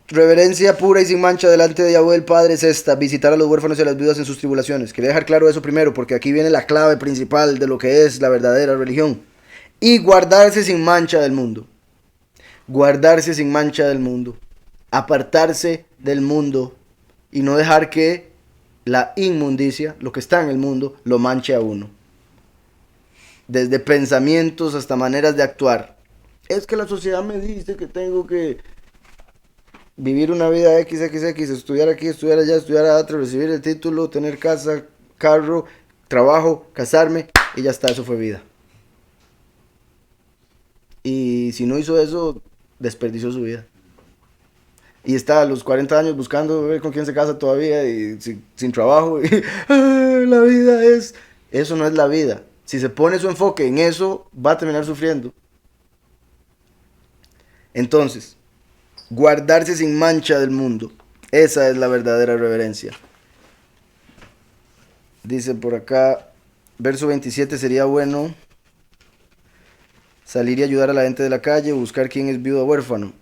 reverencia pura y sin mancha delante de Yahweh el Padre es esta: visitar a los huérfanos y a las viudas en sus tribulaciones. Quería dejar claro eso primero, porque aquí viene la clave principal de lo que es la verdadera religión. Y guardarse sin mancha del mundo. Guardarse sin mancha del mundo. Apartarse del mundo y no dejar que la inmundicia, lo que está en el mundo, lo manche a uno. Desde pensamientos hasta maneras de actuar. Es que la sociedad me dice que tengo que vivir una vida XXX, estudiar aquí, estudiar allá, estudiar allá, recibir el título, tener casa, carro, trabajo, casarme, y ya está, eso fue vida. Y si no hizo eso, desperdició su vida. Y está a los 40 años buscando ver con quién se casa todavía y sin trabajo. Y, la vida es... Eso no es la vida. Si se pone su enfoque en eso, va a terminar sufriendo. Entonces, guardarse sin mancha del mundo. Esa es la verdadera reverencia. Dice por acá, verso 27, sería bueno salir y ayudar a la gente de la calle, buscar quién es viudo o huérfano,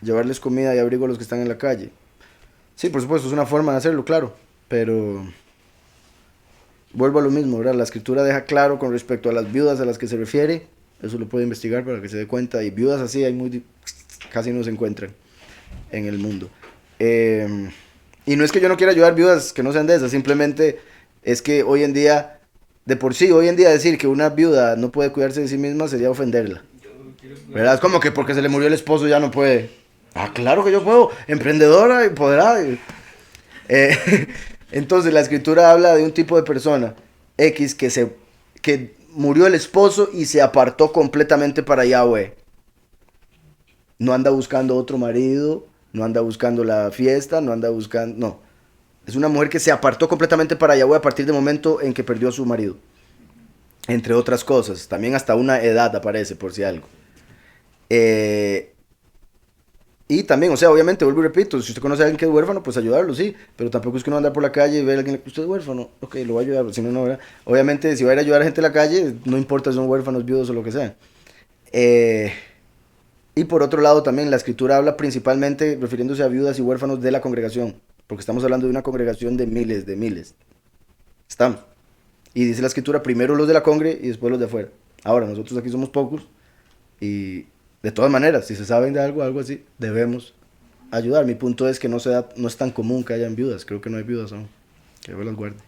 llevarles comida y abrigo a los que están en la calle. Sí, por supuesto, es una forma de hacerlo, claro, pero vuelvo a lo mismo, ¿verdad? La escritura deja claro con respecto a las viudas a las que se refiere, eso lo puede investigar para que se dé cuenta, y viudas así hay casi no se encuentran en el mundo. Y no es que yo no quiera ayudar viudas que no sean de esas, simplemente es que hoy en día, de por sí, hoy en día decir que una viuda no puede cuidarse de sí misma sería ofenderla. ¿Verdad? Es como que porque se le murió el esposo ya no puede. Ah, claro que yo puedo, emprendedora y podrá. Entonces la escritura habla de un tipo de persona X que murió el esposo y se apartó completamente para Yahweh. No anda buscando otro marido, no anda buscando la fiesta, no anda buscando... No. Es una mujer que se apartó completamente para Yahweh a partir del momento en que perdió a su marido. Entre otras cosas. También hasta una edad aparece, por si algo. Y también, o sea, obviamente, vuelvo y repito, si usted conoce a alguien que es huérfano, pues ayudarlo, sí. Pero tampoco es que uno anda por la calle y ve a alguien, usted es huérfano, ok, lo va a ayudar, si no, no, ¿verdad? Obviamente, si va a ir a ayudar a gente en la calle, no importa si son huérfanos, viudos o lo que sea. Y por otro lado también la escritura habla principalmente refiriéndose a viudas y huérfanos de la congregación, porque estamos hablando de una congregación de miles. Estamos. Y dice la escritura, primero los de la congre y después los de afuera. Ahora, nosotros aquí somos pocos y de todas maneras, si se saben de algo así, debemos ayudar. Mi punto es que no es tan común que hayan viudas, creo que no hay viudas aún, que Dios las guarde.